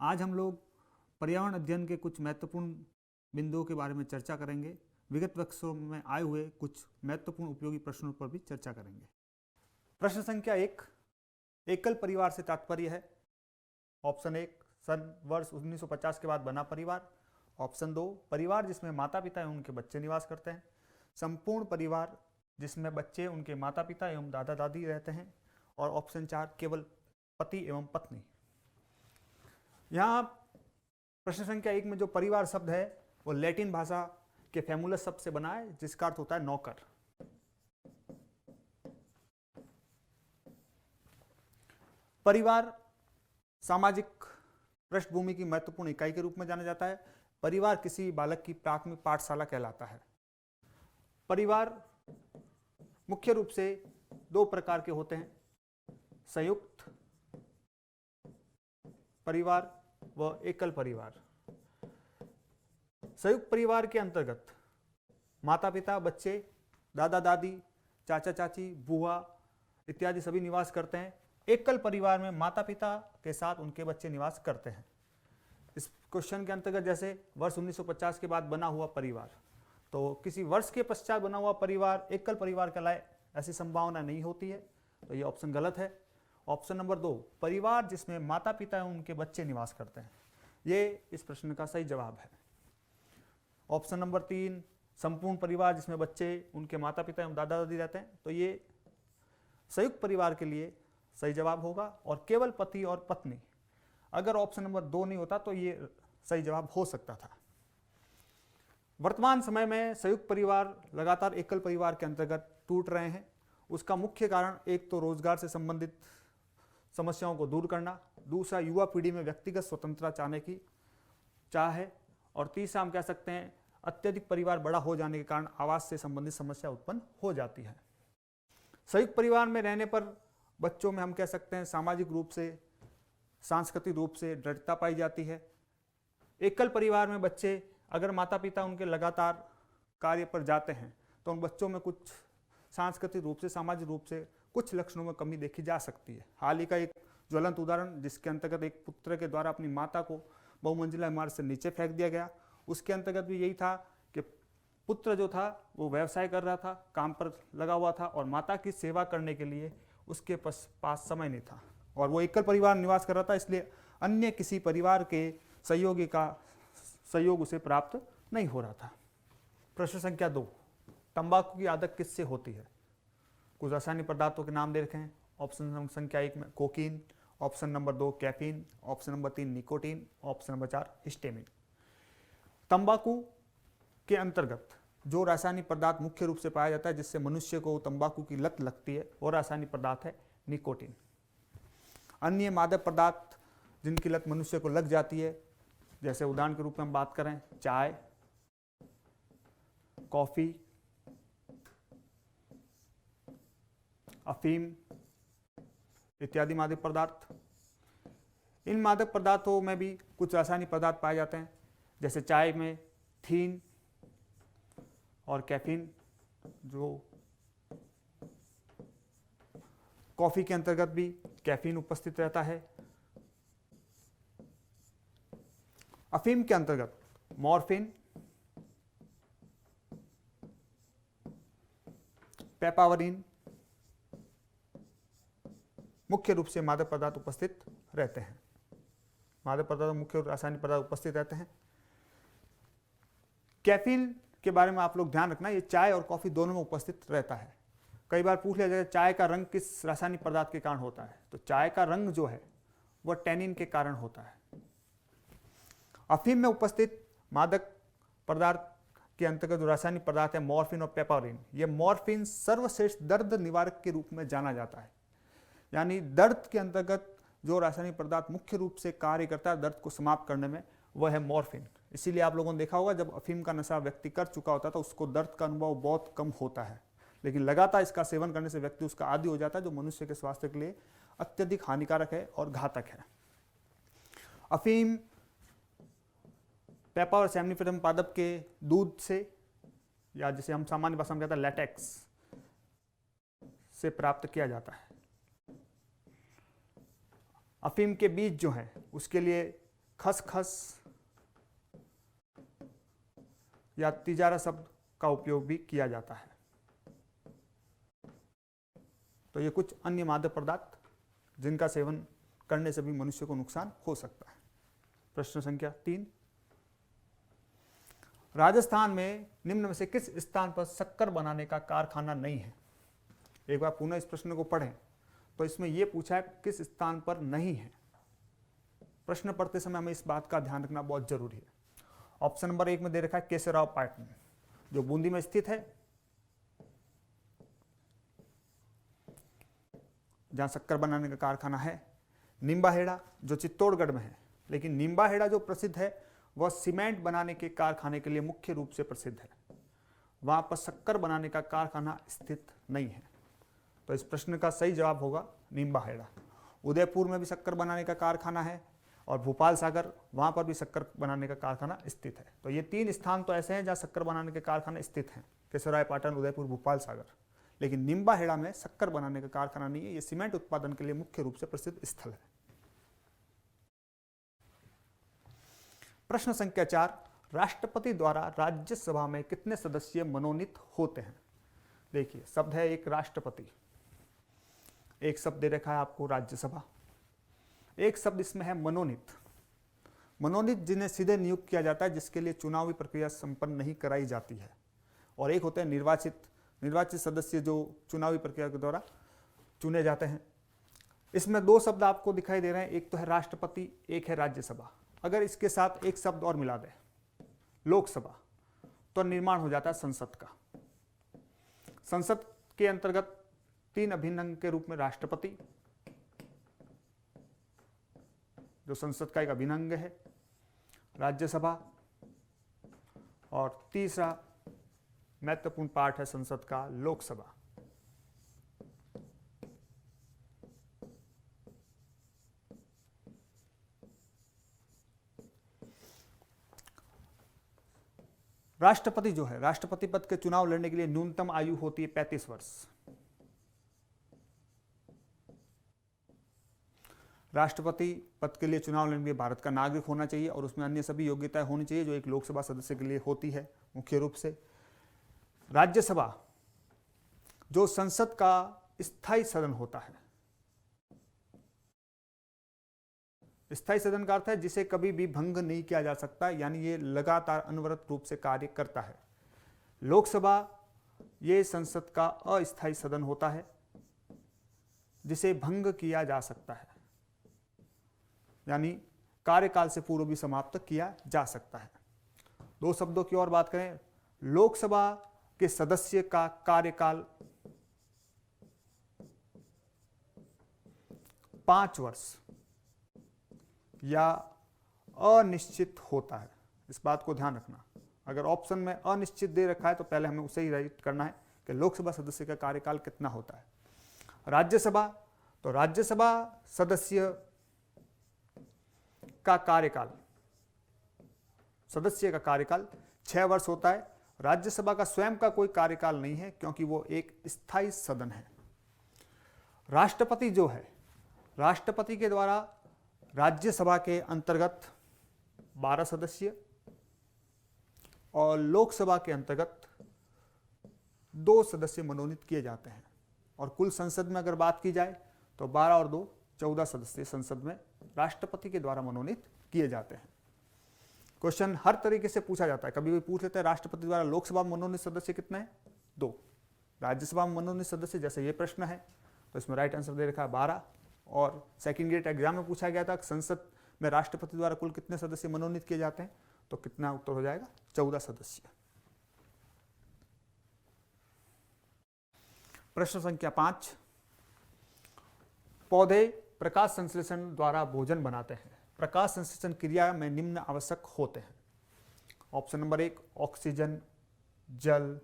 आज हम लोग पर्यावरण अध्ययन के कुछ महत्वपूर्ण बिंदुओं के बारे में चर्चा करेंगे। विगत वर्षों में आए हुए कुछ महत्वपूर्ण उपयोगी प्रश्नों पर भी चर्चा करेंगे। प्रश्न संख्या 1, एकल परिवार से तात्पर्य है। ऑप्शन 1, सन वर्ष 1950 के बाद बना परिवार। ऑप्शन 2, परिवार जिसमें माता पिता एवं उनके बच्चे निवास करते हैं। संपूर्ण परिवार जिसमें बच्चे, उनके माता पिता एवं दादा दादी रहते हैं। और ऑप्शन 4, केवल पति एवं पत्नी। यहाँ प्रश्न संख्या 1 में जो परिवार शब्द है वो लैटिन भाषा के फैमुलस शब्द से बना है, जिसका अर्थ होता है नौकर। परिवार सामाजिक पृष्ठभूमि की महत्वपूर्ण इकाई के रूप में जाना जाता है। परिवार किसी बालक की प्राथमिक पाठशाला कहलाता है। परिवार मुख्य रूप से दो प्रकार के होते हैं, संयुक्त परिवार व एकल परिवार। संयुक्त परिवार के अंतर्गत माता पिता, बच्चे, दादा दादी, चाचा चाची, बुआ इत्यादि सभी निवास करते हैं। एकल परिवार में माता पिता के साथ उनके बच्चे निवास करते हैं। इस क्वेश्चन के अंतर्गत जैसे वर्ष 1950 के बाद बना हुआ परिवार, तो किसी वर्ष के पश्चात बना हुआ परिवार एकल परिवार कहलाए, ऐसी संभावना नहीं होती है, तो ये ऑप्शन गलत है। ऑप्शन नंबर 2, परिवार जिसमें माता पिता एवं उनके बच्चे निवास करते हैं, ये इस प्रश्न का सही जवाब है। ऑप्शन नंबर 3, संपूर्ण परिवार जिसमें बच्चे, उनके माता पिता एवं दादा दादी रहते हैं, तो ये संयुक्त परिवार के लिए सही जवाब होगा। और केवल पति और पत्नी, अगर ऑप्शन नंबर 2 नहीं होता तो ये सही जवाब हो सकता था। वर्तमान समय में संयुक्त परिवार लगातार एकल परिवार के अंतर्गत टूट रहे हैं। उसका मुख्य कारण एक तो रोजगार से संबंधित समस्याओं को दूर करना, दूसरा युवा पीढ़ी में व्यक्तिगत स्वतंत्रता चाहने की चाह है, और तीसरा हम कह सकते हैं अत्यधिक परिवार बड़ा हो जाने के कारण आवास से संबंधित समस्या उत्पन्न हो जाती है। संयुक्त परिवार में रहने पर बच्चों में हम कह सकते हैं सामाजिक रूप से, सांस्कृतिक रूप से दृढ़ता पाई जाती है। एकल परिवार में बच्चे, अगर माता पिता उनके लगातार कार्य पर जाते हैं तो उन बच्चों में कुछ सांस्कृतिक रूप से, सामाजिक रूप से कुछ लक्षणों में कमी देखी जा सकती है। हाल ही का एक ज्वलंत उदाहरण, जिसके अंतर्गत एक पुत्र के द्वारा अपनी माता को बहुमंजिला इमारत से नीचे फेंक दिया गया, उसके अंतर्गत भी यही था कि पुत्र जो था वो व्यवसाय कर रहा था, काम पर लगा हुआ था, और माता की सेवा करने के लिए उसके पास समय नहीं था, और वो एकल परिवार निवास कर रहा था, इसलिए अन्य किसी परिवार के सहयोगी का सहयोग उसे प्राप्त नहीं हो रहा था। प्रश्न संख्या 2, तंबाकू की आदत किससे होती है? कुछ रासायनिक पदार्थों के नाम दे रखे हैं। ऑप्शन संख्या 1 में cocaine, option number 2 caffeine, option number 3 nicotine, option number 4 histamine. तंबाकू के अंतर्गत जो रासायनिक पदार्थ मुख्य रूप से पाया जाता है जिससे मनुष्य को तंबाकू की लत लगती है, वो रासायनिक पदार्थ है निकोटीन। अन्य मादक पदार्थ जिनकी लत मनुष्य को लग जाती है, जैसे उदाहरण के रूप में हम बात करें चाय, कॉफी, अफीम इत्यादि मादक पदार्थ। इन मादक पदार्थों में भी कुछ रासायनिक पदार्थ पाए जाते हैं, जैसे चाय में थीन और कैफीन, जो कॉफी के अंतर्गत भी कैफीन उपस्थित रहता है। अफीम के अंतर्गत मॉर्फिन, पेपावरिन मुख्य रूप से मादक पदार्थ उपस्थित रहते हैं। मादक पदार्थ मुख्य रासायनिक पदार्थ उपस्थित रहते हैं। कैफीन के बारे में आप लोग ध्यान रखना, ये चाय और कॉफी दोनों में उपस्थित रहता है। कई बार पूछ लिया जाए चाय का रंग किस रासायनिक पदार्थ के कारण होता है, तो चाय का रंग जो है वह टैनिन के कारण होता है। अफीम में उपस्थित मादक पदार्थ के अंतर्गत जो रासायनिक पदार्थ है मॉर्फिन और पेपावरिन, ये मॉर्फिन सर्वश्रेष्ठ दर्द निवारक के रूप में जाना जाता है। यानी दर्द के अंतर्गत जो रासायनिक पदार्थ मुख्य रूप से कार्य करता है दर्द को समाप्त करने में, वह है मॉर्फिन। इसीलिए आप लोगों ने देखा होगा जब अफीम का नशा व्यक्ति कर चुका होता था उसको दर्द का अनुभव बहुत कम होता है, लेकिन लगातार इसका सेवन करने से व्यक्ति उसका आदी हो जाता है, जो मनुष्य के स्वास्थ्य के लिए अत्यधिक हानिकारक है और घातक है। अफीम पेपा और सेमनीफेरम पादप के दूध से, या जिसे हम सामान्य भाषा में कहते हैं लैटेक्स से प्राप्त किया जाता है। अफीम के बीज जो हैं उसके लिए खसखस या तिजारा शब्द का उपयोग भी किया जाता है। तो ये कुछ अन्य मादक पदार्थ जिनका सेवन करने से भी मनुष्य को नुकसान हो सकता है। प्रश्न संख्या 3, राजस्थान में निम्न में से किस स्थान पर शक्कर बनाने का कारखाना नहीं है? एक बार पुनः इस प्रश्न को पढ़ें तो इसमें यह पूछा है किस स्थान पर नहीं है। प्रश्न पढ़ते समय हमें इस बात का ध्यान रखना बहुत जरूरी है। ऑप्शन नंबर 1 में दे रखा है केशवराव पाटन, जो बूंदी में स्थित है, जहां शक्कर बनाने का कारखाना है। निम्बाहेड़ा, जो चित्तौड़गढ़ में है, लेकिन निम्बाहेड़ा जो प्रसिद्ध है वह सीमेंट बनाने के कारखाने के लिए मुख्य रूप से प्रसिद्ध है, वहां पर शक्कर बनाने का कारखाना स्थित नहीं है। तो इस प्रश्न का सही जवाब होगा निम्बाहेड़ा। उदयपुर में भी शक्कर बनाने का कारखाना है और भोपाल सागर, वहां पर भी शक्कर बनाने का कारखाना स्थित है। तो ये 3 स्थान तो ऐसे हैं जहां शक्कर बनाने के कारखाने स्थित हैं, केशवराय पाटन, उदयपुर, भोपाल सागर। लेकिन निम्बाहेड़ा में शक्कर बनाने का कारखाना नहीं है, ये सीमेंट उत्पादन के लिए मुख्य रूप से प्रसिद्ध स्थल है। प्रश्न संख्या 4, राष्ट्रपति द्वारा राज्यसभा में कितने सदस्य मनोनीत होते हैं? देखिए, शब्द है एक राष्ट्रपति, एक शब्द दे रखा है आपको राज्यसभा, एक शब्द इसमें है मनोनीत। मनोनीत जिन्हें सीधे नियुक्त किया जाता है, जिसके लिए चुनावी प्रक्रिया संपन्न नहीं कराई जाती है, और एक होते हैं निर्वाचित सदस्य जो चुनावी प्रक्रिया के द्वारा चुने जाते हैं। इसमें 2 शब्द आपको दिखाई दे रहे हैं, एक तो है राष्ट्रपति, एक है राज्यसभा। अगर इसके साथ एक शब्द और मिला दें, लोकसभा, तो निर्माण हो जाता है संसद का। संसद के अंतर्गत 3 अभिन्न अंग के रूप में राष्ट्रपति, जो संसद का एक अभिन्न अंग है, राज्यसभा, और तीसरा महत्वपूर्ण पार्ट है संसद का लोकसभा। राष्ट्रपति जो है, राष्ट्रपति पद के चुनाव लड़ने के लिए न्यूनतम आयु होती है 35 वर्ष। राष्ट्रपति पद के लिए चुनाव लड़ने के लिए भारत का नागरिक होना चाहिए और उसमें अन्य सभी योग्यताएं होनी चाहिए जो एक लोकसभा सदस्य के लिए होती है मुख्य रूप से। राज्यसभा जो संसद का स्थायी सदन होता है, स्थायी सदन का अर्थ है जिसे कभी भी भंग नहीं किया जा सकता, यानी ये लगातार अनवरत रूप से कार्य करता है। लोकसभा ये संसद का अस्थायी सदन होता है जिसे भंग किया जा सकता है, यानी कार्यकाल से पूर्व भी समाप्त किया जा सकता है। 2 शब्दों की और बात करें, लोकसभा के सदस्य का कार्यकाल 5 वर्ष या अनिश्चित होता है। इस बात को ध्यान रखना, अगर ऑप्शन में अनिश्चित दे रखा है तो पहले हमें उसे ही राइट करना है कि लोकसभा सदस्य का कार्यकाल कितना होता है। राज्यसभा, तो राज्यसभा सदस्य का कार्यकाल, सदस्य का कार्यकाल 6 वर्ष होता है। राज्यसभा का स्वयं का कोई कार्यकाल नहीं है क्योंकि वो एक स्थायी सदन है। राष्ट्रपति जो है, राष्ट्रपति के द्वारा राज्यसभा के अंतर्गत 12 सदस्य और लोकसभा के अंतर्गत 2 सदस्य मनोनीत किए जाते हैं, और कुल संसद में अगर बात की जाए तो 12 और 2 14 सदस्य संसद में राष्ट्रपति के द्वारा मनोनीत किए जाते हैं। क्वेश्चन हर तरीके से पूछा जाता है, कभी भी पूछ लेते हैं राष्ट्रपति द्वारा लोकसभा में मनोनीत सदस्य कितने हैं? 2। राज्यसभा में मनोनीत सदस्य, जैसे ये प्रश्न है तो इसमें राइट आंसर दे रखा है 12। और सेकंड ग्रेड एग्जाम में पूछा गया था संसद में राष्ट्रपति द्वारा कुल कितने सदस्य मनोनीत किए जाते हैं, तो कितना उत्तर हो जाएगा? 14 सदस्य। प्रश्न संख्या 5, पौधे प्रकाश संश्लेषण द्वारा भोजन बनाते हैं, प्रकाश संश्लेषण क्रिया में निम्न आवश्यक होते हैं। ऑप्शन नंबर 1 ऑक्सीजन, जल,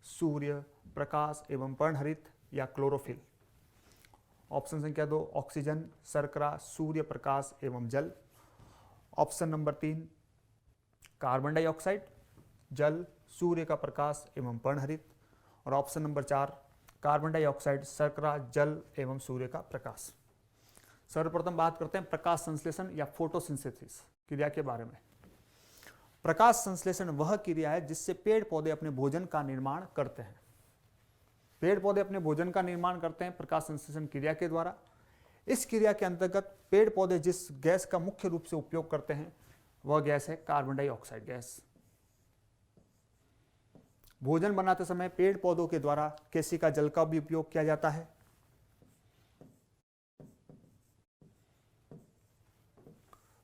सूर्य प्रकाश एवं पर्णहरित या क्लोरोफिल। ऑप्शन संख्या 2 ऑक्सीजन, शर्करा, सूर्य प्रकाश एवं जल। ऑप्शन नंबर 3 कार्बन डाइऑक्साइड, जल, सूर्य का प्रकाश एवं पर्णहरित। और ऑप्शन नंबर 4 कार्बन डाइऑक्साइड, शर्करा, जल एवं सूर्य का प्रकाश। सर्वप्रथम बात करते हैं प्रकाश संश्लेषण या फोटोसिंथेसिस क्रिया के बारे में। प्रकाश संश्लेषण वह क्रिया है जिससे पेड़ पौधे अपने भोजन का निर्माण करते हैं। पेड़ पौधे अपने भोजन का निर्माण करते हैं प्रकाश संश्लेषण क्रिया के द्वारा। इस क्रिया के अंतर्गत पेड़ पौधे जिस गैस का मुख्य रूप से उपयोग करते हैं वह गैस है कार्बन डाइऑक्साइड गैस। भोजन बनाते समय पेड़ पौधों के द्वारा केशिका जल का भी उपयोग किया जाता है।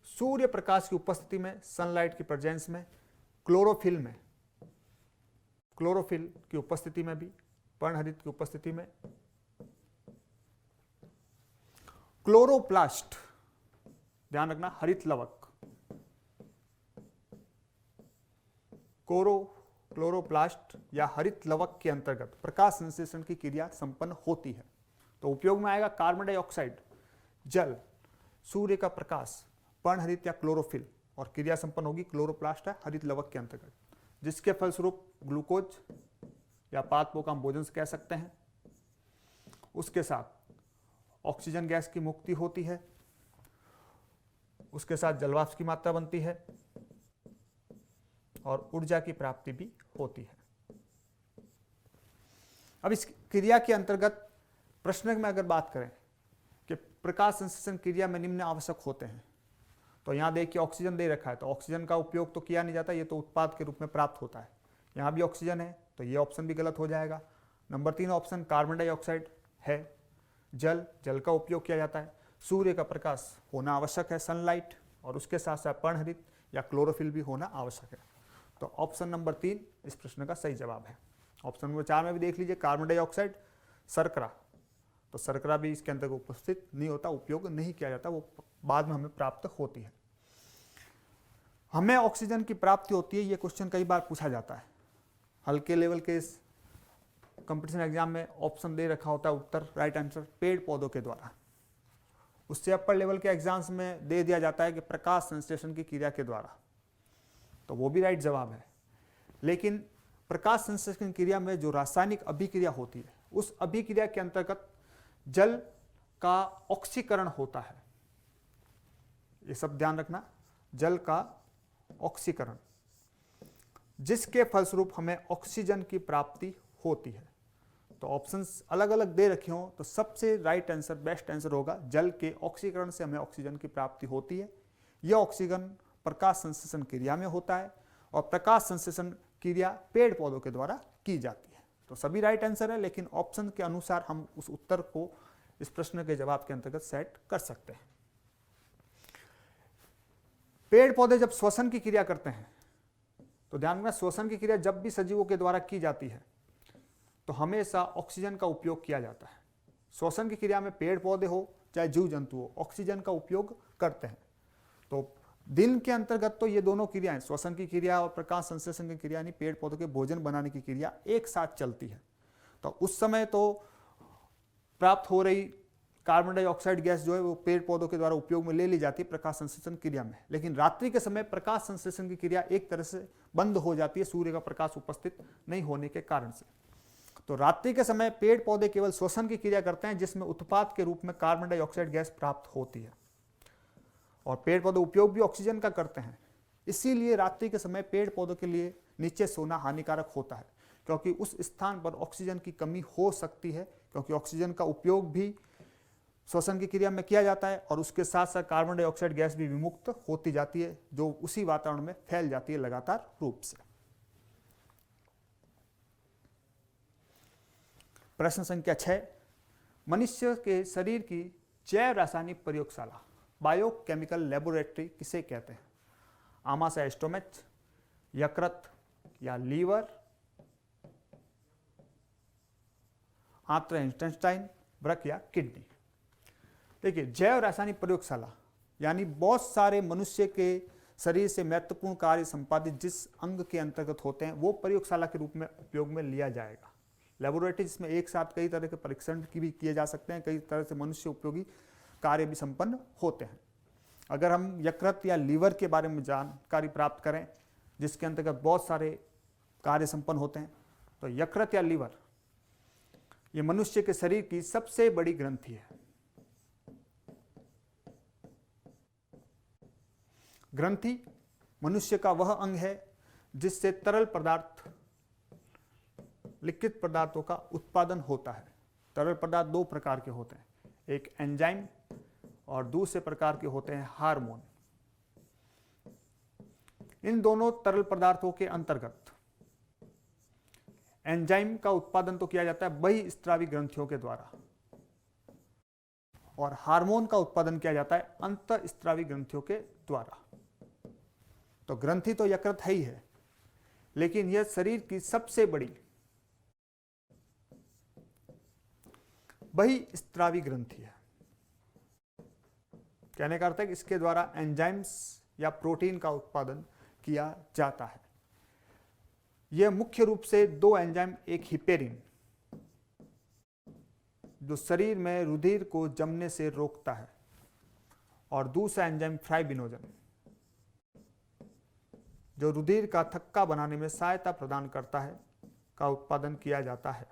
सूर्य प्रकाश की उपस्थिति में, सनलाइट की प्रेजेंस में, क्लोरोफिल की उपस्थिति में भी, पर्णहरित की उपस्थिति में, क्लोरोप्लास्ट, ध्यान रखना, हरित लवक, क्लोरोप्लास्ट या हरित लवक के अंतर्गत प्रकाश संश्लेषण की क्रिया संपन्न होती है। तो उपयोग में आएगा कार्बन डाइऑक्साइड, जल, सूर्य का प्रकाश, पर्णहरित या क्लोरोफिल, और क्रिया संपन्न होगी क्लोरोप्लास्ट या हरित लवक के अंतर्गत, जिसके फलस्वरूप ग्लूकोज या पादपों का हम भोजन कह सकते हैं। उसके साथ ऑक्सीजन गैस की मुक्ति होती है, उसके साथ जलवाष्प की मात्रा बनती है और ऊर्जा की प्राप्ति भी होती है। अब इस क्रिया के अंतर्गत प्रश्न में अगर बात करें कि प्रकाश संश्लेषण क्रिया में निम्न आवश्यक होते हैं, तो यहां देखिए ऑक्सीजन दे रखा है, तो ऑक्सीजन का उपयोग तो किया नहीं जाता, ये तो उत्पाद के रूप में प्राप्त होता है। यहां भी ऑक्सीजन है तो ये ऑप्शन भी गलत हो जाएगा। नंबर 3 ऑप्शन कार्बन डाइऑक्साइड है, जल का उपयोग किया जाता है, सूर्य का प्रकाश होना आवश्यक है, सनलाइट, और उसके साथ साथ पर्णहरित या क्लोरोफिल भी होना आवश्यक है। तो ऑप्शन नंबर 3 इस प्रश्न का सही जवाब है। ऑप्शन नंबर 4 में भी देख लीजिए, कार्बन डाइऑक्साइड, शर्करा, तो शर्करा भी इसके अंतर्गत उपस्थित नहीं होता, उपयोग नहीं किया जाता, वो बाद में हमें प्राप्त होती है। हमें ऑक्सीजन की प्राप्ति होती है, ये क्वेश्चन कई बार पूछा जाता है। हल्के लेवल के इस कंपटीशन एग्जाम में ऑप्शन दे रखा होता है उत्तर, राइट आंसर पेड़ पौधों के द्वारा। उससे अपर लेवल के एग्जाम्स में दे दिया जाता है कि प्रकाश संश्लेषण की क्रिया के द्वारा, तो वो भी राइट जवाब है। लेकिन प्रकाश संश्लेषण क्रिया में जो रासायनिक अभिक्रिया होती है, उस अभिक्रिया के अंतर्गत जल का ऑक्सीकरण होता है। ये सब ध्यान रखना, जल का ऑक्सीकरण, जिसके फलस्वरूप हमें ऑक्सीजन की प्राप्ति होती है। तो ऑप्शंस अलग अलग दे रखे हों तो सबसे राइट आंसर, बेस्ट आंसर होगा जल के ऑक्सीकरण से हमें ऑक्सीजन की प्राप्ति होती है। यह ऑक्सीजन प्रकाश संश्लेषण क्रिया में होता है और प्रकाश संश्लेषण क्रिया पेड़ पौधों के द्वारा की जाती है। तो सभी राइट आंसर है, लेकिन ऑप्शन के अनुसार हम उस उत्तर को इस प्रश्न के जवाब के अंतर्गत सेट कर सकते हैं। पेड़ पौधे जब श्वसन की क्रिया करते हैं, तो ध्यान रखना, श्वसन की क्रिया जब भी सजीवों के द्वारा की जाती है तो हमेशा ऑक्सीजन का उपयोग किया जाता है। श्वसन की क्रिया में पेड़ पौधे हो चाहे जीव जंतु हो, ऑक्सीजन का उपयोग करते हैं। तो दिन के अंतर्गत तो ये दोनों क्रियाएं, श्वसन की क्रिया और प्रकाश संश्लेषण की क्रिया, यानी पेड़ पौधों के भोजन बनाने की क्रिया एक साथ चलती है। तो उस समय तो प्राप्त हो रही कार्बन डाइऑक्साइड गैस जो है वो पेड़ पौधों के द्वारा उपयोग में ले ली जाती है प्रकाश संश्लेषण क्रिया में। लेकिन रात्रि के समय प्रकाश संश्लेषण की क्रिया एक तरह से बंद हो जाती है, सूर्य का प्रकाश उपस्थित नहीं होने के कारण से। तो रात्रि के समय पेड़ पौधे केवल श्वसन की क्रिया करते हैं, जिसमें उत्पाद के रूप में कार्बन डाइऑक्साइड गैस प्राप्त होती है, और पेड़ पौधे उपयोग भी ऑक्सीजन का करते हैं। इसीलिए रात्रि के समय पेड़ पौधों के लिए नीचे सोना हानिकारक होता है, क्योंकि उस स्थान पर ऑक्सीजन की कमी हो सकती है, क्योंकि ऑक्सीजन का उपयोग भी श्वसन की क्रिया में किया जाता है और उसके साथ साथ कार्बन डाइऑक्साइड गैस भी विमुक्त होती जाती है, जो उसी वातावरण में फैल जाती है लगातार रूप से। प्रश्न संख्या 6, मनुष्य के शरीर की जैव रासायनिक प्रयोगशाला, बायोकेमिकल लेबोरेटरी किसे कहते हैं? आमाशय स्टोमच, यकृत या लीवर, आंत्र इंटेस्टाइन, वृक्क या किडनी। देखिए, जैव रासायनिक प्रयोगशाला यानी बहुत सारे मनुष्य के शरीर से महत्वपूर्ण कार्य संपादित जिस अंग के अंतर्गत होते हैं वो प्रयोगशाला के रूप में उपयोग में लिया जाएगा। लेबोरेटरी जिसमें एक साथ कई तरह के परीक्षण की भी किए जा सकते हैं, कई तरह से मनुष्य उपयोगी कार्य भी संपन्न होते हैं। अगर हम यकृत या लीवर के बारे में जानकारी प्राप्त करें, जिसके अंतर्गत बहुत सारे कार्य संपन्न होते हैं, तो यकृत या लीवर ये मनुष्य के शरीर की सबसे बड़ी ग्रंथि है। ग्रंथि मनुष्य का वह अंग है जिससे तरल पदार्थ लिक्विड पदार्थों का उत्पादन होता है। तरल पदार्थ दो प्रकार के होते हैं, एक एंजाइम और दूसरे प्रकार के होते हैं हार्मोन। इन दोनों तरल पदार्थों के अंतर्गत एंजाइम का उत्पादन तो किया जाता है बहिस्रावी ग्रंथियों के द्वारा और हार्मोन का उत्पादन किया जाता है अंतःस्रावी ग्रंथियों के द्वारा। तो ग्रंथि तो यकृत है ही है, लेकिन यह शरीर की सबसे बड़ी बहिस्रावी ग्रंथि है। कहने का अर्थ है कि इसके द्वारा एंजाइम्स या प्रोटीन का उत्पादन किया जाता है। यह मुख्य रूप से दो एंजाइम, एक हिपेरिन जो शरीर में रुधिर को जमने से रोकता है और दूसरा एंजाइम फाइब्रिनोजन जो रुधिर का थक्का बनाने में सहायता प्रदान करता है, का उत्पादन किया जाता है।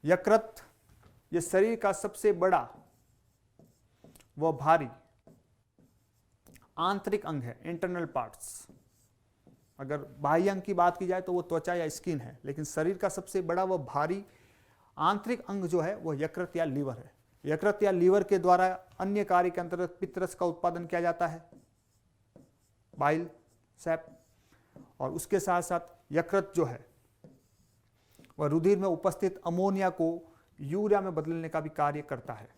यकृत ये शरीर का सबसे बड़ा व भारी आंतरिक अंग है, इंटरनल पार्ट्स। अगर बाह्य अंग की बात की जाए तो वो त्वचा या स्किन है, लेकिन शरीर का सबसे बड़ा व भारी आंतरिक अंग जो है वो यकृत या लीवर है। यकृत या लीवर के द्वारा अन्य कार्य के अंतर्गत पित्तरस का उत्पादन किया जाता है, बाइल सैप, और उसके साथ साथ यकृत जो है वह रुधिर में उपस्थित अमोनिया को यूरिया में बदलने का भी कार्य करता है।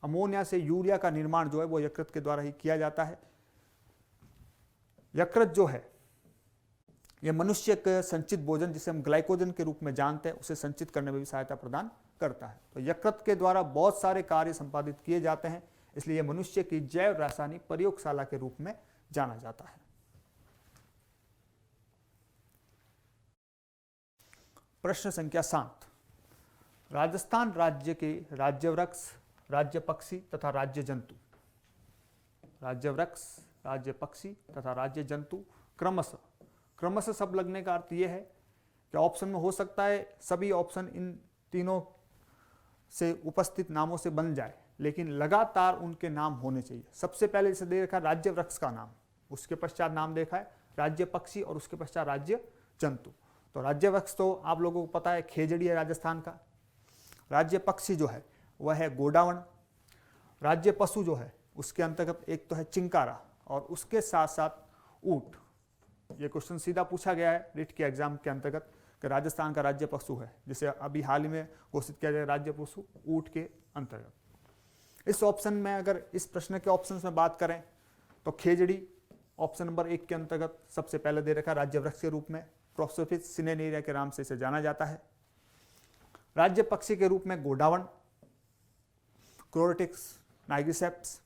अमोनिया से यूरिया का निर्माण जो है वो यकृत के द्वारा ही किया जाता है। यकृत जो है यह मनुष्य के संचित भोजन, जिसे हम ग्लाइकोजन के रूप में जानते हैं, उसे संचित करने में भी सहायता प्रदान करता है। तो यकृत के द्वारा बहुत सारे कार्य संपादित किए जाते हैं, इसलिए मनुष्य की जैव रासायनिक प्रयोगशाला के रूप में जाना जाता है। प्रश्न संख्या 7, राजस्थान राज्य के राज्य वृक्ष, राज्य पक्षी तथा राज्य जंतु, राज्य वृक्ष, राज्य पक्षी तथा राज्य जंतु क्रमशः सब लगने का अर्थ यह है कि ऑप्शन में हो सकता है सभी ऑप्शन इन तीनों से उपस्थित नामों से बन जाए, लेकिन लगातार उनके नाम होने चाहिए। सबसे पहले जैसे दे रखा है राज्य वृक्ष का नाम, उसके पश्चात नाम देखा है राज्य पक्षी और उसके पश्चात राज्य जंतु। तो राज्य वृक्ष तो आप लोगों को पता है खेजड़ी है राजस्थान का। राज्य पक्षी जो है वह है गोडावण। राज्य पशु जो है उसके अंतर्गत एक तो है चिंकारा और उसके साथ साथ ऊंट। ये क्वेश्चन सीधा पूछा गया है रिट के एग्जाम के अंतर्गत कि राजस्थान का राज्य पशु है, जिसे अभी हाल ही में घोषित किया जाए राज्य पशु ऊंट के अंतर्गत। इस ऑप्शन में अगर इस प्रश्न के ऑप्शन में बात करें तो खेजड़ी ऑप्शन नंबर 1 के अंतर्गत सबसे पहले दे रखा राज्य वृक्ष के रूप में, प्रोसोफिस सिनेरेरिया के नाम से इसे जाना जाता है। राज्य पक्षी के रूप में गोडावण, क्रोटिक्स नाइग्रिसेप्स।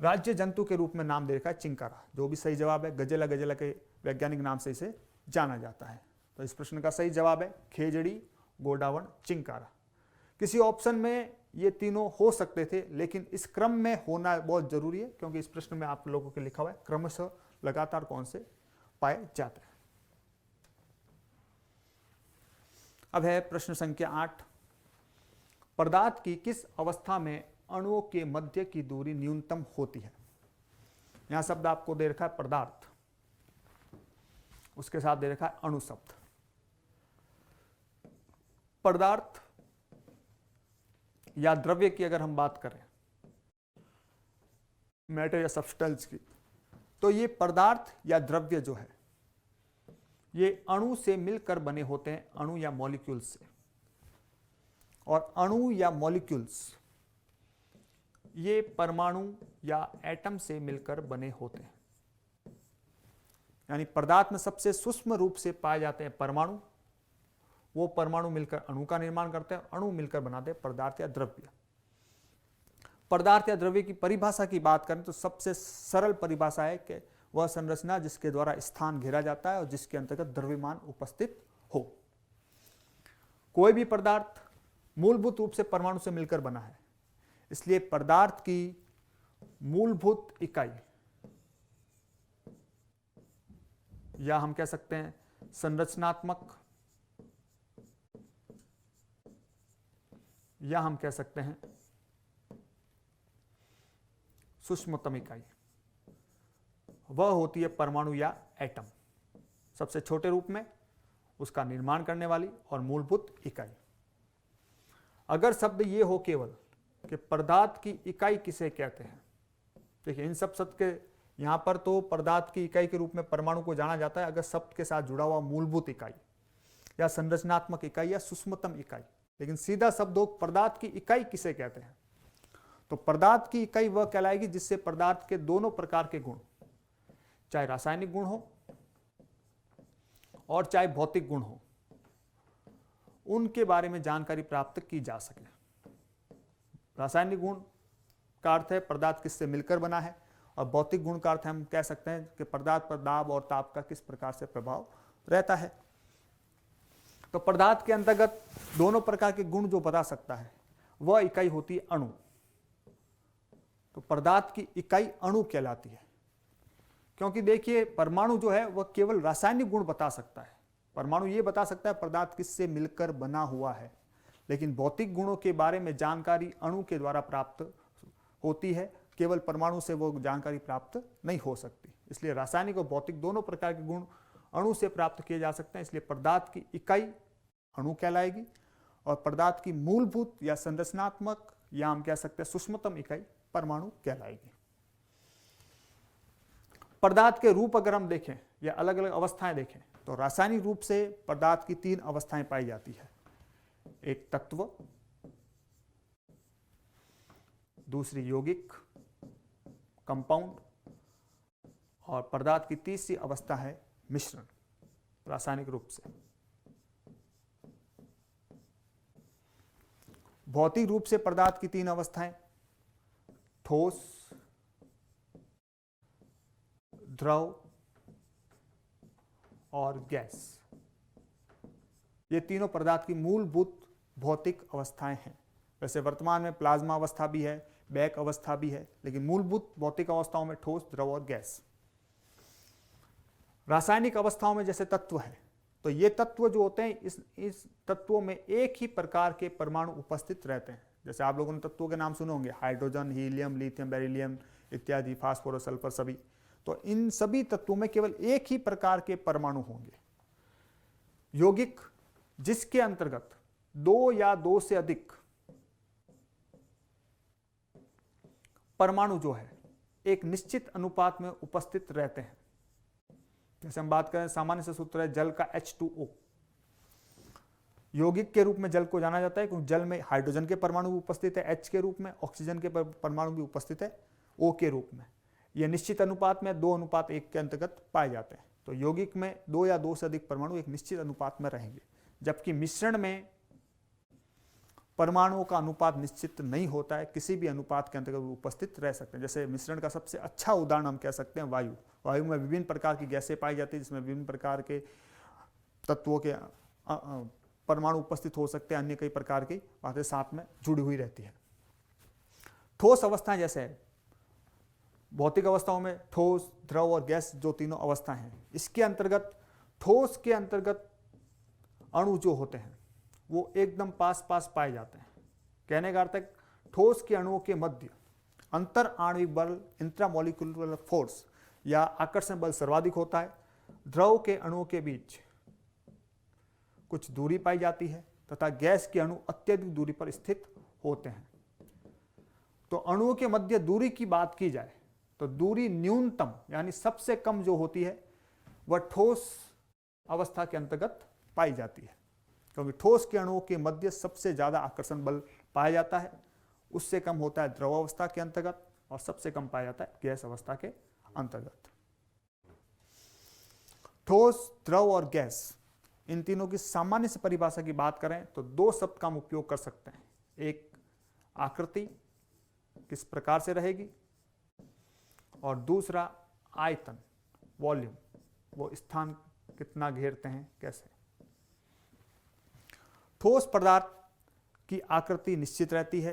राज्य जंतु के रूप में नाम दे रखा है चिंकारा, जो भी सही जवाब है। गजेला गजेला के वैज्ञानिक नाम से इसे जाना जाता है। तो इस प्रश्न का सही जवाब है खेजड़ी, गोडावण, चिंकारा। किसी ऑप्शन में ये तीनों हो सकते थे, लेकिन इस क्रम में होना बहुत जरूरी है, क्योंकि इस प्रश्न में आप लोगों के लिखा हुआ है क्रमशः लगातार कौन से पाए जाते हैं। अब है प्रश्न संख्या 8, पदार्थ की किस अवस्था में अणुओं के मध्य की दूरी न्यूनतम होती है। यहां शब्द आपको दे रखा है पदार्थ, उसके साथ दे रखा है अणु शब्द। पदार्थ या द्रव्य की अगर हम बात करें, मैटर या सब्सटेंस की, तो ये पदार्थ या द्रव्य जो है ये अणु से मिलकर बने होते हैं, अणु या मॉलिक्यूल्स से। और अणु या मॉलिक्यूल्स ये परमाणु या एटम से मिलकर बने होते हैं। यानी पदार्थ में सबसे सूक्ष्म रूप से पाए जाते हैं परमाणु, वो परमाणु मिलकर अणु का निर्माण करते हैं, अणु मिलकर बनाते हैं पदार्थ या द्रव्य। पदार्थ या द्रव्य की परिभाषा की बात करें तो सबसे सरल परिभाषा है कि वह संरचना जिसके द्वारा स्थान घेरा जाता है और जिसके अंतर्गत द्रव्यमान उपस्थित हो। कोई भी पदार्थ मूलभूत रूप से परमाणु से मिलकर बना है, इसलिए पदार्थ की मूलभूत इकाई या हम कह सकते हैं संरचनात्मक, या हम कह सकते हैं सूक्ष्मतम इकाई वह होती है परमाणु या एटम, सबसे छोटे रूप में उसका निर्माण करने वाली और मूलभूत इकाई। अगर शब्द ये हो केवल कि पदार्थ की इकाई किसे कहते हैं, देखिए इन सब शब्द के यहाँ पर तो पदार्थ की इकाई के रूप में परमाणु को जाना जाता है। अगर शब्द के साथ जुड़ा हुआ मूलभूत इकाई या संरचनात्मक इकाई या सूक्ष्मतम इकाई, लेकिन सीधा शब्द हो पदार्थ की इकाई किसे कहते हैं, तो पदार्थ की इकाई वह कहलाएगी जिससे पदार्थ के दोनों प्रकार के गुण, चाहे रासायनिक गुण हो और चाहे भौतिक गुण हो, उनके बारे में जानकारी प्राप्त की जा सके। रासायनिक गुण का अर्थ है पदार्थ किससे मिलकर बना है, और भौतिक गुण का अर्थ हम कह सकते हैं कि पदार्थ पर दाब और ताप का किस प्रकार से प्रभाव रहता है। तो पदार्थ के अंतर्गत दोनों प्रकार के गुण जो बता सकता है वह इकाई होती है अणु। तो पदार्थ की इकाई अणु कहलाती है, क्योंकि देखिए परमाणु जो है वह केवल रासायनिक गुण बता सकता है। परमाणु ये बता सकता है पदार्थ किससे मिलकर बना हुआ है, लेकिन भौतिक गुणों के बारे में जानकारी अणु के द्वारा प्राप्त होती है, केवल परमाणु से वो जानकारी प्राप्त नहीं हो सकती। इसलिए रासायनिक और भौतिक दोनों प्रकार के गुण अणु से प्राप्त किए जा सकते हैं। इसलिए पदार्थ की इकाई अणु कहलाएगी और पदार्थ की मूलभूत या संरचनात्मक या हम कह सकते हैं सूक्ष्मतम इकाई परमाणु कहलाएगी। पदार्थ के रूप अगर हम देखें या अलग अलग अवस्थाएं देखें तो रासायनिक रूप से पदार्थ की 3 अवस्थाएं पाई जाती है, एक तत्व, दूसरी यौगिक कंपाउंड, और पदार्थ की तीसरी अवस्था है मिश्रण रासायनिक रूप से। भौतिक रूप से पदार्थ की 3 अवस्थाएं ठोस, द्रव और गैस, ये तीनों पदार्थ की मूलभूत भौतिक अवस्थाएं हैं। वैसे वर्तमान में प्लाज्मा अवस्था भी है, बैक अवस्था भी है, लेकिन मूलभूत भौतिक अवस्थाओं में ठोस, द्रव और गैस। रासायनिक अवस्थाओं में जैसे तत्व है, तो ये तत्व जो होते हैं इस तत्वों में एक ही प्रकार के परमाणु उपस्थित रहते हैं। जैसे आप लोगों ने तत्वों के नाम सुने होंगे, हाइड्रोजन, हीलियम, लिथियम, बेरिलियम इत्यादि, फास्फोरस, सल्फर सभी। तो इन सभी तत्वों में केवल एक ही प्रकार के परमाणु होंगे। यौगिक जिसके अंतर्गत 2 या 2 से अधिक परमाणु जो है एक निश्चित अनुपात में उपस्थित रहते हैं। जैसे हम बात करें, सामान्य से सूत्र है जल का H2O। यौगिक के रूप में जल को जाना जाता है क्योंकि जल में हाइड्रोजन के परमाणु भी उपस्थित है H के रूप में, ऑक्सीजन के परमाणु भी उपस्थित है O के रूप में। यह निश्चित अनुपात में 2:1 के अंतर्गत पाए जाते हैं। तो यौगिक में 2 या 2 से अधिक परमाणु एक निश्चित अनुपात में रहेंगे, जबकि मिश्रण में परमाणुओं का अनुपात निश्चित नहीं होता है, किसी भी अनुपात के अंतर्गत उपस्थित रह सकते हैं। जैसे मिश्रण का सबसे अच्छा उदाहरण हम कह सकते हैं वायु। वायु में विभिन्न प्रकार की गैसें पाई जाती है, जिसमें विभिन्न प्रकार के तत्वों के परमाणु उपस्थित हो सकते हैं, अन्य कई प्रकार की बातें साथ में जुड़ी हुई रहती है। ठोस अवस्थाएं जैसे भौतिक अवस्थाओं में ठोस, द्रव और गैस जो तीनों अवस्थाएं हैं, इसके अंतर्गत ठोस के अंतर्गत अणु जो होते हैं वो एकदम पास पास पाए जाते हैं। कहने का अर्थ है ठोस के अणुओं के मध्य अंतर आणविक बल, इंट्रामोलिकुलर फोर्स या आकर्षण बल सर्वाधिक होता है। द्रव के अणुओं के बीच कुछ दूरी पाई जाती है तथा गैस के अणु अत्यधिक दूरी पर स्थित होते हैं। तो अणुओं के मध्य दूरी की बात की जाए तो दूरी न्यूनतम यानी सबसे कम जो होती है वह ठोस अवस्था के अंतर्गत पाई जाती है, क्योंकि ठोस के अणुओं के मध्य सबसे ज्यादा आकर्षण बल पाया जाता है। उससे कम होता है द्रव अवस्था के अंतर्गत और सबसे कम पाया जाता है गैस अवस्था के अंतर्गत। ठोस, द्रव और गैस, इन तीनों की सामान्य से परिभाषा की बात करें तो 2 शब्द का हम उपयोग कर सकते हैं। एक आकृति किस प्रकार से रहेगी, और दूसरा आयतन, वॉल्यूम, वो स्थान कितना घेरते हैं, कैसे। ठोस पदार्थ की आकृति निश्चित रहती है,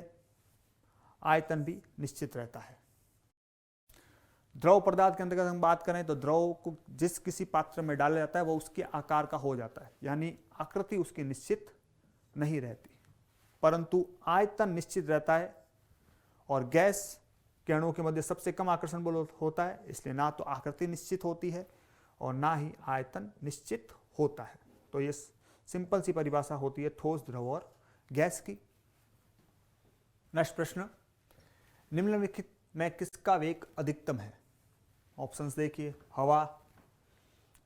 आयतन भी निश्चित रहता है। द्रव पदार्थ के अंतर्गत हम बात करें तो द्रव को जिस किसी पात्र में डाला जाता है वो उसके आकार का हो जाता है, यानी आकृति उसकी निश्चित नहीं रहती, परंतु आयतन निश्चित रहता है। और गैस किरणों के मध्य सबसे कम आकर्षण बल होता है, इसलिए ना तो आकृति निश्चित होती है और ना ही आयतन निश्चित होता है। तो ये सिंपल सी परिभाषा होती है ठोस, द्रव और गैस की। नेक्स्ट प्रश्न, निम्नलिखित में किसका वेग अधिकतम है? ऑप्शंस देखिए, हवा,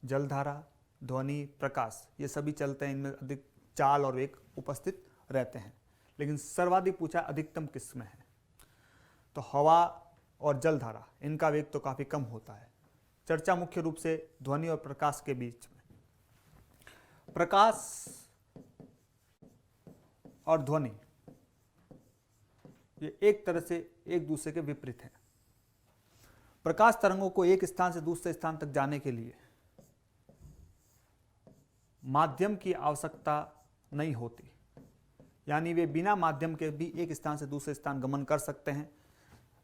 जलधारा, ध्वनि, प्रकाश, ये सभी चलते हैं, इनमें अधिक चाल और वेग उपस्थित रहते हैं, लेकिन सर्वाधिक पूछा अधिकतम किस में है? तो हवा और जलधारा, इनका वेग तो काफी कम होता है। चर्चा मुख्य रूप से ध्वनि और प्रकाश के बीच में। प्रकाश और ध्वनि ये एक तरह से एक दूसरे के विपरीत हैं। प्रकाश तरंगों को एक स्थान से दूसरे स्थान तक जाने के लिए माध्यम की आवश्यकता नहीं होती, यानी वे बिना माध्यम के भी एक स्थान से दूसरे स्थान गमन कर सकते हैं।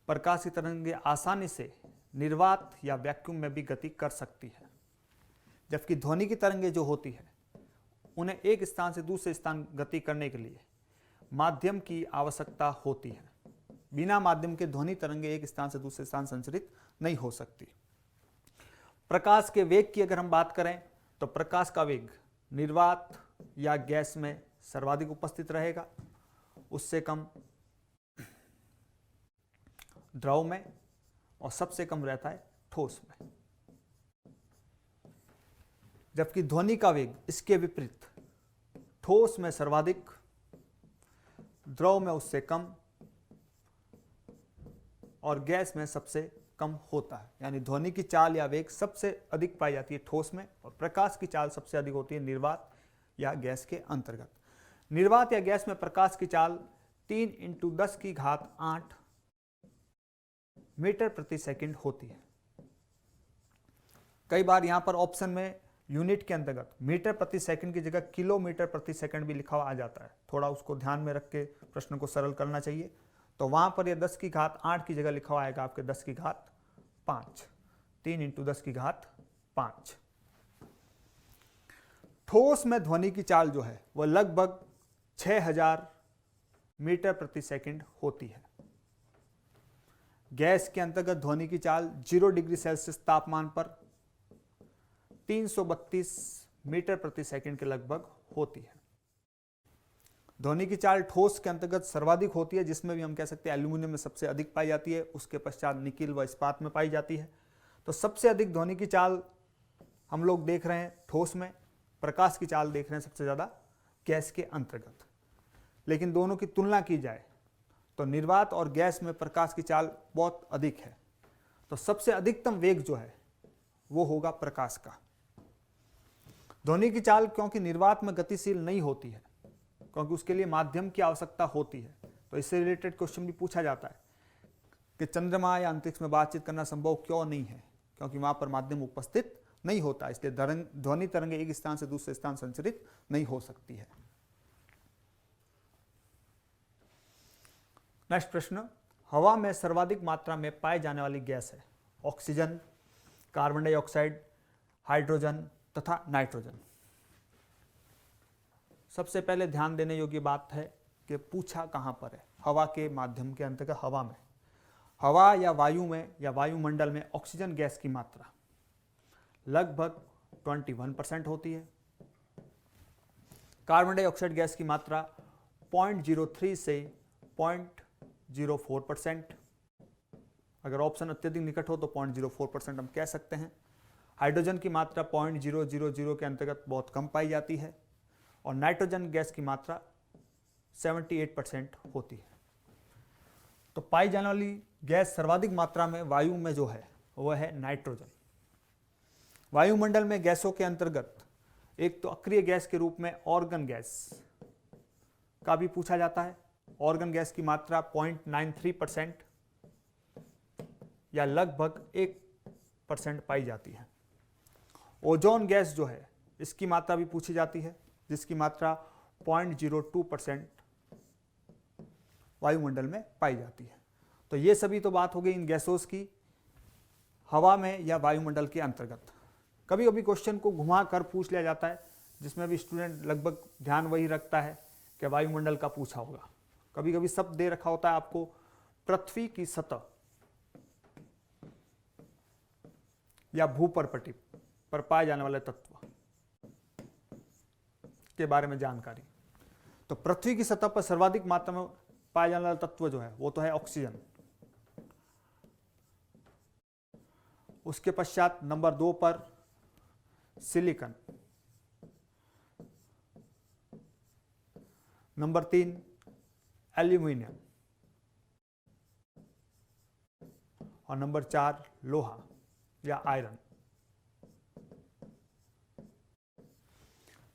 प्रकाश की तरंगें आसानी से निर्वात या वैक्यूम में भी गति कर सकती है, जबकि ध्वनि की तरंगें जो होती है उन्हें एक स्थान से दूसरे स्थान गति करने के लिए माध्यम की आवश्यकता होती है। बिना माध्यम के ध्वनि तरंगें एक स्थान से दूसरे स्थान संचरित नहीं हो सकती। प्रकाश के वेग की अगर हम बात करें तो प्रकाश का वेग निर्वात या गैस में सर्वाधिक उपस्थित रहेगा, उससे कम द्रव में और सबसे कम रहता है ठोस में। जबकि ध्वनि का वेग इसके विपरीत ठोस में सर्वाधिक, द्रव में उससे कम और गैस में सबसे कम होता है। यानी ध्वनि की चाल या वेग सबसे अधिक पाई जाती है ठोस में और प्रकाश की चाल सबसे अधिक होती है निर्वात या गैस के अंतर्गत। निर्वात या गैस में प्रकाश की चाल 3 × 10⁸ मीटर प्रति सेकंड होती है। कई बार यहां पर ऑप्शन में यूनिट के अंतर्गत मीटर प्रति सेकंड की जगह किलोमीटर प्रति सेकंड भी लिखा हुआ आ जाता है, थोड़ा उसको ध्यान में रख के प्रश्न को सरल करना चाहिए। तो वहां पर यह 10⁸ की जगह लिखा हुआ आएगा आपके 10⁵5, 3 × 10⁵5। ठोस में ध्वनि की चाल जो है वह लगभग 6000 मीटर प्रति सेकंड होती है। गैस के अंतर्गत ध्वनि की चाल 0 डिग्री सेल्सियस तापमान पर 332 मीटर प्रति सेकंड के लगभग होती है। ध्वनि की चाल ठोस के अंतर्गत सर्वाधिक होती है, जिसमें भी हम कह सकते हैं एल्यूमिनियम में सबसे अधिक पाई जाती है, उसके पश्चात निकिल व इस्पात में पाई जाती है। तो सबसे अधिक ध्वनि की चाल हम लोग देख रहे हैं ठोस में, प्रकाश की चाल देख रहे हैं सबसे ज्यादा गैस के अंतर्गत। लेकिन दोनों की तुलना की जाए तो निर्वात और गैस में प्रकाश की चाल बहुत अधिक है, तो सबसे अधिकतम वेग जो है वो होगा प्रकाश का। ध्वनि की चाल क्योंकि निर्वात में गतिशील नहीं होती है, क्योंकि उसके लिए माध्यम की आवश्यकता होती है, तो इससे रिलेटेड क्वेश्चन भी पूछा जाता है कि चंद्रमा या अंतरिक्ष में बातचीत करना संभव क्यों नहीं है, क्योंकि वहां पर माध्यम उपस्थित नहीं होता, इसलिए ध्वनि तरंगे एक स्थान से दूसरे स्थान संचरित नहीं हो सकती है। नेक्स्ट प्रश्न, हवा में सर्वाधिक मात्रा में पाए जाने वाली गैस है ऑक्सीजन, कार्बन डाइऑक्साइड, हाइड्रोजन तथा नाइट्रोजन। सबसे पहले ध्यान देने योग्य बात है कि पूछा कहां पर है, हवा के माध्यम के अंतर्गत हवा में। हवा या वायु में या वायुमंडल में ऑक्सीजन गैस की मात्रा लगभग 21% होती है। कार्बन डाइऑक्साइड गैस की मात्रा 0.03 से 0.04%, अगर ऑप्शन अत्यधिक निकट हो तो 0.04% हम कह सकते हैं। हाइड्रोजन की मात्रा 0.000 के अंतर्गत बहुत कम पाई जाती है और नाइट्रोजन गैस की मात्रा 78% होती है। तो पाई जाने वाली गैस सर्वाधिक मात्रा में वायु में जो है वह है नाइट्रोजन। वायुमंडल में गैसों के अंतर्गत एक तो अक्रिय गैस के रूप में ऑर्गन गैस का भी पूछा जाता है। ऑर्गन गैस की मात्रा 0.93% या लगभग 1% पाई जाती है। ओजोन गैस जो है इसकी मात्रा भी पूछी जाती है, जिसकी मात्रा 0.02% वायुमंडल में पाई जाती है। तो ये सभी तो बात हो गई इन गैसों की हवा में या वायुमंडल के अंतर्गत। कभी कभी क्वेश्चन को घुमा कर पूछ लिया जाता है, जिसमें भी स्टूडेंट लगभग ध्यान वही रखता है कि वायुमंडल का पूछा होगा। कभी कभी शब्द दे रखा होता है आपको पृथ्वी की सतह, या भूपर्पटी पर पाए जाने वाले तत्व के बारे में जानकारी। तो पृथ्वी की सतह पर सर्वाधिक मात्रा में पाए जाने वाला तत्व जो है वो तो है ऑक्सीजन। उसके पश्चात नंबर 2 पर सिलिकॉन, नंबर 3 एल्यूमिनियम और नंबर 4 लोहा या आयरन।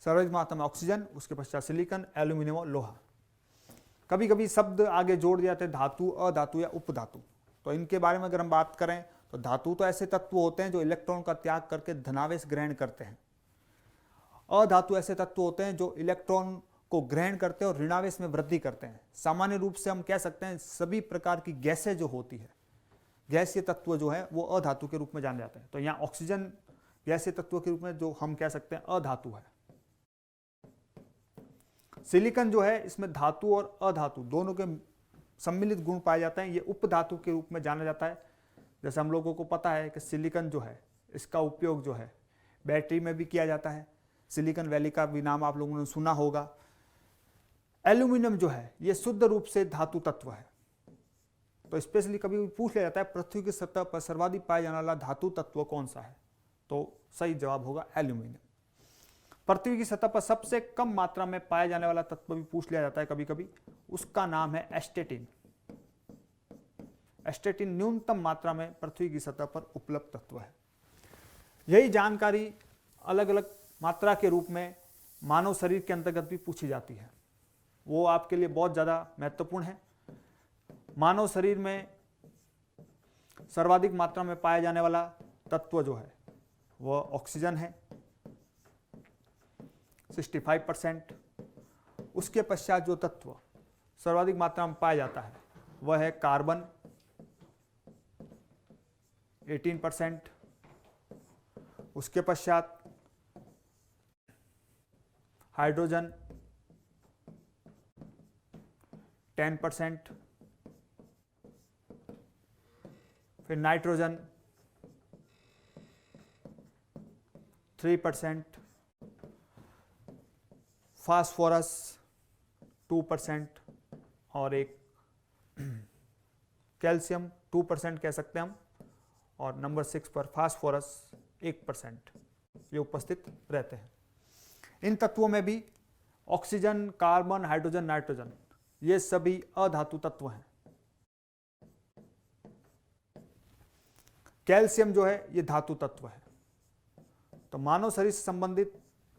सर्वाधिक मात्रा में ऑक्सीजन, उसके पश्चात सिलिकॉन, एल्यूमिनियम और लोहा। कभी कभी शब्द आगे जोड़ दिए जाते हैं धातु, अधातु या उपधातु। तो इनके बारे में अगर हम बात करें तो धातु तो ऐसे तत्व होते हैं जो इलेक्ट्रॉन का त्याग करके धनावेश ग्रहण करते हैं। अधातु ऐसे तत्व होते हैं जो इलेक्ट्रॉन को ग्रहण करते हैं और ऋणावेश में वृद्धि करते हैं। सामान्य रूप से हम कह सकते हैं सभी प्रकार की गैसें जो होती है, गैसीय तत्व जो है वो अधातु के रूप में जाने जाते हैं। तो यहाँ ऑक्सीजन गैसीय तत्व के रूप में जो हम कह सकते हैं अधातु है। सिलिकॉन जो है इसमें धातु और अधातु दोनों के सम्मिलित गुण पाए जाते हैं, ये उपधातु के रूप में जाना जाता है। जैसे हम लोगों को पता है कि सिलिकॉन जो है इसका उपयोग जो है बैटरी में भी किया जाता है, सिलिकॉन वैली का भी नाम आप लोगों ने सुना होगा। एल्यूमिनियम जो है ये शुद्ध रूप से धातु तत्व है। तो स्पेशली कभी भी पूछ लिया जाता है पृथ्वी की सतह पर सर्वाधिक पाए जाने वाला धातु तत्व कौन सा है, तो सही जवाब होगा एल्यूमिनियम। पृथ्वी की सतह पर सबसे कम मात्रा में पाया जाने वाला तत्व भी पूछ लिया जाता है कभी कभी, उसका नाम है एस्टेटिन। एस्टेटिन न्यूनतम मात्रा में पृथ्वी की सतह पर उपलब्ध तत्व है। यही जानकारी अलग अलग मात्रा के रूप में मानव शरीर के अंतर्गत भी पूछी जाती है, वो आपके लिए बहुत ज़्यादा महत्वपूर्ण है। मानव शरीर में सर्वाधिक मात्रा में पाया जाने वाला तत्व जो है वह ऑक्सीजन है 65%। उसके पश्चात जो तत्व सर्वाधिक मात्रा में पाया जाता है वह है कार्बन 18%। उसके पश्चात हाइड्रोजन 10%, फिर नाइट्रोजन 3%, फास्फोरस 2% और एक कैल्शियम 2% कह सकते हैं हम, और नंबर 6 पर फास्फोरस 1% ये उपस्थित रहते हैं। इन तत्वों में भी ऑक्सीजन, कार्बन, हाइड्रोजन, नाइट्रोजन ये सभी अधातु तत्व हैं। कैल्शियम जो है ये धातु तत्व है। तो मानव शरीर से संबंधित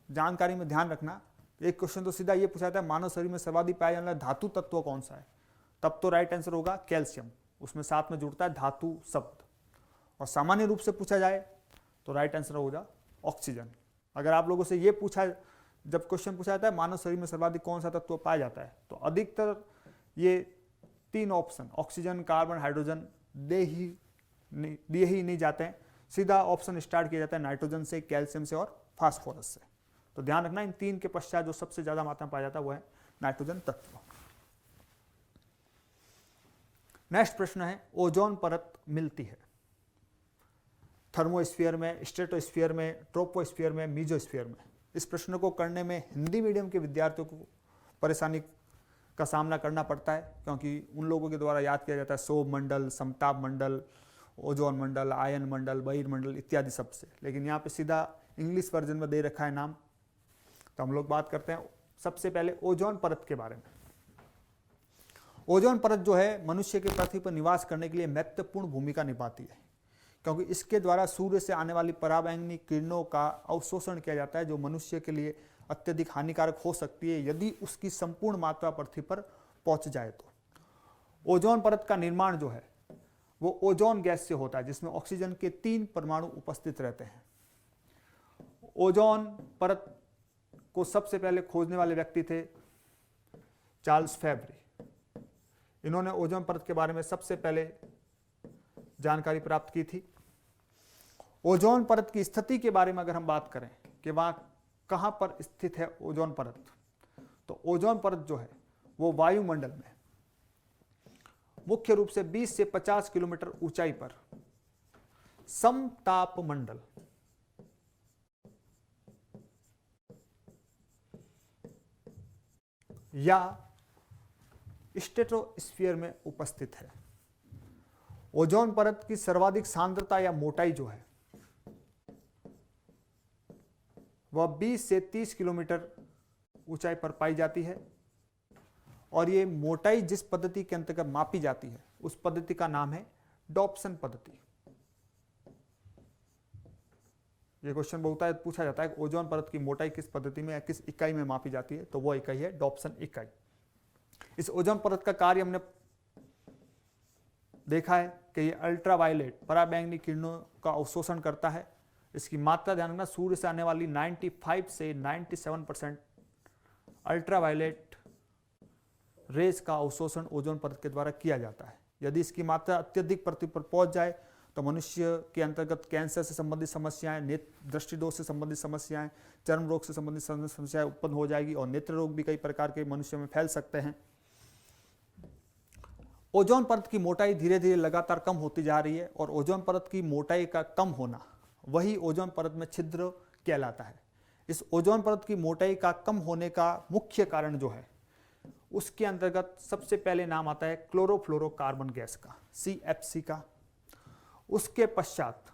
जानकारी में ध्यान रखना, एक क्वेश्चन तो सीधा ये पूछा जाता है मानव शरीर में सर्वाधिक पाया जाने वाला धातु तत्व कौन सा है, तब तो राइट आंसर होगा कैल्शियम, उसमें साथ में जुड़ता है धातु शब्द। और सामान्य रूप से पूछा जाए तो राइट आंसर होगा ऑक्सीजन। अगर आप लोगों से ये पूछा, जब क्वेश्चन पूछा जाता है मानव शरीर में सर्वाधिक कौन सा तत्व पाया जाता है, तो अधिकतर ये 3 ऑप्शन ऑक्सीजन, कार्बन, हाइड्रोजन दिए ही नहीं जाते हैं, सीधा ऑप्शन स्टार्ट किया जाता है नाइट्रोजन से, कैल्शियम से और फास्फोरस से। तो ध्यान रखना इन 3 के पश्चात जो सबसे ज्यादा मात्रा में पाया जाता है वह है नाइट्रोजन तत्व। नेक्स्ट प्रश्न है ओजोन परत मिलती है थर्मोस्फीयर में, स्ट्रेटोस्फीयर में, ट्रोपोस्फीयर में, मीजोस्फीयर में। इस प्रश्न को करने में हिंदी मीडियम के विद्यार्थियों को परेशानी का सामना करना पड़ता है, क्योंकि उन लोगों के द्वारा याद किया जाता है सौर मंडल, समताप मंडल, ओजोन मंडल, आयन मंडल, बहिर्मंडल इत्यादि शब्द से। लेकिन यहाँ पे सीधा इंग्लिश वर्जन में दे रखा है नाम। तो हम लोग बात करते हैं सबसे पहले ओजोन परत के बारे में। ओजोन परत जो है मनुष्य के पृथ्वी पर निवास करने के लिए महत्वपूर्ण भूमिका निभाती है, क्योंकि इसके द्वारा सूर्य से आने वाली पराबैंगनी किरणों का अवशोषण किया जाता है, जो मनुष्य के लिए अत्यधिक हानिकारक हो सकती है यदि उसकी संपूर्ण मात्रा पृथ्वी पर पहुंच जाए। तो ओजोन परत का निर्माण जो है वो ओजोन गैस से होता है, जिसमें ऑक्सीजन के 3 परमाणु उपस्थित रहते हैं। ओजोन परत को सबसे पहले खोजने वाले व्यक्ति थे चार्ल्स फैब्री। इन्होंने ओजोन परत के बारे में सबसे पहले जानकारी प्राप्त की थी। ओजोन परत की स्थिति के बारे में अगर हम बात करें कि वहां कहां पर स्थित है ओजोन परत, तो ओजोन परत जो है वो वायुमंडल में मुख्य रूप से 20 से 50 किलोमीटर ऊंचाई पर समताप मंडल या स्ट्रेटोस्फीयर में उपस्थित है। ओजोन परत की सर्वाधिक सांद्रता या मोटाई जो है वह 20 से 30 किलोमीटर ऊंचाई पर पाई जाती है और ये मोटाई जिस पद्धति के अंतर्गत मापी जाती है उस पद्धति का नाम है डॉप्सन पद्धति। ये क्वेश्चन बहुत पूछा जाता है कि ओजोन परत की मोटाई किस पद्धति में या किस इकाई में मापी जाती है, तो वो इकाई है डॉप्सन इकाई। इस ओजोन परत का कार्य हमने देखा है कि ये अल्ट्रावायलेट पराबैंगनी किरणों का अवशोषण करता है। इसकी मात्रा ध्यान रखना, सूर्य से आने वाली 95 से 97% अल्ट्रावायलेट रेज का अवशोषण ओजोन परत के द्वारा किया जाता है। यदि इसकी मात्रा अत्यधिक पृथ्वी पर पहुंच जाए तो मनुष्य के अंतर्गत कैंसर से संबंधित समस्याएं, दृष्टि दोष से संबंधित समस्याएं, चर्म रोग से संबंधित समस्याएं उत्पन्न हो जाएगी और नेत्र रोग भी कई प्रकार के मनुष्य में फैल सकते हैं। ओजोन परत की मोटाई धीरे धीरे लगातार कम होती जा रही है और ओजोन परत की मोटाई का कम होना वही ओजोन परत में छिद्र कहलाता है। इस ओजोन परत की मोटाई का कम होने का मुख्य कारण जो है उसके अंतर्गत सबसे पहले नाम आता है क्लोरोफ्लोरोकार्बन गैस का, CFC का। उसके पश्चात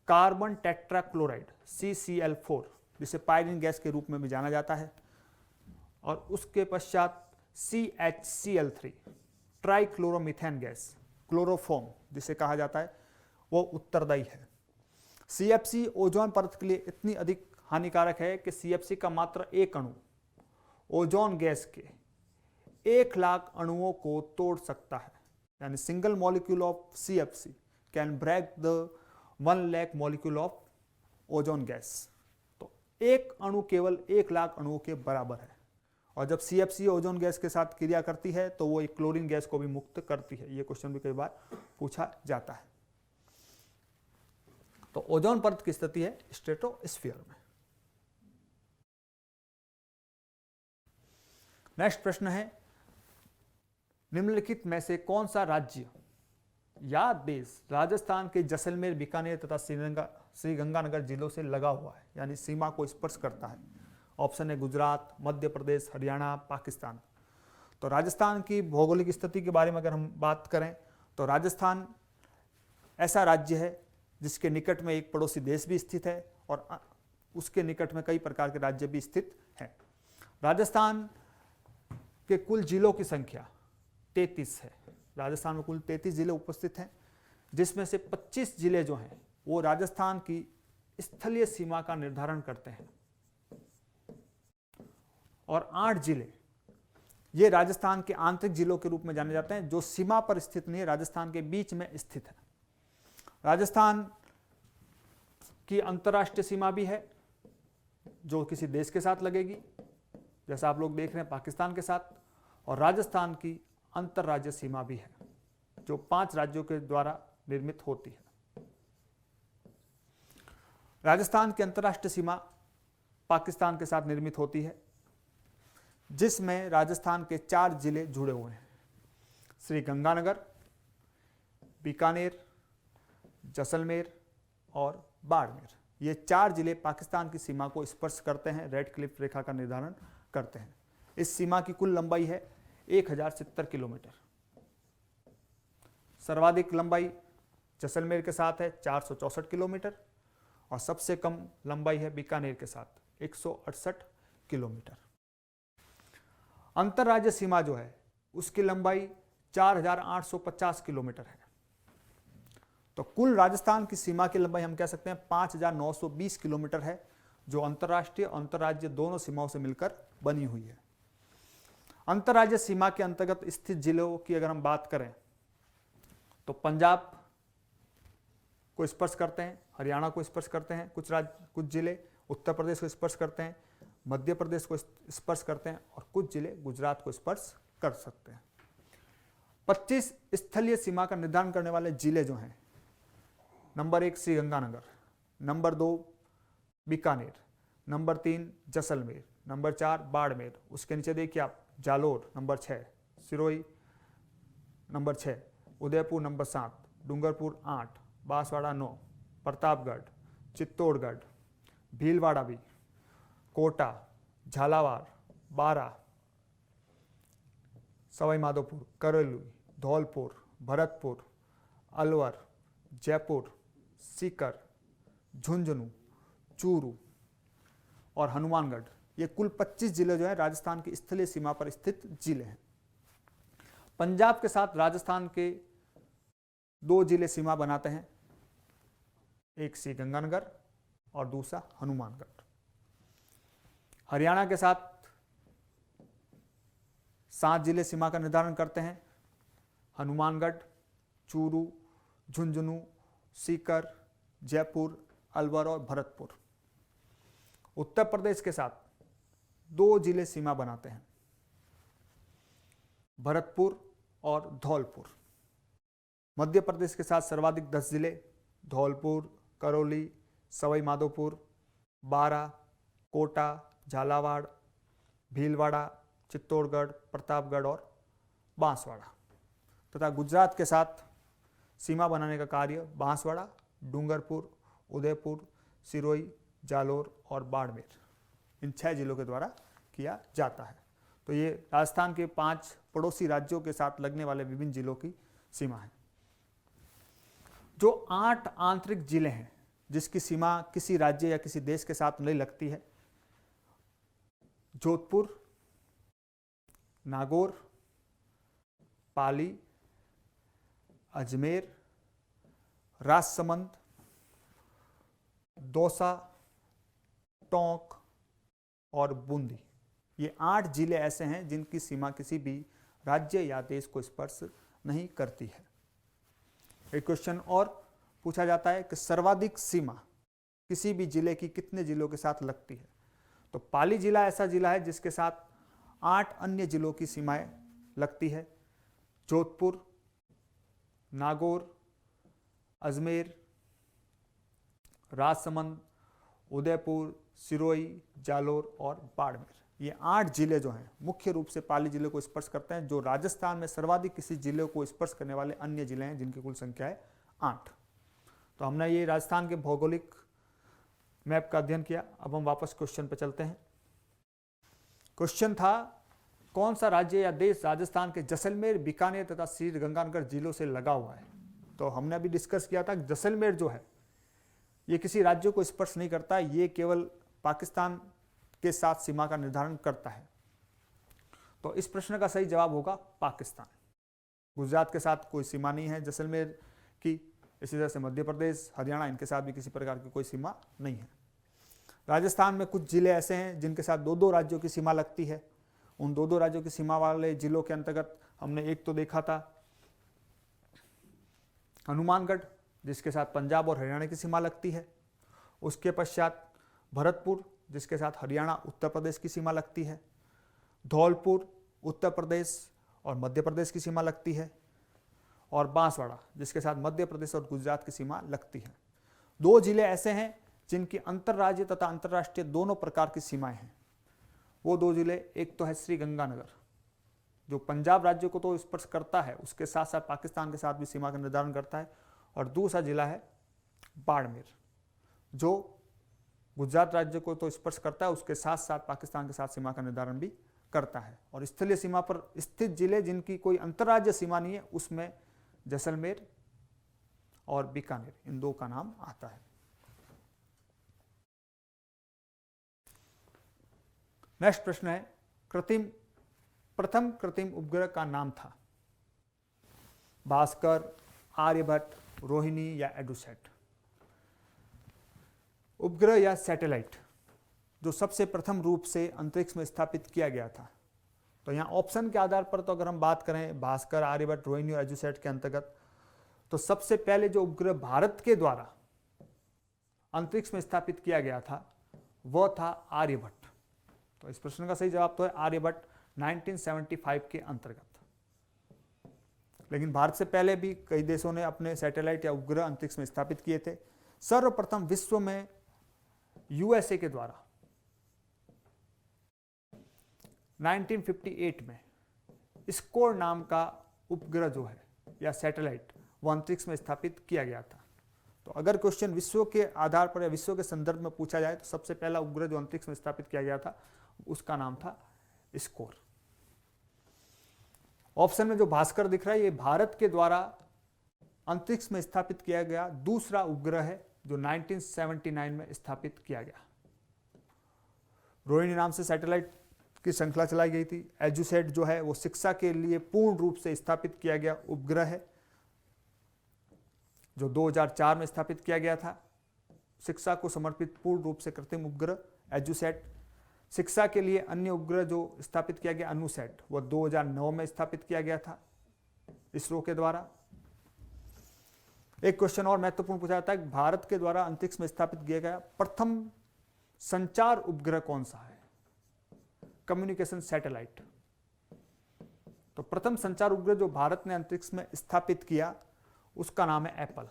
कार्बन टेट्राक्लोराइड CCl4 जिसे पायरीन गैस के रूप में भी जाना जाता है, और उसके पश्चात CHCl3 ट्राइक्लोरोमीथेन गैस, क्लोरोफॉर्म जिसे कहा जाता है, वो उत्तरदायी है। CFC ओजोन परत के लिए इतनी अधिक हानिकारक है कि CFC का मात्र एक अणु ओजोन गैस के 1 लाख अणुओं को तोड़ सकता है। यानी single molecule of CFC can break the 1 lakh molecule of ozone gas. तो एक अणु केवल 1 लाख अणुओं के बराबर है, और जब CFC ओजोन गैस के साथ क्रिया करती है तो वो एक क्लोरीन गैस को भी मुक्त करती है। ये क्वेश्चन भी कई बार पूछा जाता है। तो ओजोन परत की स्थिति है स्ट्रेटोस्फीयर में। नेक्स्ट प्रश्न है, निम्नलिखित में से कौन सा राज्य या देश राजस्थान के जैसलमेर, बीकानेर तथा श्रीगंगानगर जिलों से लगा हुआ है, यानी सीमा को स्पर्श करता है? ऑप्शन है गुजरात, मध्य प्रदेश, हरियाणा, पाकिस्तान। तो राजस्थान की भौगोलिक स्थिति के बारे में अगर हम बात करें तो राजस्थान ऐसा राज्य है जिसके निकट में एक पड़ोसी देश भी स्थित है और उसके निकट में कई प्रकार के राज्य भी स्थित हैं। राजस्थान के कुल जिलों की संख्या 33 है। राजस्थान में कुल 33 जिले उपस्थित हैं, जिसमें से 25 जिले जो हैं वो राजस्थान की स्थलीय सीमा का निर्धारण करते हैं और 8 जिले ये राजस्थान के आंतरिक जिलों के रूप में जाने जाते हैं, जो सीमा पर स्थित नहीं है, राजस्थान के बीच में स्थित है। राजस्थान की अंतर्राष्ट्रीय सीमा भी है जो किसी देश के साथ लगेगी, जैसा आप लोग देख रहे हैं पाकिस्तान के साथ, और राजस्थान की अंतर्राज्यीय सीमा भी है जो 5 राज्यों के द्वारा निर्मित होती है। राजस्थान की अंतर्राष्ट्रीय सीमा पाकिस्तान के साथ निर्मित होती है, जिसमें राजस्थान के 4 जिले जुड़े हुए हैं: श्रीगंगानगर, बीकानेर, जैसलमेर और बाड़मेर। ये 4 जिले पाकिस्तान की सीमा को स्पर्श करते हैं, रेड क्लिफ रेखा का निर्धारण करते हैं। इस सीमा की कुल लंबाई है 1070 किलोमीटर। सर्वाधिक लंबाई जैसलमेर के साथ है 464 किलोमीटर और सबसे कम लंबाई है बीकानेर के साथ 168 किलोमीटर। अंतर्राज्यीय सीमा जो है उसकी लंबाई 4850 किलोमीटर है। तो कुल राजस्थान की सीमा की लंबाई हम कह सकते हैं 5920 किलोमीटर है, जो अंतर्राष्ट्रीय और अंतर्राज्यीय दोनों सीमाओं से मिलकर बनी हुई है। अंतर्राज्यीय सीमा के अंतर्गत स्थित जिलों की अगर हम बात करें तो पंजाब को स्पर्श करते हैं, हरियाणा को स्पर्श करते हैं कुछ जिले, उत्तर प्रदेश को स्पर्श करते हैं, मध्य प्रदेश को स्पर्श करते हैं और कुछ जिले गुजरात को स्पर्श कर सकते हैं। 25 स्थलीय सीमा का निर्धारण करने वाले जिले जो हैं, number 1 Sriganganagar, number 2 Bikaner, number 3 Jaisalmer, number 4 Barmer, उसके नीचे देखिए आप Jalore number 6, Sirohi number 6, Udaipur number 7, Dungarpur 8, Banswara 9, Pratapgarh, Chittorgarh, Bhilwara भी, कोटा, झालावाड़ 12, सवाई माधोपुर, करौली, धौलपुर, भरतपुर, अलवर, जयपुर, सीकर, झुंझुनू, चूरू और हनुमानगढ़, ये कुल 25 जिले जो है राजस्थान की स्थलीय सीमा पर स्थित जिले हैं। पंजाब के साथ राजस्थान के 2 जिले सीमा बनाते हैं, एक श्रीगंगानगर और दूसरा हनुमानगढ़। हरियाणा के साथ 7 जिले सीमा का निर्धारण करते हैं, हनुमानगढ़, चूरू, झुंझुनू, सीकर, जयपुर, अलवर और भरतपुर। उत्तर प्रदेश के साथ 2 जिले सीमा बनाते हैं, भरतपुर और धौलपुर। मध्य प्रदेश के साथ सर्वाधिक 10 जिले, धौलपुर, करौली, सवाई माधोपुर, बारां, कोटा, झालावाड़, भीलवाड़ा, चित्तौड़गढ़, प्रतापगढ़ और बांसवाड़ा। तथा गुजरात के साथ सीमा बनाने का कार्य बांसवाड़ा, डूंगरपुर, उदयपुर, सिरोही, जालोर और बाड़मेर, इन 6 जिलों के द्वारा किया जाता है। तो ये राजस्थान के 5 पड़ोसी राज्यों के साथ लगने वाले विभिन्न जिलों की सीमा है। जो 8 आंतरिक जिले हैं जिसकी सीमा किसी राज्य या किसी देश के साथ नहीं लगती है, जोधपुर, नागौर, पाली, अजमेर, राजसमंद, दौसा, टोंक और बूंदी, ये 8 जिले ऐसे हैं जिनकी सीमा किसी भी राज्य या देश को स्पर्श नहीं करती है। एक क्वेश्चन और पूछा जाता है कि सर्वाधिक सीमा किसी भी जिले की कितने जिलों के साथ लगती है। तो पाली जिला ऐसा जिला है जिसके साथ 8 अन्य जिलों की सीमाएं लगती है, जोधपुर, नागौर, अजमेर, राजसमंद, उदयपुर, सिरोही, जालोर और बाड़मेर, ये 8 जिले जो हैं मुख्य रूप से पाली जिले को स्पर्श करते हैं। जो राजस्थान में सर्वाधिक किसी जिले को स्पर्श करने वाले अन्य जिले हैं जिनकी कुल संख्या है 8। तो हमने ये राजस्थान के भौगोलिक मैप का अध्ययन किया। अब हम वापस क्वेश्चन पर चलते हैं। क्वेश्चन था, कौन सा राज्य या देश राजस्थान के जैसलमेर, बीकानेर तथा श्रीगंगानगर जिलों से लगा हुआ है। तो हमने अभी डिस्कस किया था कि जैसलमेर जो है ये किसी राज्य को स्पर्श नहीं करता, ये केवल पाकिस्तान के साथ सीमा का निर्धारण करता है। तो इस प्रश्न का सही जवाब होगा पाकिस्तान। गुजरात के साथ कोई सीमा नहीं है जैसलमेर की, इसी तरह से मध्य प्रदेश, हरियाणा, इनके साथ भी किसी प्रकार की कोई सीमा नहीं है। राजस्थान में कुछ जिले ऐसे हैं जिनके साथ 2-2 राज्यों की सीमा लगती है। उन 2-2 राज्यों की सीमा वाले जिलों के अंतर्गत हमने एक तो देखा था हनुमानगढ़, जिसके साथ पंजाब और हरियाणा की सीमा लगती है। उसके पश्चात भरतपुर, जिसके साथ हरियाणा, उत्तर प्रदेश की सीमा लगती है। धौलपुर, उत्तर प्रदेश और मध्य प्रदेश की सीमा लगती है। और बांसवाड़ा, जिसके साथ मध्य प्रदेश और गुजरात की सीमा लगती है। 2 जिले ऐसे हैं जिनकी अंतर्राज्यीय तथा अंतर्राष्ट्रीय दोनों प्रकार की सीमाएं हैं। वो 2 जिले, एक तो है श्रीगंगानगर, जो पंजाब राज्य को तो स्पर्श करता है, उसके साथ साथ पाकिस्तान के साथ भी सीमा का निर्धारण करता है। और दूसरा जिला है बाड़मेर, जो गुजरात राज्य को तो स्पर्श करता है, उसके साथ साथ पाकिस्तान के साथ सीमा का निर्धारण भी करता है। और स्थलीय सीमा पर स्थित जिले जिनकी कोई अंतर्राज्यीय सीमा नहीं है, उसमें जैसलमेर और बीकानेर, इन 2 का नाम आता है। नेक्स्ट प्रश्न है, प्रथम कृत्रिम उपग्रह का नाम था भास्कर, आर्यभट्ट, रोहिणी या एडुसैट। उपग्रह या सैटेलाइट जो सबसे प्रथम रूप से अंतरिक्ष में स्थापित किया गया था, तो यहाँ ऑप्शन के आधार पर तो अगर हम बात करें भास्कर, आर्यभट्ट, रोहिणी और एडुसैट के अंतर्गत, तो सबसे पहले जो उपग्रह भारत के द्वारा अंतरिक्ष में स्थापित किया गया था वह था आर्यभट्ट। तो इस प्रश्न का सही जवाब तो है आर्यभट्ट 1975 के अंतर्गत। लेकिन भारत से पहले भी कई देशों ने अपने सैटेलाइट या उपग्रह अंतरिक्ष में स्थापित किए थे। सर्वप्रथम विश्व में यूएसए के द्वारा 1958 में स्कोर नाम का उपग्रह जो है या सैटेलाइट वो अंतरिक्ष में स्थापित किया गया था। तो अगर क्वेश्चन विश्व के आधार पर या विश्व के संदर्भ में पूछा जाए तो सबसे पहला उपग्रह जो अंतरिक्ष में स्थापित किया गया था उसका नाम था स्कोर। ऑप्शन में जो भास्कर दिख रहा है ये भारत के द्वारा अंतरिक्ष में स्थापित किया गया दूसरा उपग्रह है जो 1979 में स्थापित किया गया। रोहिणी नाम से सैटेलाइट की श्रृंखला चलाई गई थी। एजुसेट जो है वो शिक्षा के लिए पूर्ण रूप से स्थापित किया गया उपग्रह है जो 2004 में स्थापित किया गया था। शिक्षा को समर्पित पूर्ण रूप से कृत्रिम उपग्रह एजुसेट। शिक्षा के लिए अन्य उपग्रह जो स्थापित किया गया अनुसेट वो 2009 में स्थापित किया गया था इसरो के द्वारा। एक क्वेश्चन और महत्वपूर्ण पूछा जाता है, भारत के द्वारा अंतरिक्ष में स्थापित किया गया प्रथम संचार उपग्रह कौन सा है? Communication satellite. तो प्रथम संचार उपग्रह जो भारत ने अंतरिक्ष में स्थापित किया उसका नाम है Apple,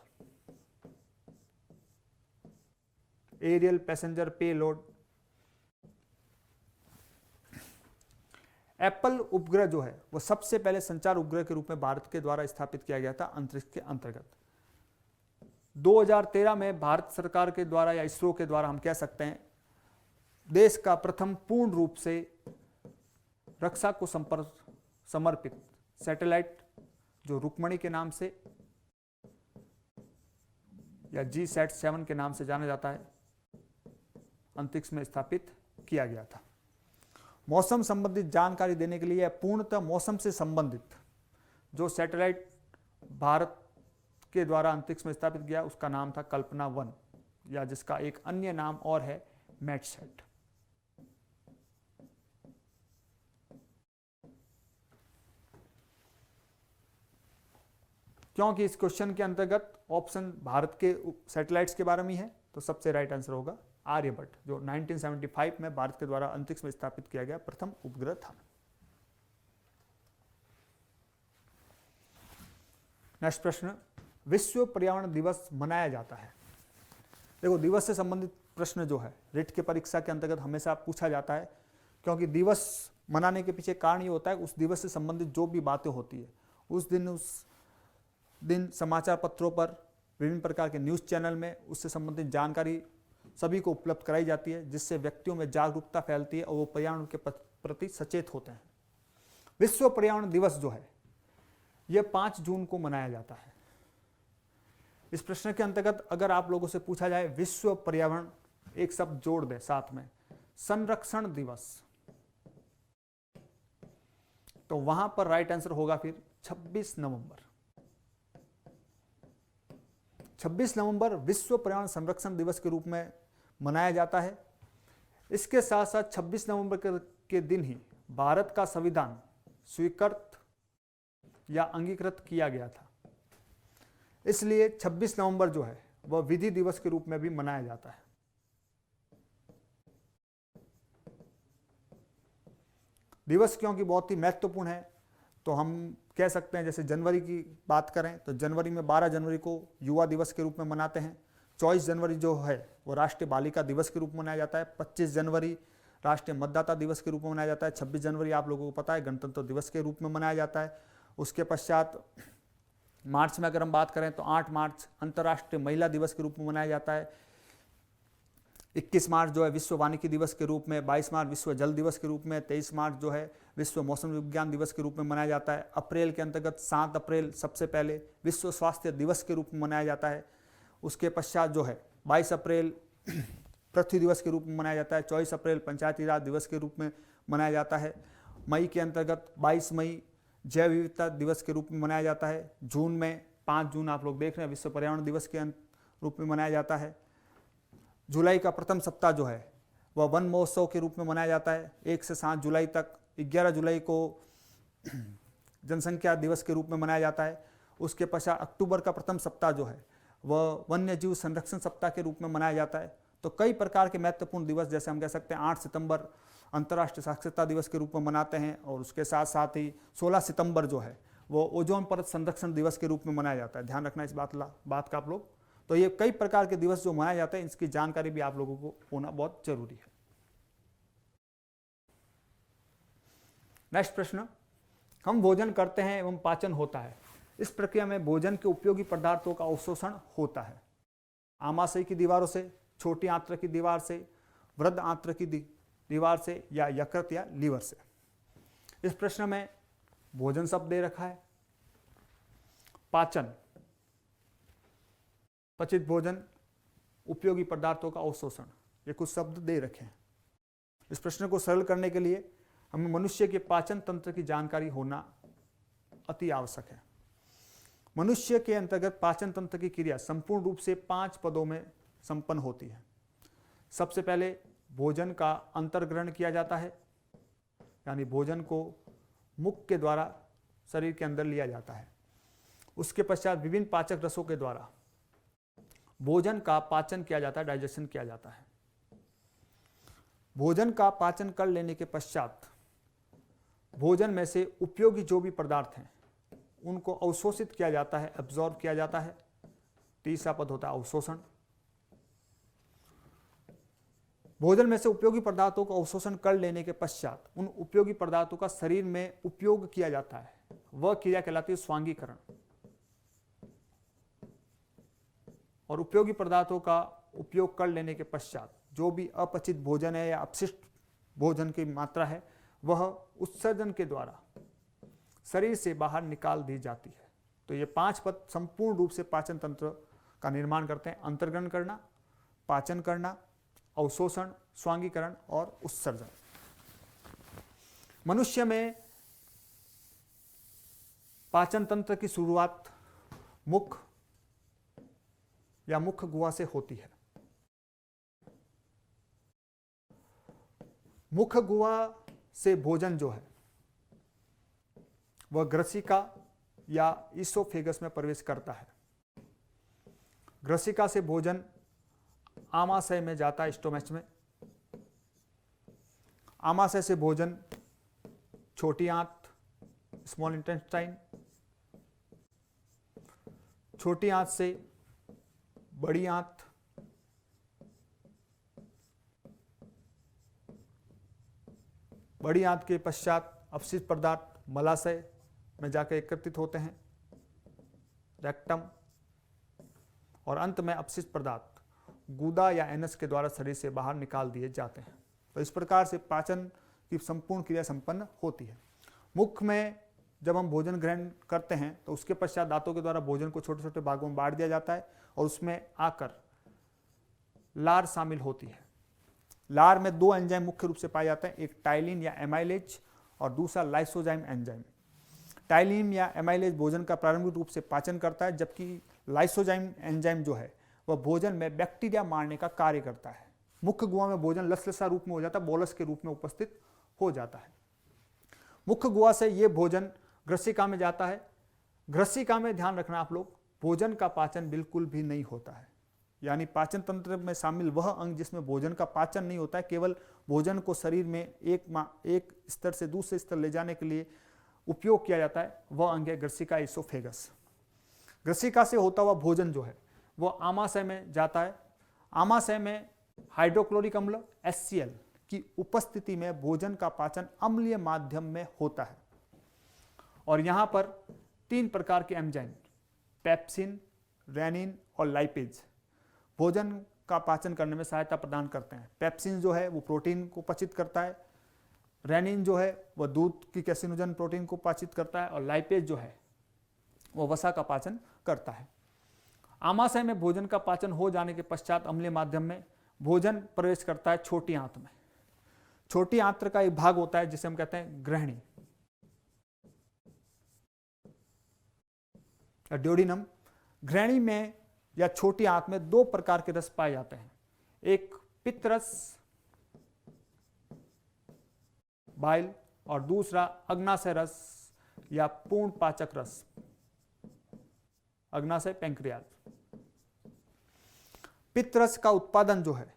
aerial passenger payload. Apple उपग्रह जो है वो सबसे पहले संचार उपग्रह के रूप में भारत के द्वारा स्थापित किया गया था अंतरिक्ष के अंतर्गत। 2013 में भारत सरकार के द्वारा या इसरो के द्वारा हम कह सकते हैं देश का प्रथम पूर्ण रूप से रक्षा को समर्पित सैटेलाइट जो रुक्मणी के नाम से या GSAT-7 के नाम से जाना जाता है अंतरिक्ष में स्थापित किया गया था। मौसम संबंधित जानकारी देने के लिए पूर्णतः मौसम से संबंधित जो सैटेलाइट भारत के द्वारा अंतरिक्ष में स्थापित किया उसका नाम था कल्पना 1 या जिसका एक अन्य नाम और है मैटसेट। क्योंकि इस क्वेश्चन के अंतर्गत ऑप्शन भारत के सैटेलाइट्स के बारे में है तो सबसे राइट आंसर होगा आर्यभट्ट जो 1975 में भारत के द्वारा अंतरिक्ष में स्थापित किया गया प्रथम उपग्रह था। नेक्स्ट प्रश्न, विश्व पर्यावरण दिवस मनाया जाता है। देखो दिवस से संबंधित प्रश्न जो है रिट की परीक्षा के अंतर्गत हमेशा पूछा जाता है क्योंकि दिवस मनाने के पीछे कारण ये होता है उस दिवस से संबंधित जो भी बातें होती है उस दिन समाचार पत्रों पर विभिन्न प्रकार के न्यूज़ चैनल में उससे संबंधित जानकारी सभी को उपलब्ध कराई जाती है जिससे व्यक्तियों में जागरूकता फैलती है और वो पर्यावरण के प्रति सचेत होते हैं। विश्व पर्यावरण दिवस जो है यह 5 जून को मनाया जाता है। इस प्रश्न के अंतर्गत अगर आप लोगों से पूछा जाए विश्व पर्यावरण एक शब्द जोड़ दे साथ में संरक्षण दिवस तो वहां पर राइट आंसर होगा फिर 26 नवंबर। 26 नवंबर विश्व पर्यावरण संरक्षण दिवस के रूप में मनाया जाता है। इसके साथ साथ 26 नवंबर के दिन ही भारत का संविधान स्वीकृत या अंगीकृत किया गया था, इसलिए 26 नवंबर जो है वह विधि दिवस के रूप में भी मनाया जाता है। दिवस क्योंकि बहुत ही महत्वपूर्ण है तो हम कह सकते हैं जैसे जनवरी की बात करें तो जनवरी में 12 जनवरी को युवा दिवस के रूप में मनाते हैं। 24 जनवरी जो है वो राष्ट्रीय बालिका दिवस के रूप में मनाया जाता है। 25 जनवरी राष्ट्रीय मतदाता दिवस के रूप में मनाया जाता है। 26 जनवरी आप लोगों को पता है गणतंत्र दिवस के रूप में मनाया जाता है। उसके पश्चात मार्च में अगर हम बात करें तो 8 मार्च अंतर्राष्ट्रीय महिला दिवस के रूप में मनाया जाता है। 21 मार्च जो है विश्व वानिकी दिवस के रूप में, 22 मार्च विश्व जल दिवस के रूप में, 23 मार्च जो है विश्व मौसम विज्ञान दिवस के रूप में मनाया जाता है। अप्रैल के अंतर्गत 7 अप्रैल सबसे पहले विश्व स्वास्थ्य दिवस के रूप में मनाया जाता है। उसके पश्चात जो है 22 अप्रैल पृथ्वी दिवस के रूप में मनाया जाता है। 24 अप्रैल पंचायती राज दिवस के रूप में मनाया जाता है। मई के अंतर्गत 22 मई जैव विविधता दिवस के रूप में मनाया जाता है। जून में 5 जून आप लोग देख रहे हैं विश्व पर्यावरण दिवस के रूप में मनाया जाता है। जुलाई का प्रथम सप्ताह जो है वह वन महोत्सव के रूप में मनाया जाता है 1 से 7 जुलाई तक। 11 जुलाई को जनसंख्या दिवस के रूप में मनाया जाता है। उसके पश्चात अक्टूबर का प्रथम सप्ताह जो है वह वन्य जीव संरक्षण सप्ताह के रूप में मनाया जाता है। तो कई प्रकार के महत्वपूर्ण दिवस जैसे हम कह सकते हैं 8 सितंबर अंतर्राष्ट्रीय साक्षरता दिवस के रूप में मनाते हैं और उसके साथ साथ ही 16 सितंबर जो है वो ओजोन परत संरक्षण दिवस के रूप में मनाया जाता है। ध्यान रखना इस बात का आप लोग। तो ये कई प्रकार के दिवस जो मनाए जाते हैं इसकी जानकारी भी आप लोगों को होना बहुत जरूरी है। नेक्स्ट प्रश्न, हम भोजन करते हैं एवं पाचन होता है, इस प्रक्रिया में भोजन के उपयोगी पदार्थों का अवशोषण होता है। आमाशय की दीवारों से, छोटी आंत्र की दीवार से, वृद्ध आंत्र की दीवार से, या यकृत या लीवर से। इस प्रश्न में भोजन शब्द दे रखा है, पाचन, पचित भोजन, उपयोगी पदार्थों का अवशोषण, ये कुछ शब्द दे रखे हैं। इस प्रश्न को सरल करने के लिए हमें मनुष्य के पाचन तंत्र की जानकारी होना अति आवश्यक है। मनुष्य के अंतर्गत पाचन तंत्र की क्रिया संपूर्ण रूप से 5 पदों में संपन्न होती है। सबसे पहले भोजन का अंतर्ग्रहण किया जाता है, यानी भोजन को मुख के द्वारा शरीर के अंदर लिया जाता है। उसके पश्चात विभिन्न पाचक रसों के द्वारा भोजन का पाचन किया जाता है, डाइजेशन किया जाता है। भोजन का पाचन कर लेने के पश्चात भोजन में से उपयोगी जो भी पदार्थ हैं उनको अवशोषित किया जाता है, एब्जॉर्ब किया जाता है। तीसरा पद होता है अवशोषण। भोजन में से उपयोगी पदार्थों को अवशोषण कर लेने के पश्चात उन उपयोगी पदार्थों का शरीर में उपयोग किया जाता है, वह क्रिया कहलाती है स्वांगीकरण। और उपयोगी पदार्थों का उपयोग कर लेने के पश्चात जो भी अपचित भोजन है या अपशिष्ट भोजन की मात्रा है वह उत्सर्जन के द्वारा शरीर से बाहर निकाल दी जाती है। तो ये 5 पद संपूर्ण रूप से पाचन तंत्र का निर्माण करते हैं: अंतर्ग्रहण करना, पाचन करना, अवशोषण, स्वांगीकरण और उत्सर्जन। मनुष्य में पाचन तंत्र की शुरुआत मुख या मुख गुहा से होती है। मुख गुहा से भोजन जो है वह ग्रसिका या ईसोफेगस में प्रवेश करता है। ग्रसिका से भोजन आमाशय में जाता है, स्टोमच में। आमाशय से भोजन छोटी आंत, स्मॉल इंटेस्टाइन, छोटी आंत से बड़ी आंत, बड़ी आंत के पश्चात अपशिष्ट पदार्थ मलाशय में जाकर एकत्रित होते हैं, रेक्टम, और अंत में अपशिष्ट पदार्थ गुदा या एनस के द्वारा शरीर से बाहर निकाल दिए जाते हैं। तो इस प्रकार से पाचन की संपूर्ण क्रिया संपन्न होती है। मुख में जब हम भोजन ग्रहण करते हैं तो उसके पश्चात दांतों के द्वारा भोजन को छोटे छोटे भागों में बांट दिया जाता है और उसमें आकर लार शामिल होती है। लार में 2 एंजाइम मुख्य रूप से पाए जाते हैं, एक टाइलिन या एमाइलेज और दूसरा लाइसोजाइम एंजाइम। टाइलिन या एमाइलेज भोजन का प्रारंभिक रूप से पाचन करता है, जबकि लाइसोजाइम एंजाइम जो है वह भोजन में बैक्टीरिया मारने का कार्य करता है। मुख्य गुहा में भोजन लसलसा रूप में हो जाता है, बोलस के रूप में उपस्थित हो जाता है। मुख्य गुहा से ये भोजन ग्रसिका में जाता है। ग्रसिका में ध्यान रखना आप लोग, भोजन का पाचन बिल्कुल भी नहीं होता है, यानी पाचन तंत्र में शामिल वह अंग जिसमें भोजन का पाचन नहीं होता है, केवल भोजन को शरीर में एक स्तर से दूसरे स्तर ले जाने के लिए उपयोग किया जाता है, वह अंग है ग्रसिका, ईसोफेगस। ग्रसिका से होता हुआ भोजन जो है वह आमाशय में जाता है। आमाशय में हाइड्रोक्लोरिक अम्ल HCl की उपस्थिति में भोजन का पाचन अम्लीय माध्यम में होता है और यहां पर 3 प्रकार के एंजाइम पेप्सिन, रेनिन और लाइपेज भोजन का पाचन करने में सहायता प्रदान करते हैं। पेप्सिन जो है वो प्रोटीन को पाचित करता है, रेनिन जो है वह दूध की कैसिनोजन प्रोटीन को पाचित करता है और लाइपेज जो है वह वसा का पाचन करता है। आमाशय में भोजन का पाचन हो जाने के पश्चात अम्लीय माध्यम में भोजन प्रवेश करता है छोटी आंत में। छोटी आंत्र का एक भाग होता है जिसे हम कहते हैं ग्रहणी, ड्यूडिनम। ग्रहणी में या छोटी आंत में 2 प्रकार के रस पाए जाते हैं, एक पित्त रस बाइल और दूसरा अग्नाशय रस या पूर्ण पाचक रस, अग्नाशय पैंक्रियाज। पित्त रस का उत्पादन जो है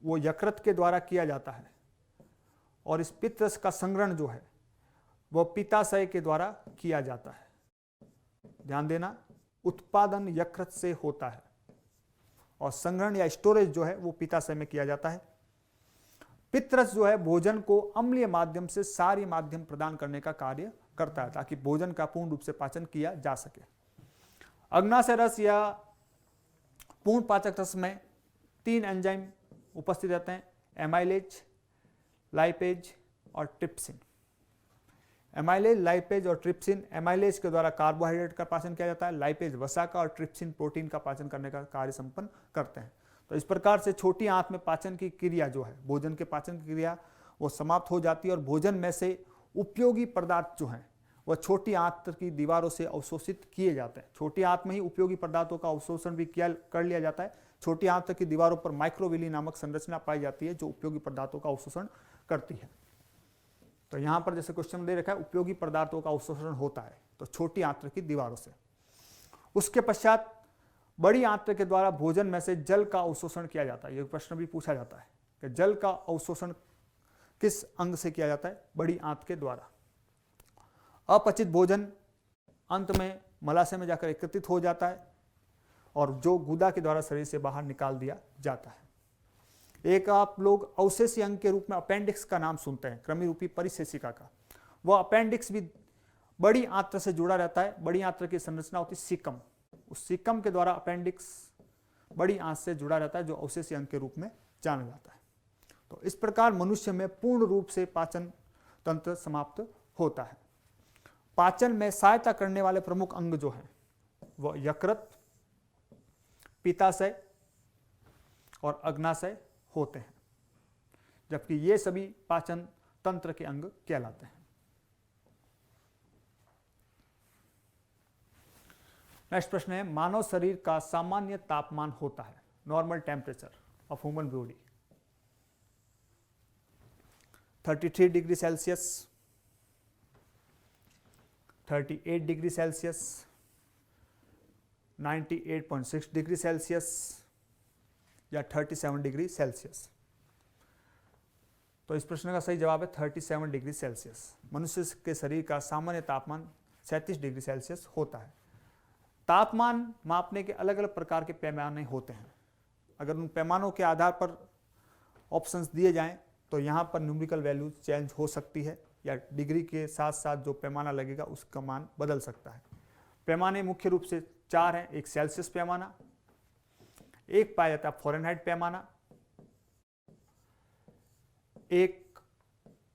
वो यकृत के द्वारा किया जाता है और इस पित्त रस का संग्रहण जो है वह पित्ताशय के द्वारा किया जाता है। ध्यान देना, उत्पादन यकृत से होता है और संग्रहण या स्टोरेज जो है वो पित्ताशय में किया जाता है। पित्त रस जो है भोजन को अम्लीय माध्यम से सारी माध्यम प्रदान करने का कार्य करता है ताकि भोजन का पूर्ण रूप से पाचन किया जा सके। अग्नाशय रस या पूर्ण पाचक रस में 3 एंजाइम उपस्थित रहते हैं, एमाइलेज, लाइपेज और ट्रिप्सिन। एमाइलेज, लाइपेज और ट्रिप्सिन, एमाइलेज के द्वारा कार्बोहाइड्रेट का पाचन किया जाता है, लाइपेज वसा का और ट्रिप्सिन प्रोटीन का पाचन करने का कार्य संपन्न करते हैं। तो इस प्रकार से छोटी आंत में पाचन की क्रिया जो है, भोजन के पाचन की क्रिया वो समाप्त हो जाती है और भोजन में से उपयोगी पदार्थ जो हैं वह छोटी आंत की दीवारों से अवशोषित किए जाते हैं। छोटी आंत में ही उपयोगी पदार्थों का अवशोषण भी कर लिया जाता है। छोटी आंत की दीवारों पर माइक्रोविली नामक संरचना पाई जाती है जो उपयोगी पदार्थों का अवशोषण करती है। तो यहां पर जैसे क्वेश्चन दे रखा है उपयोगी पदार्थों का अवशोषण होता है तो छोटी आंत्र की दीवारों से। उसके पश्चात बड़ी आंत्र के द्वारा भोजन में से जल का अवशोषण किया जाता है। यह प्रश्न भी पूछा जाता है कि जल का अवशोषण किस अंग से किया जाता है? बड़ी आंत के द्वारा। अपचित भोजन अंत में मलाशय में जाकर एकत्रित हो जाता है और जो गुदा के द्वारा शरीर से बाहर निकाल दिया जाता है। एक आप लोग अवशेषी अंग के रूप में अपेंडिक्स का नाम सुनते हैं, कृमि रूपी परिशेषिका का। वह अपेंडिक्स भी बड़ी आंत्र से जुड़ा रहता है। बड़ी आंत्र की संरचना होती है सीकम, उस सीकम के द्वारा अपेंडिक्स बड़ी आंत से जुड़ा रहता है जो अवशेषी अंग के रूप में जाना जाता है। तो इस प्रकार मनुष्य में पूर्ण रूप से पाचन तंत्र समाप्त होता है। पाचन में सहायता करने वाले प्रमुख अंग जो हैं वह यकृत, पित्ताशय और अग्नाशय होते हैं, जबकि ये सभी पाचन तंत्र के अंग कहलाते हैं। नेक्स्ट प्रश्न है, मानव शरीर का सामान्य तापमान होता है, normal temperature of human body 33 degree Celsius, 38 degree Celsius, 98.6 degree Celsius या 37 डिग्री सेल्सियस। तो इस प्रश्न का सही जवाब है 37 डिग्री सेल्सियस। मनुष्य के शरीर का सामान्य तापमान 37 डिग्री सेल्सियस होता है। तापमान मापने के अलग अलग प्रकार के पैमाने होते हैं। अगर उन पैमानों के आधार पर ऑप्शंस दिए जाएं तो यहाँ पर न्यूमेरिकल वैल्यू चेंज हो सकती है या डिग्री के साथ साथ जो पैमाना लगेगा उसका मान बदल सकता है। पैमाने मुख्य रूप से 4 हैं। एक सेल्सियस पैमाना, एक पाया जाता है फ़ारेनहाइट पैमाना, एक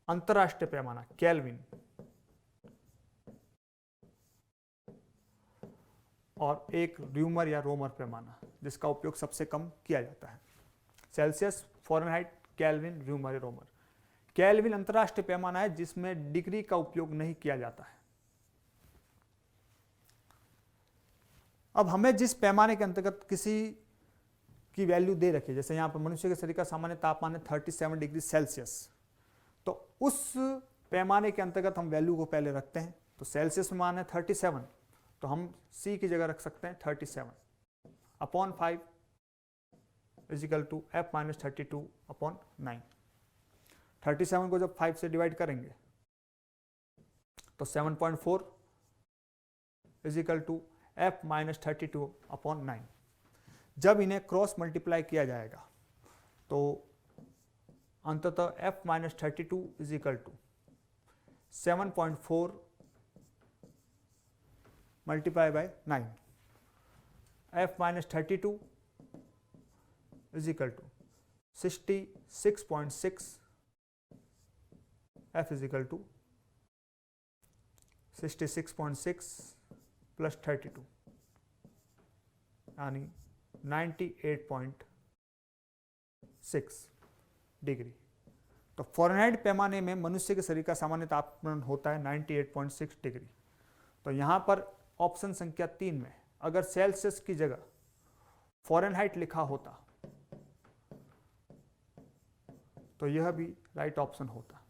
अंतरराष्ट्रीय पैमाना केल्विन और एक र्यूमर या रोमर पैमाना जिसका उपयोग सबसे कम किया जाता है। सेल्सियस, फ़ारेनहाइट, केल्विन, र्यूमर या रोमर। केल्विन अंतरराष्ट्रीय पैमाना है जिसमें डिग्री का उपयोग नहीं किया जाता है। अब हमें जिस पैमाने के अंतर्गत किसी की वैल्यू दे रखी है, जैसे यहां पर मनुष्य के शरीर का सामान्य तापमान है 37 डिग्री सेल्सियस, तो उस पैमाने के अंतर्गत हम वैल्यू को पहले रखते हैं। तो सेल्सियस में मान है 37, तो हम C की जगह रख सकते हैं 37 upon 5 equal to F minus 32 upon 9। 37 को जब 5 से डिवाइड करेंगे तो 7.4 equal to F minus 32 upon 9। जब इन्हें क्रॉस मल्टीप्लाई किया जाएगा तो अंततः F minus 32 equal to 7.4 multiply by 9। F minus 32 equal to 66.6, F equal to 66.6 plus 32 यानी 98.6 डिग्री। तो फ़ारेनहाइट पैमाने में मनुष्य के शरीर का सामान्य तापमान होता है 98.6 डिग्री। तो यहाँ पर ऑप्शन संख्या 3 में अगर सेल्सियस की जगह फ़ारेनहाइट लिखा होता तो यह भी राइट ऑप्शन होता।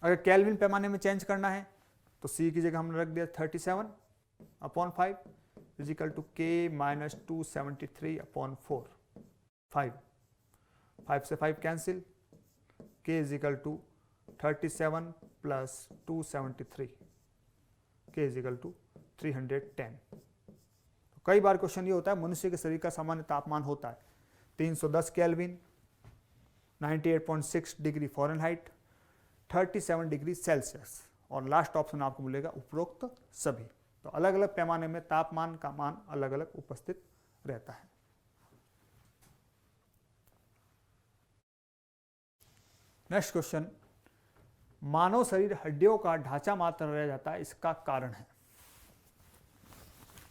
अगर केल्विन पैमाने में चेंज करना है तो C की जगह हमने रख दिया 37 upon 5 equal to K minus 273 upon 4। 5 से 5 cancel, K equal to 37 plus 273, K equal to 310। तो कई बार क्वेश्चन ये होता है मनुष्य के शरीर का सामान्य तापमान होता है 310 kelvin, 98.6 degree Fahrenheit, 37 degree Celsius और लास्ट ऑप्शन आपको मिलेगा उपरोक्त सभी। तो अलग अलग पैमाने में तापमान का मान अलग अलग उपस्थित रहता है। नेक्स्ट क्वेश्चन, मानव शरीर हड्डियों का ढांचा मात्र रह जाता है, इसका कारण है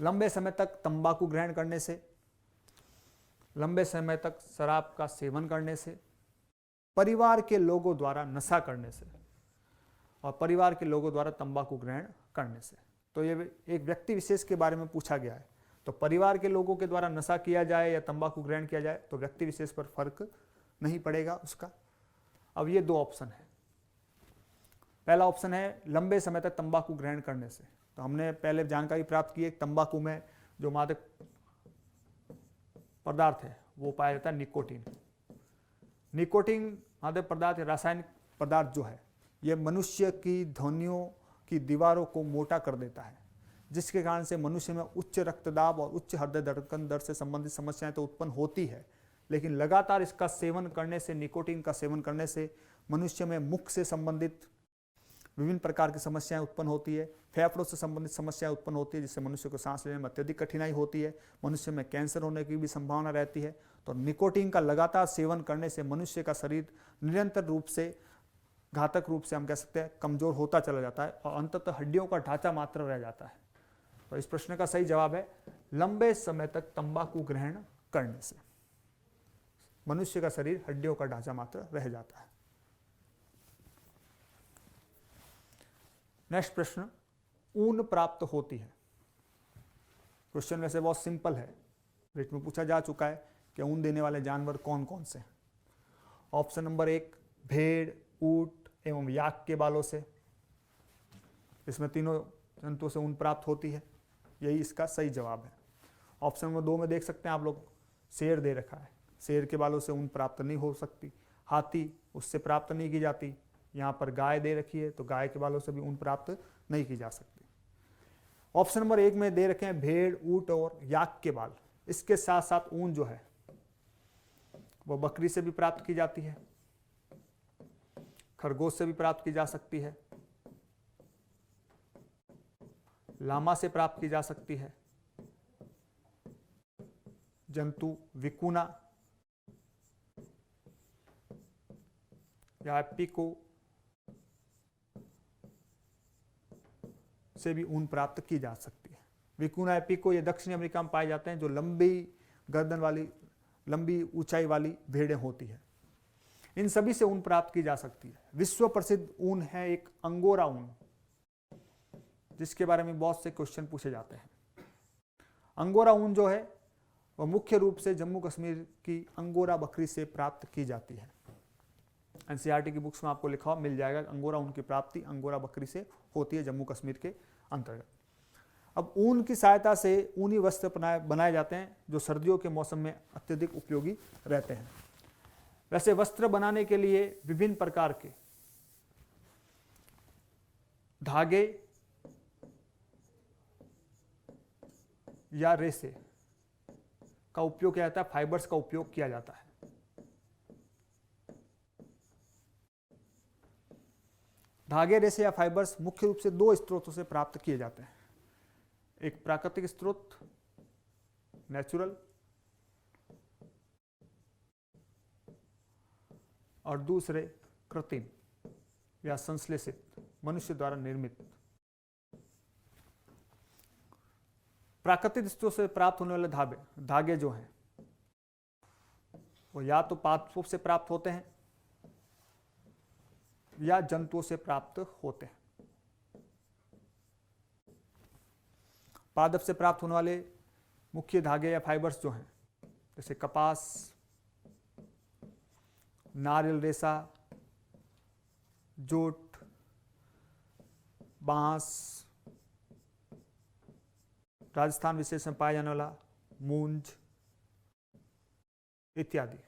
लंबे समय तक तंबाकू ग्रहण करने से, लंबे समय तक शराब का सेवन करने से, परिवार के लोगों द्वारा नशा करने से और परिवार के लोगों द्वारा तंबाकू ग्रहण करने से। तो ये एक व्यक्ति विशेष के बारे में पूछा गया है, तो परिवार के लोगों के द्वारा नशा किया जाए या तंबाकू ग्रहण किया जाए तो व्यक्ति विशेष पर फर्क नहीं पड़ेगा उसका। अब ये दो ऑप्शन है। पहला ऑप्शन है लंबे समय तक तंबाकू ग्रहण करने से, तो हमने पहले जानकारी प्राप्त की है तंबाकू में जो मादक पदार्थ है वो पाया जाता है निकोटीन। निकोटीन मादक पदार्थ रासायनिक पदार्थ जो है ये मनुष्य की ध्वनियों की दीवारों को मोटा कर देता है, जिसके कारण से मनुष्य में उच्च रक्तदाब और उच्च हृदय धड़कन दर से संबंधित समस्याएं तो उत्पन्न होती है, लेकिन लगातार इसका सेवन करने से, निकोटीन का सेवन करने से मनुष्य में मुख से संबंधित विभिन्न प्रकार की समस्याएं उत्पन्न होती है, फेफड़ों से संबंधित समस्याएं उत्पन्न होती है, जिससे मनुष्य को सांस लेने में अत्यधिक कठिनाई होती है, मनुष्य में कैंसर होने की भी संभावना रहती है। तो निकोटीन का लगातार सेवन करने से मनुष्य का शरीर निरंतर रूप से, घातक रूप से हम कह सकते हैं, कमजोर होता चला जाता है और अंततः हड्डियों का ढांचा मात्र रह जाता है। तो इस प्रश्न का सही जवाब है लंबे समय तक तंबाकू ग्रहण करने से मनुष्य का शरीर, हड्डियों का ढांचा मात्र रह जाता है। नेक्स्ट प्रश्न, ऊन प्राप्त होती है। क्वेश्चन वैसे बहुत सिंपल है, रिट में पूछा जा चुका है कि ऊन देने वाले जानवर कौन कौन से हैं। ऑप्शन नंबर 1 भेड़, ऊंट एवं याक के बालों से, इसमें तीनों जंतुओं से ऊन प्राप्त होती है, यही इसका सही जवाब है। ऑप्शन नंबर 2 में देख सकते हैं आप लोग, शेर दे रखा है, शेर के बालों से ऊन प्राप्त नहीं हो सकती, हाथी उससे प्राप्त नहीं की जाती, यहाँ पर गाय दे रखी है तो गाय के बालों से भी ऊन प्राप्त नहीं की जा सकती। ऑप्शन नंबर 1 में दे रखे हैं भेड़, ऊंट और याक के बाल, इसके साथ साथ ऊन जो है वो बकरी से भी प्राप्त की जाती है, खरगोश से भी प्राप्त की जा सकती है, लामा से प्राप्त की जा सकती है, जंतु विकुना या एपिको से भी ऊन प्राप्त की जा सकती है। विकुना, एपिको ये दक्षिण अमेरिका में पाए जाते हैं, जो लंबी गर्दन वाली, लंबी ऊंचाई वाली भेड़ें होती है, इन सभी से ऊन प्राप्त की जा सकती है। विश्व प्रसिद्ध ऊन है एक अंगोरा ऊन, जिसके बारे में बहुत से क्वेश्चन पूछे जाते हैं। अंगोरा ऊन जो है वह मुख्य रूप से जम्मू कश्मीर की अंगोरा बकरी से प्राप्त की जाती है। एनसीईआरटी की बुक्स में आपको लिखा हुआ मिल जाएगा, अंगोरा ऊन की प्राप्ति अंगोरा बकरी से होती है जम्मू कश्मीर के अंतर्गत। अब ऊन की सहायता से ऊनी वस्त्र बनाए जाते हैं, जो सर्दियों के मौसम में अत्यधिक उपयोगी रहते हैं। वैसे वस्त्र बनाने के लिए विभिन्न प्रकार के धागे या रेसे का उपयोग किया जाता है, फाइबर्स का उपयोग किया जाता है। धागे, रेसे या फाइबर्स मुख्य रूप से 2 स्रोतों से प्राप्त किए जाते हैं, एक प्राकृतिक स्रोत नेचुरल और दूसरे कृत्रिम या संश्लेषित मनुष्य द्वारा निर्मित। प्राकृतिक स्रोत से प्राप्त होने वाले धागे जो हैं वो या तो पादपों से प्राप्त होते हैं या जंतुओं से प्राप्त होते हैं। पादप से प्राप्त होने वाले मुख्य धागे या फाइबर्स जो हैं, जैसे कपास, नारियल रेशा, जूट, बांस, राजस्थान विशेष में पाया जाने वाला मूंज इत्यादि।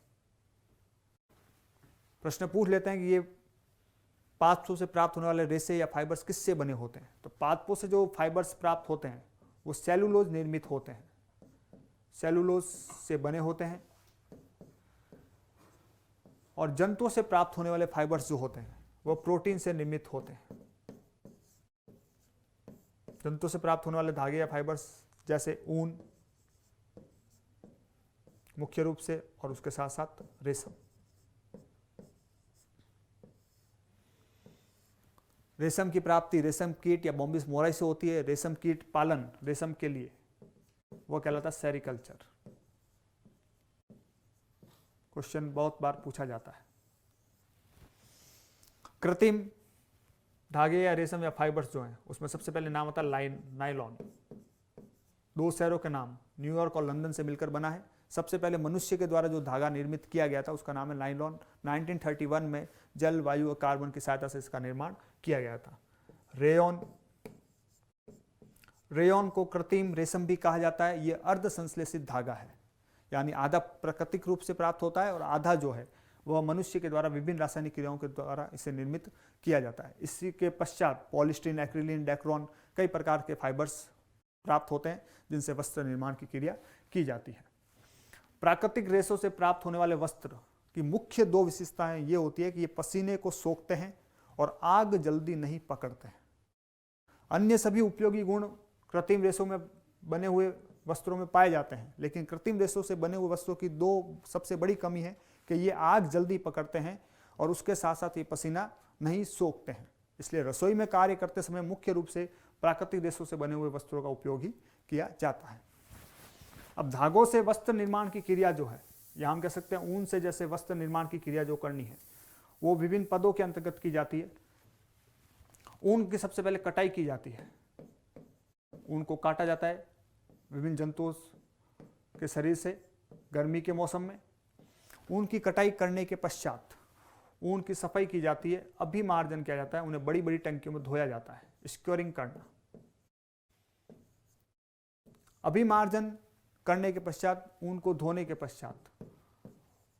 प्रश्न पूछ लेते हैं कि ये पादपों से प्राप्त होने वाले रेशे या फाइबर्स किससे बने होते हैं। तो पादपों से जो फाइबर्स प्राप्त होते हैं वो सेलुलोज निर्मित होते हैं, सेलुलोज से बने होते हैं। और जंतुओं से प्राप्त होने वाले फाइबर्स जो होते हैं वो प्रोटीन से निर्मित होते हैं। जंतु से प्राप्त होने वाले धागे या फाइबर्स जैसे ऊन मुख्य रूप से, और उसके साथ साथ रेशम। रेशम की प्राप्ति रेशम कीट या बॉम्बिस मोराई से होती है। रेशम कीट पालन रेशम के लिए वो कहलाता है सेरिकल्चर। क्वेश्चन बहुत बार पूछा जाता है। कृत्रिम धागे या रेशम या फाइबर्स जो हैं उसमें सबसे पहले नाम आता है नायलॉन। दो शहरों के नाम न्यूयॉर्क और लंदन से मिलकर बना है। सबसे पहले मनुष्य के द्वारा जो धागा निर्मित किया गया था उसका नाम है नायलॉन। 1931 में जल, वायु और कार्बन की सहायता से इसका निर्माण किया गया था। रेयॉन को कृत्रिम रेशम भी कहा जाता है। यह अर्ध संश्लेषित धागा है, यानी आधा प्राकृतिक रूप से प्राप्त होता है और आधा जो है वह मनुष्य के द्वारा विभिन्न रासायनिक क्रियाओं के द्वारा इसे निर्मित किया जाता है। इसी के पश्चात पॉलिस्टीन, एक्रिलिन, डेक्रोन कई प्रकार के फाइबर्स प्राप्त होते हैं जिनसे वस्त्र निर्माण की क्रिया की जाती है। प्राकृतिक रेशों से प्राप्त होने वाले वस्त्र की मुख्य दो विशेषताएं ये होती है कि ये पसीने को सोखते हैं और आग जल्दी नहीं पकड़ते हैं। अन्य सभी उपयोगी गुण कृत्रिम रेशों में बने हुए वस्त्रों में पाए जाते हैं, लेकिन कृत्रिम रेशों से बने हुए वस्त्रों की दो सबसे बड़ी कमी है कि ये आग जल्दी पकड़ते हैं और उसके साथ साथ ये पसीना नहीं सोखते हैं। इसलिए रसोई में कार्य करते समय मुख्य रूप से प्राकृतिक रेशों से बने हुए वस्त्रों का उपयोग ही किया जाता है। अब धागों से वस्त्र निर्माण की क्रिया जो है, या हम कह सकते हैं ऊन से जैसे वस्त्र निर्माण की क्रिया जो करनी है वो विभिन्न पदों के अंतर्गत की जाती है। ऊन की सबसे पहले कटाई की जाती है। ऊन को काटा जाता है विभिन्न जंतुओं के शरीर से गर्मी के मौसम में। ऊन की कटाई करने के पश्चात ऊन की सफाई की जाती है, अभिमार्जन किया जाता है, उन्हें बड़ी बड़ी टंकियों में धोया जाता है, स्क्योरिंग करना। अभिमार्जन करने के पश्चात ऊन को धोने के पश्चात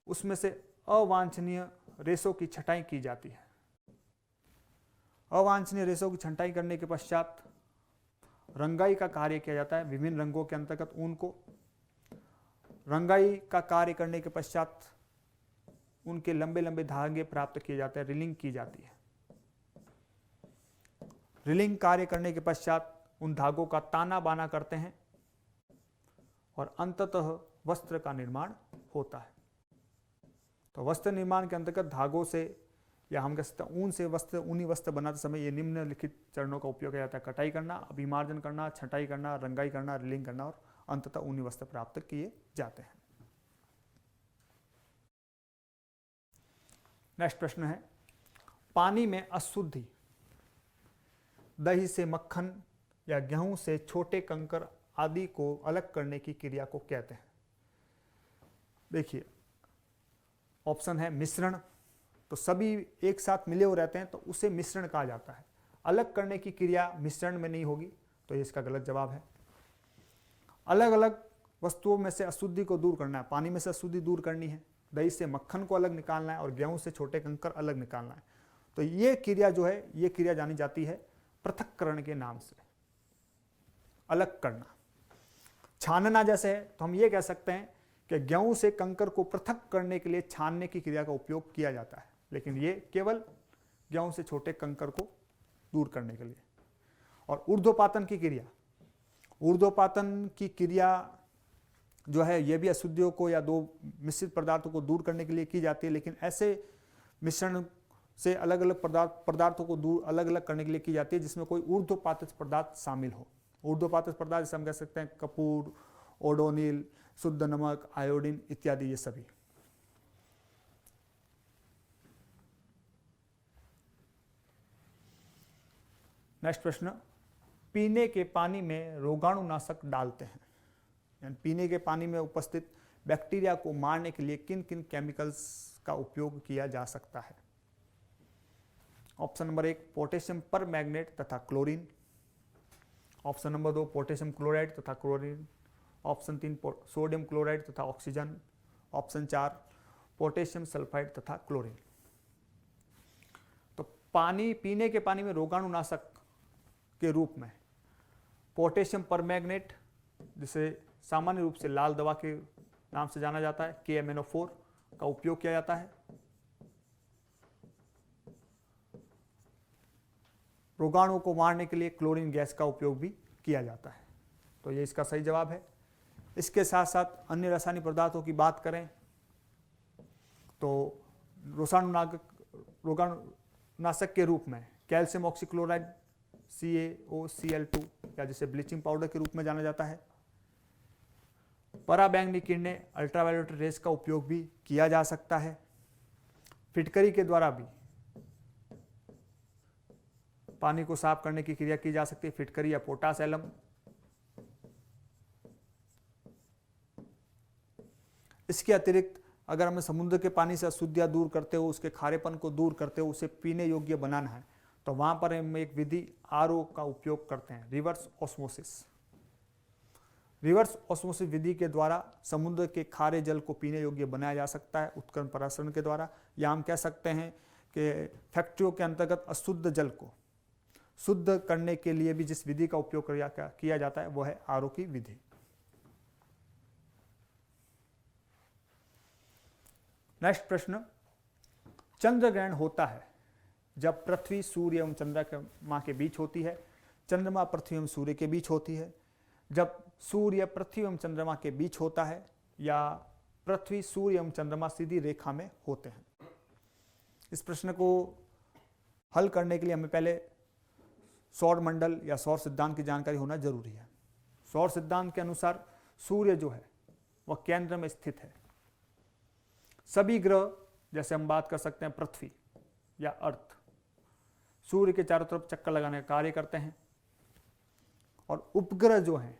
उसमें से अवांछनीय रेशों की छटाई की जाती है। अवांछनीय रेशों की छटाई करने के पश्चात रंगाई का कार्य किया जाता है। विभिन्न रंगों के अंतर्गत ऊन को रंगाई का कार्य करने के पश्चात उनके लंबे लंबे धागे प्राप्त किए जाते हैं, रिलिंग की जाती है। रिलिंग कार्य करने के पश्चात उन धागों का ताना बाना करते हैं और अंततः वस्त्र का निर्माण होता है। तो वस्त्र निर्माण के अंतर्गत धागों से, या हम कह सकते हैं ऊन से वस्त्र, ऊनी वस्त्र बनाते समय ये निम्नलिखित चरणों का उपयोग किया जाता है: कटाई करना, अभिमार्जन करना, छटाई करना, रंगाई करना, रिलिंग करना और अंततः ऊनी वस्त्र प्राप्त किए जाते हैं। नेक्स्ट प्रश्न है, पानी में अशुद्धि दही से मक्खन या गेहूं से छोटे कंकर आदि को अलग करने की क्रिया को कहते हैं। देखिए ऑप्शन है मिश्रण, तो सभी एक साथ मिले हुए रहते हैं तो उसे मिश्रण कहा जाता है। अलग करने की क्रिया मिश्रण में नहीं होगी, तो ये इसका गलत जवाब है। अलग अलग वस्तुओं में से अशुद्धि को दूर करना है, पानी में से अशुद्धि दूर करनी है, दही से मक्खन को अलग निकालना है और गेहूं से छोटे कंकर अलग निकालना है। तो ये क्रिया जो है, ये क्रिया जानी जाती है पृथक्करण के नाम से, अलग करना। छानना जैसे है तो हम ये कह सकते हैं कि गेहूं से कंकर को पृथक करने के लिए छानने की क्रिया का उपयोग किया जाता है, लेकिन ये केवल गेहूं से छोटे कंकर को दूर करने के लिए। और ऊर्ध्वपातन की क्रिया, ऊर्ध्वपातन की क्रिया जो है ये भी अशुद्धियों को या दो मिश्रित पदार्थों को दूर करने के लिए की जाती है, लेकिन ऐसे मिश्रण से अलग अलग पदार्थों को दूर अलग अलग करने के लिए की जाती है जिसमें कोई ऊर्ध्वपातित पदार्थ शामिल हो। ऊर्ध्वपातित पदार्थ जैसे हम कह सकते हैं कपूर, ओडोनिल, शुद्ध नमक, आयोडीन इत्यादि, ये सभी। नेक्स्ट प्रश्न, पीने के पानी में रोगाणुनाशक डालते हैं, यानी पीने के पानी में उपस्थित बैक्टीरिया को मारने के लिए किन किन केमिकल्स का उपयोग किया जा सकता है। ऑप्शन नंबर 1 पोटेशियम परमैंगनेट तथा chlorine. Option number 2 potassium chloride तथा क्लोरीन। ऑप्शन 3 सोडियम क्लोराइड तथा ऑक्सीजन। ऑप्शन 4 पोटेशियम सल्फाइड तथा क्लोरीन। तो पानी, पीने के पानी में रोगाणुनाशक के रूप में पोटेशियम परमैंगनेट, जिसे सामान्य रूप से लाल दवा के नाम से जाना जाता है, KMnO4 का उपयोग किया जाता है। रोगाणुओं को मारने के लिए क्लोरीन गैस का उपयोग भी किया जाता है। तो ये इसका सही जवाब है। इसके साथ साथ अन्य रासायनिक पदार्थों की बात करें तो रोगाणुनाशक के रूप में कैल्शियम ऑक्सीक्लोराइड CaOCl2 या जिसे ब्लीचिंग पाउडर के रूप में जाना जाता है। पराबैंगनी किरणें अल्ट्रावायलेट रेस का उपयोग भी किया जा सकता है। फिटकरी के द्वारा भी पानी को साफ करने की क्रिया की जा सकती है, फिटकरी या पोटास एलम। इसके अतिरिक्त अगर हमें समुद्र के पानी से अशुद्धियां दूर करते हो, उसके खारेपन को दूर करते हो, उसे पीने योग्य बनाना है, तो वहां पर हम एक विधि RO का उपयोग करते हैं, रिवर्स ऑस्मोसिस। रिवर्स ऑस्मोसिस विधि के द्वारा समुद्र के खारे जल को पीने योग्य बनाया जा सकता है उत्क्रमण परासरण के द्वारा, या हम कह सकते हैं कि फैक्ट्रियों के अंतर्गत अशुद्ध जल को शुद्ध करने के लिए भी जिस विधि का उपयोग किया जाता है वह है RO की विधि। नेक्स्ट प्रश्न, चंद्र ग्रहण होता है जब पृथ्वी सूर्य एवं चंद्रमा के बीच होती है, चंद्रमा पृथ्वी एवं सूर्य के बीच होती है, जब सूर्य पृथ्वी एवं चंद्रमा के बीच होता है, या पृथ्वी सूर्य एवं चंद्रमा सीधी रेखा में होते हैं। इस प्रश्न को हल करने के लिए हमें पहले सौर मंडल या सौर सिद्धांत की जानकारी होना जरूरी है। सौर सिद्धांत के अनुसार सूर्य जो है वह केंद्र में स्थित है। सभी ग्रह, जैसे हम बात कर सकते हैं पृथ्वी या अर्थ, सूर्य के चारों तरफ चक्कर लगाने का कार्य करते हैं, और उपग्रह जो हैं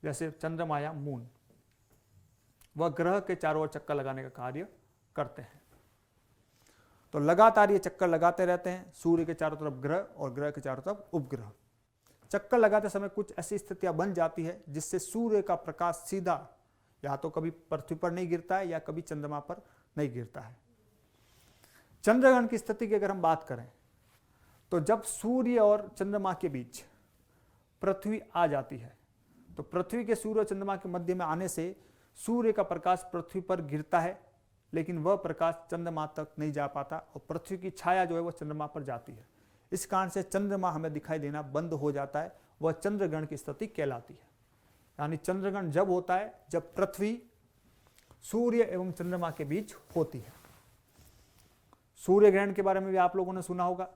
जैसे चंद्रमा या मून, वह ग्रह के चारों ओर चक्कर लगाने का कार्य करते हैं। तो लगातार ये चक्कर लगाते रहते हैं, सूर्य के चारों तरफ ग्रह और ग्रह के चारों तरफ उपग्रह। चक्कर लगाते समय कुछ ऐसी स्थितियां बन जाती है जिससे सूर्य का प्रकाश सीधा या तो कभी पृथ्वी पर नहीं गिरता है या कभी चंद्रमा पर नहीं गिरता है। चंद्रग्रहण की स्थिति की अगर हम बात करें तो जब सूर्य और चंद्रमा के बीच पृथ्वी आ जाती है, तो पृथ्वी के सूर्य और चंद्रमा के मध्य में आने से सूर्य का प्रकाश पृथ्वी पर गिरता है, लेकिन वह प्रकाश चंद्रमा तक नहीं जा पाता और पृथ्वी की छाया जो है वह चंद्रमा पर जाती है। इस कारण से चंद्रमा हमें दिखाई देना बंद हो जाता है, वह चंद्रग्रहण की स्थिति कहलाती है। यानी चंद्रग्रहण जब होता है जब पृथ्वी सूर्य एवं चंद्रमा के बीच होती है। सूर्य ग्रहण के बारे में भी आप लोगों ने सुना होगा।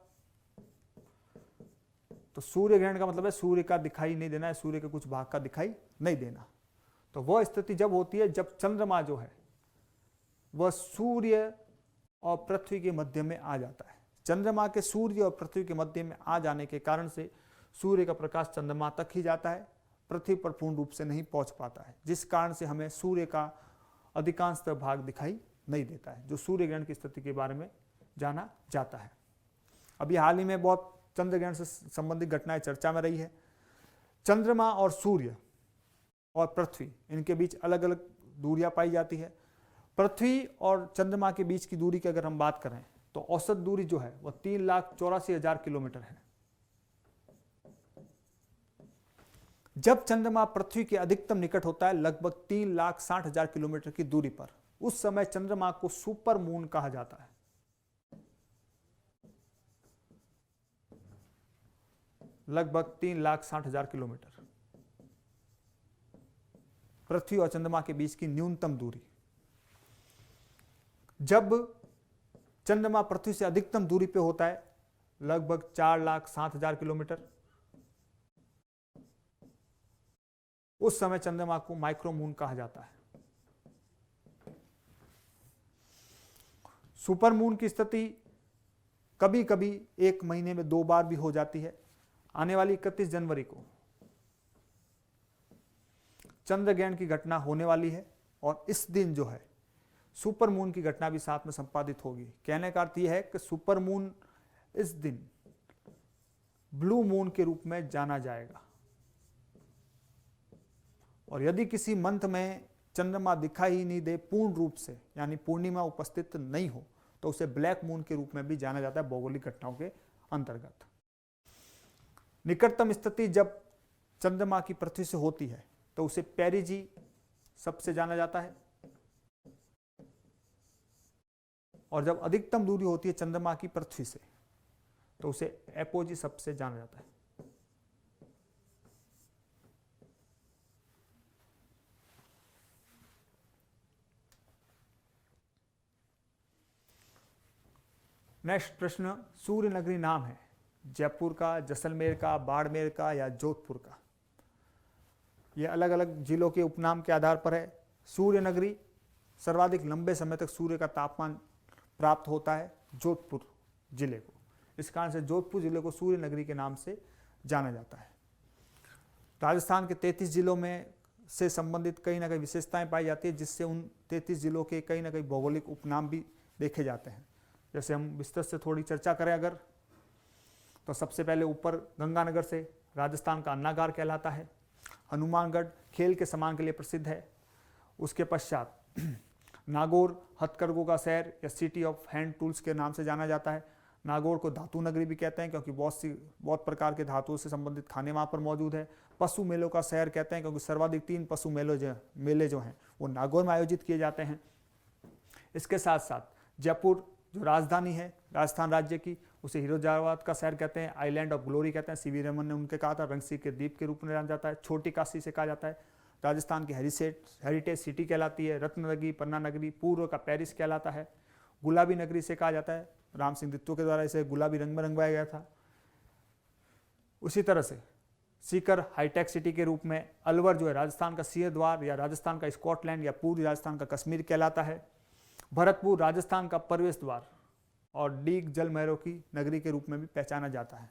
तो सूर्य ग्रहण का मतलब है सूर्य का दिखाई नहीं देना है, सूर्य के कुछ भाग का दिखाई नहीं देना। तो वह स्थिति जब होती है जब चंद्रमा जो है वह सूर्य और पृथ्वी के मध्य में आ जाता है। चंद्रमा के सूर्य और पृथ्वी के मध्य में आ जाने के कारण से सूर्य का प्रकाश चंद्रमा तक ही जाता है, पृथ्वी पर पूर्ण रूप से नहीं पहुंच पाता है, जिस कारण से हमें सूर्य का अधिकांशतः भाग दिखाई नहीं देता है, जो सूर्य ग्रहण की स्थिति के बारे में जाना जाता है। अभी हाल ही में बहुत चंद्र ग्रहण से संबंधित घटनाएं चर्चा में रही है। चंद्रमा और सूर्य और पृथ्वी, इनके बीच अलग अलग दूरियां पाई जाती है। पृथ्वी और चंद्रमा के बीच की दूरी की अगर हम बात करें तो औसत दूरी जो है वह 3,84,000 किलोमीटर है। जब चंद्रमा पृथ्वी के अधिकतम निकट होता है लगभग 3,60,000 किलोमीटर की दूरी पर, उस समय चंद्रमा को सुपर मून कहा जाता है। लगभग 3,60,000 किलोमीटर पृथ्वी और चंद्रमा के बीच की न्यूनतम दूरी। जब चंद्रमा पृथ्वी से अधिकतम दूरी पे होता है लगभग 4,07,000 किलोमीटर, उस समय चंद्रमा को माइक्रोमून कहा जाता है। सुपरमून की स्थिति कभी कभी एक महीने में 2 बार भी हो जाती है। आने वाली 31 जनवरी को चंद्र ग्रहण की घटना होने वाली है और इस दिन जो है सुपरमून की घटना भी साथ में संपादित होगी। कहने का अर्थ यह है कि सुपरमून इस दिन ब्लू मून के रूप में जाना जाएगा, और यदि किसी मंथ में चंद्रमा दिखाई ही नहीं दे पूर्ण रूप से, यानी पूर्णिमा उपस्थित नहीं हो, तो उसे ब्लैक मून के रूप में भी जाना जाता है भौगोलिक घटनाओं के अंतर्गत। निकटतम स्थिति जब चंद्रमा की पृथ्वी से होती है तो उसे पेरिजी सबसे जाना जाता है, और जब अधिकतम दूरी होती है चंद्रमा की पृथ्वी से तो उसे एपोजी शब्द से जाना जाता है। नेक्स्ट प्रश्न, सूर्य नगरी नाम है जयपुर का, जैसलमेर का, बाड़मेर का या जोधपुर का। यह अलग अलग जिलों के उपनाम के आधार पर है। सूर्य नगरी सर्वाधिक लंबे समय तक सूर्य का तापमान प्राप्त होता है जोधपुर जिले को, इस कारण से जोधपुर जिले को सूर्य नगरी के नाम से जाना जाता है। राजस्थान के 33 जिलों में से संबंधित कहीं ना कहीं विशेषताएं पाई जाती है, जिससे उन 33 जिलों के कहीं ना कहीं भौगोलिक उपनाम भी देखे जाते हैं। जैसे हम विस्तृत से थोड़ी चर्चा करें अगर, तो सबसे पहले ऊपर गंगानगर से राजस्थान का अन्नागार कहलाता है। हनुमानगढ़ खेल के सामान के लिए प्रसिद्ध है। उसके पश्चात नागौर हथकरघों का शहर या सिटी ऑफ हैंड टूल्स के नाम से जाना जाता है। नागौर को धातु नगरी भी कहते हैं क्योंकि बहुत प्रकार के धातुओं से संबंधित खाने वहाँ पर मौजूद है। पशु मेलों का शहर कहते हैं क्योंकि सर्वाधिक 3 पशु मेले जो हैं वो नागौर में आयोजित किए जाते हैं। इसके साथ साथ जयपुर जो राजधानी है राजस्थान राज्य की, उसे हीरोजाबाद का शहर कहते हैं, आइलैंड ऑफ ग्लोरी कहते हैं, सीवी रमन ने उनके कहा था, रंगसी के द्वीप के रूप में जाना जाता है, छोटी काशी से कहा जाता है, राजस्थान की हेरिटेज सिटी कहलाती है, रत्न नगरी, पन्ना नगरी, पूर्व का पेरिस कहलाता है, गुलाबी नगरी से कहा जाता है, राम सिंह दित्तो के द्वारा इसे गुलाबी रंग में रंगवाया गया था। उसी तरह से सीकर हाईटेक सिटी के रूप में, अलवर जो है राजस्थान का सिंह द्वार या राजस्थान का स्कॉटलैंड या पूर्वी राजस्थान का कश्मीर कहलाता है, भरतपुर राजस्थान का प्रवेश द्वार और डीग जल महरों की नगरी के रूप में भी पहचाना जाता है।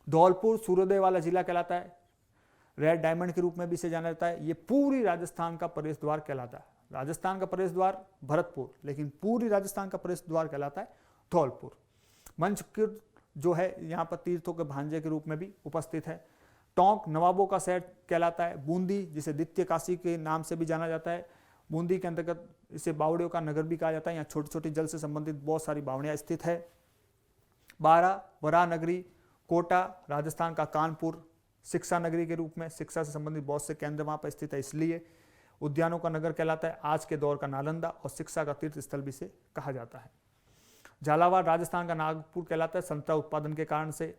धौलपुर सूर्योदय वाला जिला कहलाता है, रेड डायमंड के रूप में भी इसे जाना जाता है। ये पूरी राजस्थान का प्रवेश द्वार कहलाता है। राजस्थान का प्रवेश द्वार भरतपुर, लेकिन पूरी राजस्थान का प्रवेश द्वार कहलाता है धौलपुर। मंचकुर जो है यहाँ पर तीर्थों के भांजे के रूप में भी उपस्थित है। टोंक नवाबों का शहर कहलाता है। बूंदी जिसे द्वितीय काशी के नाम से भी जाना जाता है, बूंदी के अंतर्गत इसे बावड़ियों का नगर भी कहा जाता है। यहाँ छोटी छोटी जल से संबंधित बहुत सारी बावड़ियाँ स्थित है। बारा वरा नगरी, कोटा राजस्थान का कानपुर शिक्षा नगरी के रूप में, शिक्षा से संबंधित बहुत से केंद्र वहाँ पर स्थित है, इसलिए उद्यानों का नगर कहलाता है। आज के दौर का नालंदा और शिक्षा का तीर्थ स्थल भी इसे कहा जाता है। झालावाड़ राजस्थान का नागपुर कहलाता है संतरा उत्पादन के कारण से।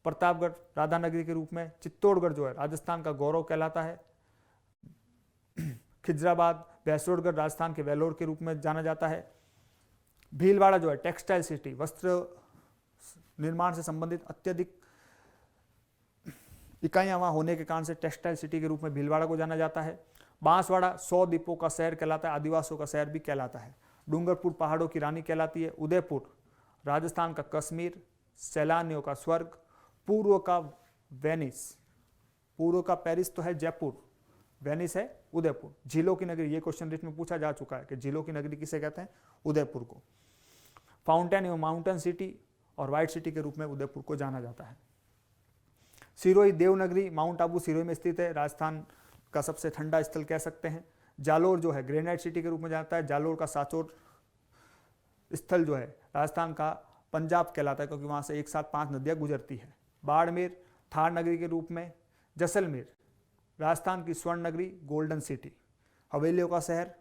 प्रतापगढ़ राधा नगरी के रूप में। चित्तौड़गढ़ जो है राजस्थान का गौरव कहलाता है। खिजराबाद भैंसोड़गढ़ राजस्थान के वेलोर के रूप में जाना जाता है। भीलवाड़ा जो है टेक्सटाइल सिटी, वस्त्र निर्माण से संबंधित अत्यधिक इकाइयां वहां होने के कारण से टेक्सटाइल सिटी के रूप में भीलवाड़ा को जाना जाता है। बांसवाड़ा 100 द्वीपों का शहर कहलाता है, आदिवासियों का शहर भी कहलाता है। डूंगरपुर पहाड़ों की रानी कहलाती है। उदयपुर राजस्थान का कश्मीर, सैलानियों का स्वर्ग, पूर्व का वेनिस, पूर्व का पेरिस तो है जयपुर, वेनिस है उदयपुर। झीलों की नगरी, ये क्वेश्चन लिस्ट में पूछा जा चुका है कि झीलों की नगरी किसे कहते हैं, उदयपुर को। फाउंटेन एवं माउंटेन सिटी और व्हाइट सिटी के रूप में उदयपुर को जाना जाता है। सिरोही देवनगरी, माउंट आबू सिरोही में स्थित है, राजस्थान का सबसे ठंडा स्थल कह सकते हैं। जालोर जो है ग्रेनाइट सिटी के रूप में जाता है। जालोर का सांचौर स्थल जो है राजस्थान का पंजाब कहलाता है क्योंकि वहां से एक साथ 5 नदियां गुजरती है। बाड़मेर थार नगरी के रूप में। जैसलमेर राजस्थान की स्वर्ण नगरी, गोल्डन सिटी, हवेलियों का शहर,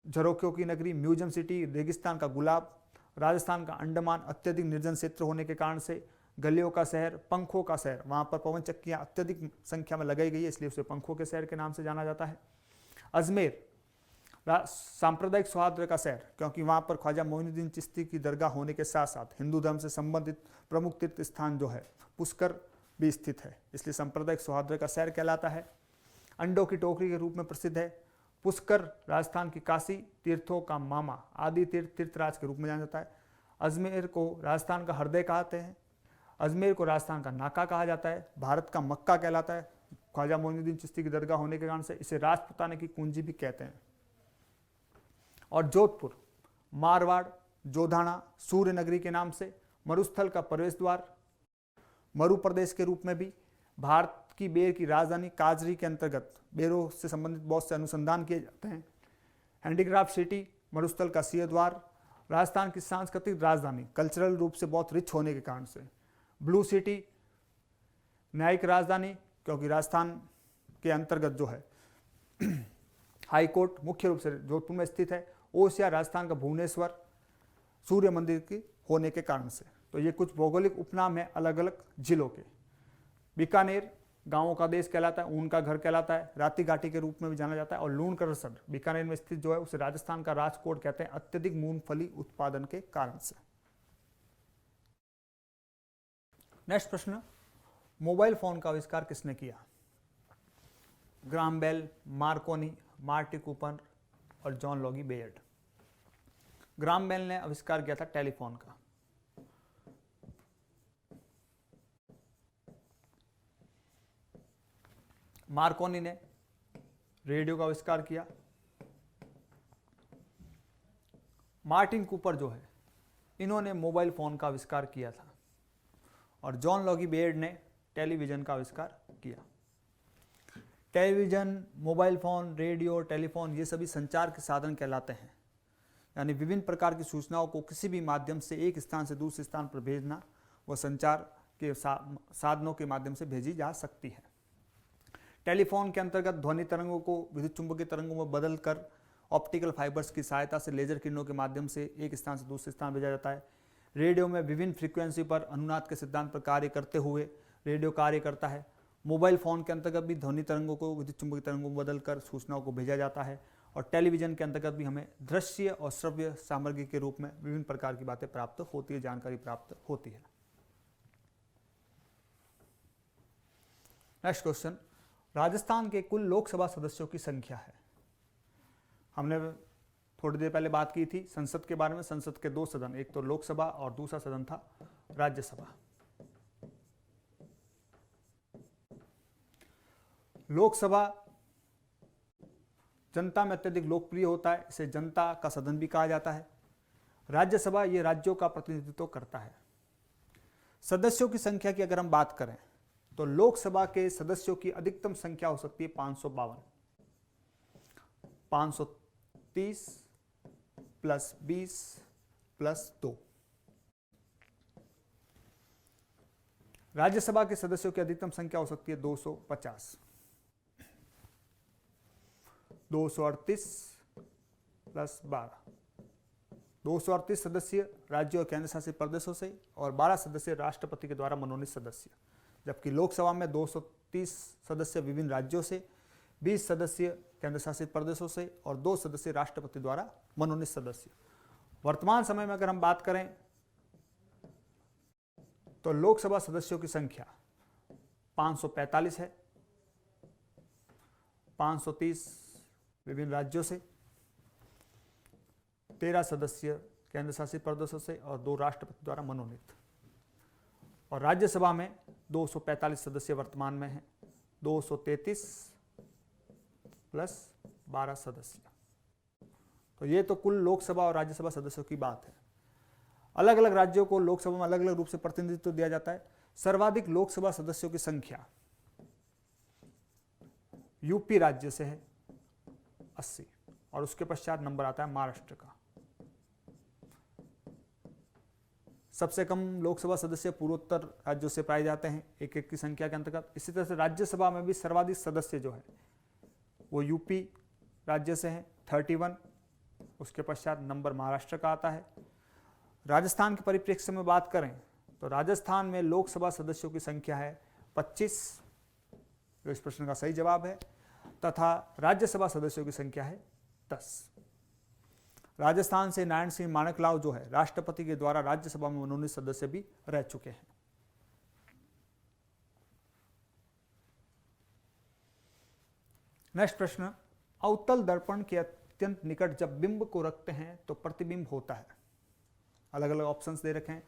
झरोखियों की नगरी, म्यूजियम सिटी, रेगिस्तान का गुलाब, राजस्थान का अंडमान अत्यधिक निर्जन क्षेत्र होने के कारण से गलियों का शहर, पंखों का शहर, वहां पर पवन चक्कियां अत्यधिक संख्या में लगाई गई है इसलिए उसे पंखों के शहर के नाम से जाना जाता है। अजमेर सांप्रदायिक सौहार्द का शहर क्योंकि वहां पर ख्वाजा मोइनुद्दीन चिश्ती की दरगाह होने के साथ साथ हिंदू धर्म से संबंधित प्रमुख तीर्थ स्थान जो है पुष्कर भी स्थित है, इसलिए सांप्रदायिक सौहार्द का शहर कहलाता है। अंडों की टोकरी के रूप में प्रसिद्ध है। पुष्कर राजस्थान की काशी, तीर्थों का मामा, आदि तीर्थराज के रूप में जाना जाता है। अजमेर को राजस्थान का हृदय कहते हैं। अजमेर को राजस्थान का नाका कहा जाता है। भारत का मक्का कहलाता है, ख्वाजा मोइनुद्दीन चिश्ती की दरगाह होने के कारण से इसे राजपुताने की कुंजी भी कहते हैं। और जोधपुर मारवाड़, जोधाना, सूर्य नगरी के नाम से, मरुस्थल का प्रवेश द्वार, मरु प्रदेश के रूप में भी, भारत की बेर की राजधानी काजरी के अंतर्गत बेरों से संबंधित बहुत से अनुसंधान किए जाते हैं। हैंडीक्राफ्ट सिटी, मरुस्थल का सिंह द्वार, राजस्थान की सांस्कृतिक राजधानी, कल्चरल रूप से बहुत रिच होने के कारण से। ब्लू सिटी न्यायिक राजधानी क्योंकि राजस्थान के अंतर्गत जो है हाई कोर्ट मुख्य रूप से जोधपुर में स्थित है। ओसिया राजस्थान का भुवनेश्वर, सूर्य मंदिर की होने के कारण से। तो ये कुछ भौगोलिक उपनाम है अलग अलग जिलों के। बीकानेर गांवों का देश कहलाता है, ऊन का घर कहलाता है, राती घाटी के रूप में भी जाना जाता है। और लूणकरसर बीकानेर में स्थित जो है उसे राजस्थान का राजकोट कहते हैं, अत्यधिक मूंगफली उत्पादन के कारण से। नेक्स्ट प्रश्न, मोबाइल फोन का आविष्कार किसने किया? Graham Bell, Marconi, Marty Cooper और John Logie Baird. Graham Bell ने आविष्कार किया था टेलीफोन का। मार्कोनी ने रेडियो का आविष्कार किया। मार्टिन कूपर जो है इन्होंने मोबाइल फोन का आविष्कार किया था। और जॉन लॉगी बेयर्ड ने टेलीविजन का आविष्कार किया। Television, mobile phone, radio, telephone ये सभी संचार के साधन कहलाते हैं। यानी विभिन्न प्रकार की सूचनाओं को किसी भी माध्यम से एक स्थान से दूसरे स्थान पर भेजना वह संचार के साधनों के माध्यम से भेजी जा सकती है। टेलीफोन के अंतर्गत ध्वनि तरंगों को विद्युत चुंबकीय तरंगों में बदलकर ऑप्टिकल फाइबर्स की सहायता से लेजर किरणों के माध्यम से एक स्थान से दूसरे स्थान भेजा जाता है। रेडियो में विभिन्न फ्रीक्वेंसी पर अनुनाद के सिद्धांत पर कार्य करते हुए रेडियो कार्य करता है। मोबाइल फोन के अंतर्गत भी ध्वनि तरंगों को विद्युत चुंबकीय तरंगों में बदलकर सूचनाओं को भेजा जाता है। और टेलीविजन के अंतर्गत भी हमें दृश्य और श्रव्य सामग्री के रूप में विभिन्न प्रकार की बातें प्राप्त होती है, जानकारी प्राप्त होती है। नेक्स्ट क्वेश्चन, राजस्थान के कुल लोकसभा सदस्यों की संख्या है। हमने थोड़ी देर पहले बात की थी संसद के बारे में। संसद के दो सदन, एक तो लोकसभा और दूसरा सदन था राज्यसभा। लोकसभा जनता में अत्यधिक लोकप्रिय होता है, इसे जनता का सदन भी कहा जाता है। राज्यसभा ये राज्यों का प्रतिनिधित्व करता है। सदस्यों की संख्या की अगर हम बात करें तो लोकसभा के सदस्यों की अधिकतम संख्या हो सकती है 552, 530 प्लस 20 प्लस 2। राज्यसभा के सदस्यों की अधिकतम संख्या हो सकती है 250, 238 प्लस 12। 238 सदस्य राज्यों और केंद्र शासित प्रदेशों से और 12 सदस्य राष्ट्रपति के द्वारा मनोनीत सदस्य। जबकि लोकसभा में 230 सदस्य विभिन्न राज्यों से, 20 सदस्य केंद्र शासित प्रदेशों से और 2 सदस्य राष्ट्रपति द्वारा मनोनीत सदस्य। वर्तमान समय में अगर हम बात करें तो लोकसभा सदस्यों की संख्या 545 है, 530 विभिन्न राज्यों से, 13 सदस्य केंद्र शासित प्रदेशों से और 2 राष्ट्रपति द्वारा मनोनीत। और राज्यसभा में 245 सदस्य वर्तमान में हैं, 233 प्लस 12 सदस्य। तो ये तो कुल लोकसभा और राज्यसभा सदस्यों की बात है। अलग अलग राज्यों को लोकसभा में अलग अलग रूप से प्रतिनिधित्व दिया जाता है। सर्वाधिक लोकसभा सदस्यों की संख्या यूपी राज्य से है 80 और उसके पश्चात नंबर आता है महाराष्ट्र का। सबसे कम लोकसभा सदस्य पूर्वोत्तर राज्यों से पाए जाते हैं एक एक की संख्या के अंतर्गत। इसी तरह से राज्यसभा में भी सर्वाधिक सदस्य जो है वो यूपी राज्य से हैं 31, उसके पश्चात नंबर महाराष्ट्र का आता है। राजस्थान के परिप्रेक्ष्य में बात करें तो राजस्थान में लोकसभा सदस्यों की संख्या है 25, जो इस प्रश्न का सही जवाब है, तथा राज्यसभा सदस्यों की संख्या है 10। राजस्थान से नारायण सिंह माणकलाव जो है राष्ट्रपति के द्वारा राज्यसभा में मनोनीत सदस्य भी रह चुके हैं। नेक्स्ट प्रश्न, अवतल दर्पण के अत्यंत निकट जब बिंब को रखते हैं तो प्रतिबिंब होता है। अलग अलग ऑप्शंस दे रखे हैं,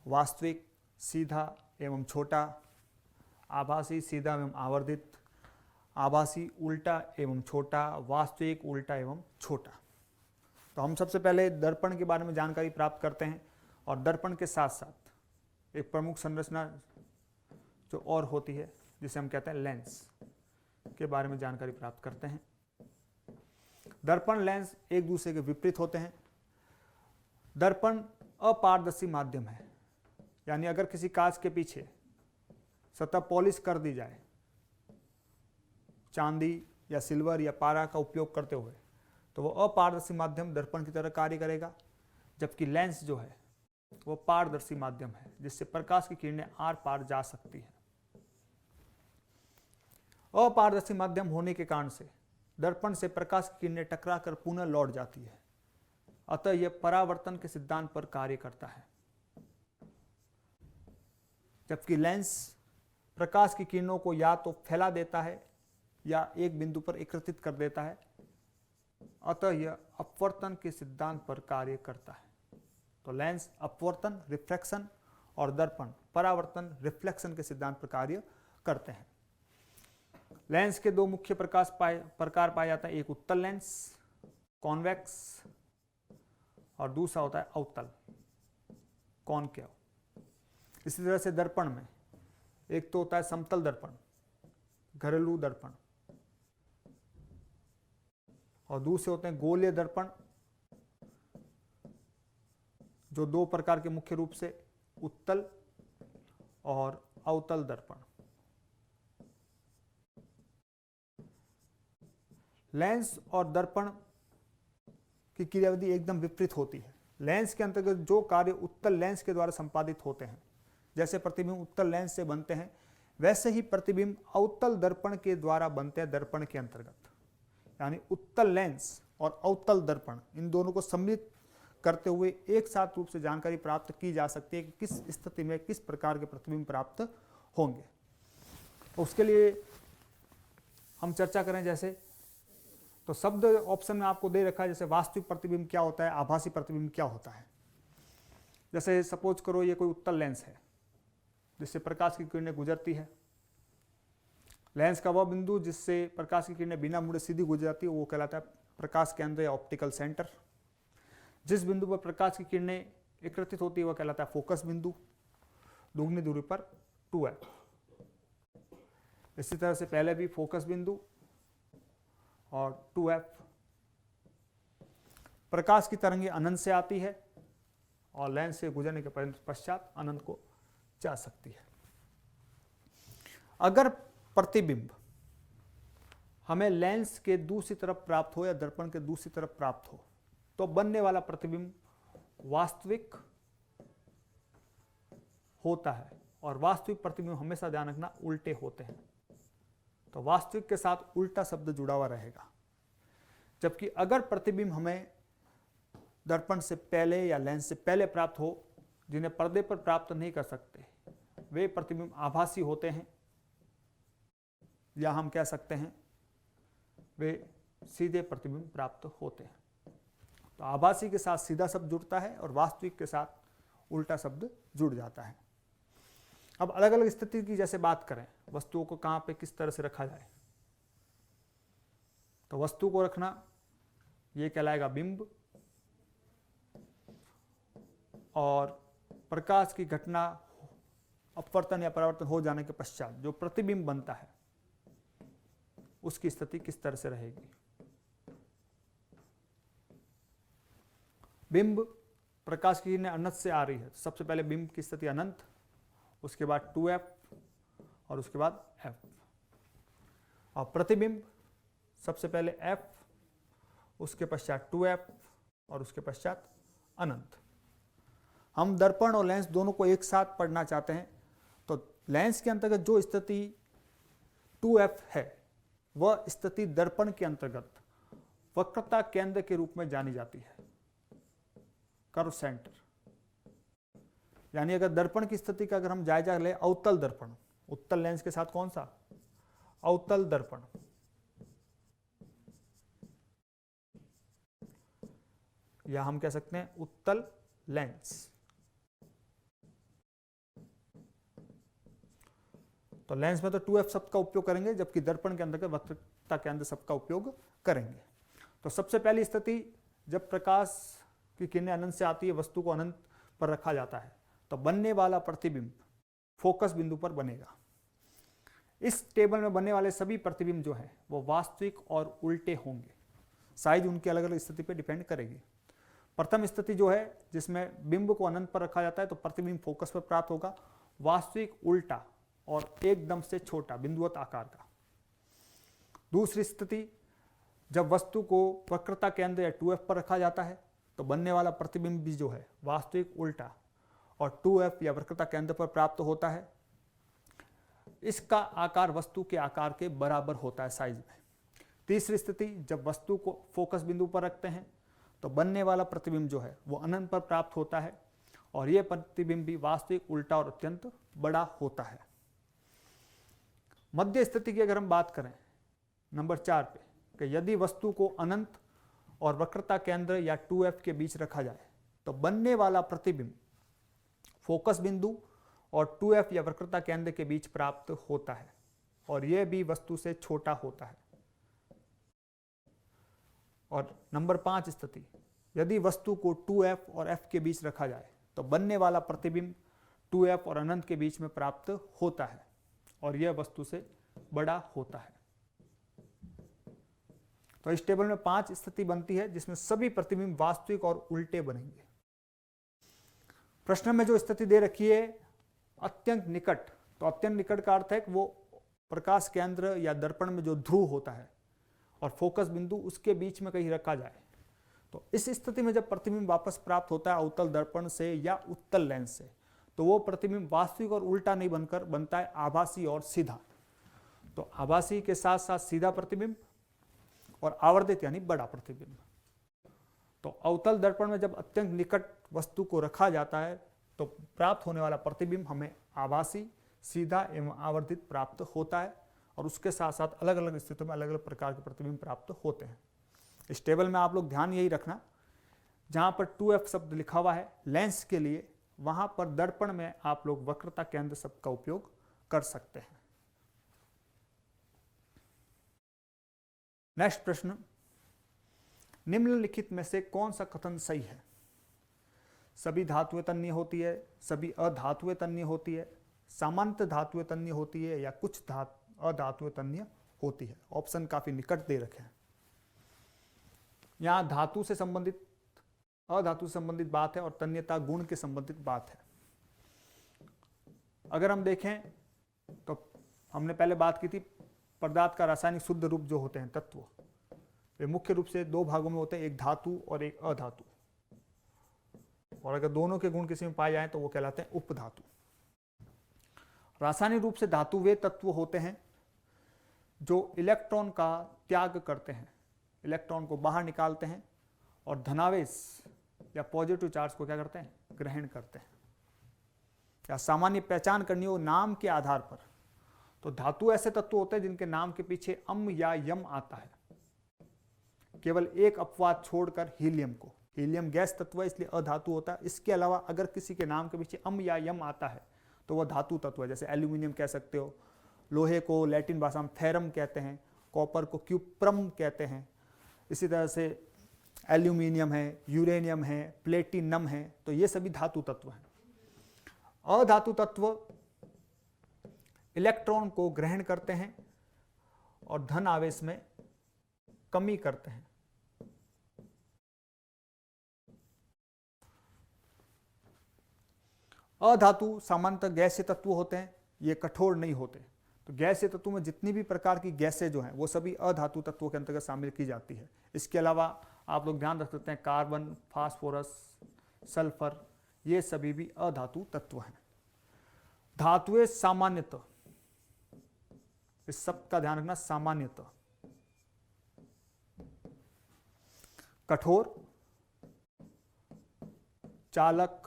वास्तविक, सीधा एवं छोटा, आभासी, सीधा एवं आवर्धित, आभासी, उल्टा एवं छोटा, वास्तविक, उल्टा एवं छोटा। तो हम सबसे पहले दर्पण के बारे में जानकारी प्राप्त करते हैं और दर्पण के साथ साथ एक प्रमुख संरचना जो और होती है जिसे हम कहते हैं लेंस के बारे में जानकारी प्राप्त करते हैं। दर्पण, लेंस एक दूसरे के विपरीत होते हैं। दर्पण अपारदर्शी माध्यम है, यानी अगर किसी कांच के पीछे सतह पॉलिश कर दी जाए चांदी या सिल्वर या पारा का उपयोग करते हुए तो वो अपारदर्शी माध्यम दर्पण की तरह कार्य करेगा। जबकि लेंस जो है वो पारदर्शी माध्यम है जिससे प्रकाश की किरणें आर पार जा सकती हैं। अपारदर्शी माध्यम होने के कारण से दर्पण से प्रकाश की किरणें टकराकर पुनः लौट जाती है, अतः यह परावर्तन के सिद्धांत पर कार्य करता है। जबकि लेंस प्रकाश की किरणों को या तो फैला देता है या एक बिंदु पर एकत्रित कर देता है, अतः यह अपवर्तन के सिद्धांत पर कार्य करता है। तो लेंस अपवर्तन रिफ्लेक्शन और दर्पण परावर्तन रिफ्लेक्शन के सिद्धांत पर कार्य करते हैं। लेंस के दो मुख्य प्रकार पाए जाते हैं, एक उत्तल लेंस कॉन्वेक्स और दूसरा होता है अवतल कॉनकेव। इसी तरह से दर्पण में एक तो होता है समतल दर्पण घरेलू दर्पण और दूसरे होते हैं गोलीय दर्पण, जो दो प्रकार के मुख्य रूप से उत्तल और अवतल दर्पण। लेंस और दर्पण की क्रियाविधि एकदम विपरीत होती है। लेंस के अंतर्गत जो कार्य उत्तल लेंस के द्वारा संपादित होते हैं, जैसे प्रतिबिंब उत्तल लेंस से बनते हैं, वैसे ही प्रतिबिंब अवतल दर्पण के द्वारा बनते हैं दर्पण के अंतर्गत। यानी उत्तल लेंस और अवतल दर्पण इन दोनों को सम्मिलित करते हुए एक साथ रूप से जानकारी प्राप्त की जा सकती है कि किस स्थिति में किस प्रकार के प्रतिबिंब प्राप्त होंगे। उसके लिए हम चर्चा करें, जैसे तो शब्द ऑप्शन में आपको दे रखा है, जैसे वास्तविक प्रतिबिंब क्या होता है, आभासी प्रतिबिंब क्या होता है। जैसे सपोज करो ये कोई उत्तल लेंस है जिससे प्रकाश की किरणें गुजरती है। लेंस का वह बिंदु जिससे प्रकाश की किरणें बिना मुड़े सीधी गुजर जाती है वो कहलाता है प्रकाश केंद्र या ऑप्टिकल सेंटर। जिस बिंदु पर प्रकाश की किरणें एकत्रित होती है वह कहलाता है फोकस बिंदु, दुगनी दूरी पर 2f। इसी तरह से पहले भी फोकस बिंदु और 2f। प्रकाश की तरंगें अनंत से आती है और लेंस से गुजरने के पश्चात अनंत को जा सकती है। अगर प्रतिबिंब हमें लेंस के दूसरी तरफ प्राप्त हो या दर्पण के दूसरी तरफ प्राप्त हो तो बनने वाला प्रतिबिंब वास्तविक होता है, और वास्तविक प्रतिबिंब हमेशा ध्यान रखना उल्टे होते हैं। तो वास्तविक के साथ उल्टा शब्द जुड़ा हुआ रहेगा। जबकि अगर प्रतिबिंब हमें दर्पण से पहले या लेंस से पहले प्राप्त हो, जिन्हें पर्दे पर प्राप्त नहीं कर सकते, वे प्रतिबिंब आभासी होते हैं, या हम कह सकते हैं वे सीधे प्रतिबिंब प्राप्त होते हैं। तो आभासी के साथ सीधा शब्द जुड़ता है और वास्तविक के साथ उल्टा शब्द जुड़ जाता है। अब अलग अलग स्थिति की जैसे बात करें, वस्तुओं को कहां पे किस तरह से रखा जाए, तो वस्तु को रखना ये कहलाएगा बिंब, और प्रकाश की घटना अपवर्तन या परावर्तन हो जाने के पश्चात जो प्रतिबिंब बनता है उसकी स्थिति किस तरह से रहेगी। बिंब प्रकाश की किरणें अनंत से आ रही है, सबसे पहले बिंब की स्थिति अनंत, उसके बाद 2f और उसके बाद f। और प्रतिबिंब सबसे पहले f, उसके पश्चात 2f और उसके पश्चात अनंत। हम दर्पण और लेंस दोनों को एक साथ पढ़ना चाहते हैं, तो लेंस के अंतर्गत जो स्थिति 2f है वह स्थिति दर्पण के अंतर्गत वक्रता केंद्र के रूप में जानी जाती है, कर्व सेंटर। यानी अगर दर्पण की स्थिति का अगर हम जायजा लें, अवतल दर्पण, उत्तल लेंस के साथ कौन सा, अवतल दर्पण, या हम कह सकते हैं उत्तल लेंस। तो लेंस में तो 2f शब्द का उपयोग करेंगे, जबकि दर्पण के अंदर वक्रता केंद्र शब्द का उपयोग करेंगे। तो सबसे पहली स्थिति जब प्रकाश की किरणें अनंत से आती है, वस्तु को अनंत पर रखा जाता है, तो बनने वाला प्रतिबिंब फोकस बिंदु पर बनेगा। इस टेबल में बनने वाले सभी प्रतिबिंब जो हैं वो वास्तविक और उल्टे होंगे। साइज उनकी अलग अलग स्थिति पर डिपेंड करेगी। प्रथम स्थिति जो है जिसमें बिंब को अनंत पर रखा जाता है तो प्रतिबिंब फोकस पर प्राप्त होगा, वास्तविक उल्टा और एकदम से छोटा बिंदुवत आकार का। दूसरी स्थिति जब वस्तु को वक्रता केंद्र या 2f पर रखा जाता है तो बनने वाला प्रतिबिंब भी जो है वास्तविक उल्टा और 2f या वक्रता केंद्र पर प्राप्त होता है। इसका आकार वस्तु के आकार के बराबर होता है साइज में। तीसरी स्थिति, जब वस्तु को फोकस बिंदु पर रखते हैं तो बनने वाला प्रतिबिंब जो है वो अनंत पर प्राप्त होता है और यह प्रतिबिंब भी वास्तविक, उल्टा और अत्यंत बड़ा होता है। मध्य स्थिति की अगर हम बात करें नंबर 4 पे, कि यदि वस्तु को अनंत और वक्रता केंद्र या 2f के बीच रखा जाए तो बनने वाला प्रतिबिंब फोकस बिंदु और 2f या वक्रता केंद्र के बीच प्राप्त होता है और यह भी वस्तु से छोटा होता है। और नंबर 5 स्थिति, यदि वस्तु को 2f और f के बीच रखा जाए तो बनने वाला प्रतिबिंब 2f और अनंत के बीच में प्राप्त होता है और यह वस्तु से बड़ा होता है। तो इस टेबल में 5 स्थिति बनती है जिसमें सभी प्रतिबिंब वास्तविक और उल्टे बनेंगे। प्रश्न में जो स्थिति दे रखी है अत्यंत निकट, तो अत्यंत निकट का अर्थ है कि वो प्रकाश केंद्र या दर्पण में जो ध्रुव होता है और फोकस बिंदु उसके बीच में कहीं रखा जाए, तो इस स्थिति में जब प्रतिबिंब वापस प्राप्त होता है अवतल दर्पण से या उत्तल लेंस से, तो वो प्रतिबिंब वास्तविक और उल्टा नहीं बनकर बनता है आभासी और सीधा। तो आभासी के साथ साथ सीधा प्रतिबिंब और आवर्धित यानी बड़ा प्रतिबिंब। तो अवतल दर्पण में जब अत्यंत निकट वस्तु को रखा जाता है तो प्राप्त होने वाला प्रतिबिंब हमें आभासी, सीधा एवं आवर्धित प्राप्त होता है और उसके साथ साथ अलग अलग स्थितियों में अलग अलग प्रकार के प्रतिबिंब प्राप्त होते हैं। इस टेबल में आप लोग ध्यान यही रखना, जहां पर 2f शब्द लिखा हुआ है लेंस के लिए, वहां पर दर्पण में आप लोग वक्रता केंद्र शब्द का उपयोग कर सकते हैं। नेक्स्ट प्रश्न, निम्नलिखित में से कौन सा कथन सही है? सभी धातुएं तन्य होती है, सभी अधातुएं तन्य होती है, सामान्य धातुएं तन्य होती है या कुछ अधातुएं तन्य होती है। ऑप्शन काफी निकट दे रखे हैं। यहां धातु से संबंधित, अधातु से संबंधित बात है और तन्यता गुण के संबंधित बात है। अगर हम देखें तो हमने पहले बात की थी पदार्थ का रासायनिक शुद्ध रूप जो होते हैं तत्व, वे मुख्य रूप से 2 भागों में होते हैं, एक धातु और एक अधातु। और अगर दोनों के गुण किसी में पाए जाएं तो वो कहलाते हैं उपधातु। रासायनिक रूप से धातु वे तत्व होते हैं जो इलेक्ट्रॉन का त्याग करते हैं, इलेक्ट्रॉन को बाहर निकालते हैं और धनावेश या पॉजिटिव चार्ज को क्या करते हैं? ग्रहण करते हैं। या सामान्य पहचान करनी हो नाम के आधार पर, तो धातु ऐसे तत्व होते हैं जिनके नाम के पीछे अम या यम आता है, केवल एक अपवाद छोड़कर हीलियम को। हीलियम गैस तत्व है इसलिए अधातु होता है। इसके अलावा अगर किसी के नाम के पीछे अम या यम आता है तो वह धातु तत्व है। जैसे एल्यूमिनियम कह सकते हो, लोहे को लैटिन भाषा में फेरम कहते हैं, कॉपर को क्यूप्रम कहते हैं। इसी तरह से एल्यूमिनियम है, यूरेनियम है, प्लेटिनम है, तो ये सभी धातु तत्व हैं। अधातु तत्व इलेक्ट्रॉन को ग्रहण करते हैं और धन आवेश में कमी करते हैं। अधातु सामान्यतः गैसीय तत्व होते हैं, ये कठोर नहीं होते। तो गैसीय तत्व में जितनी भी प्रकार की गैसें जो हैं वो सभी अधातु तत्वों के अंतर्गत शामिल की जाती है। इसके अलावा आप लोग ध्यान रख सकते हैं कार्बन, फास्फोरस, सल्फर, ये सभी भी अधातु तत्व हैं। धातुएं सामान्यतः, इस शब्द का ध्यान रखना, सामान्यतः कठोर, चालक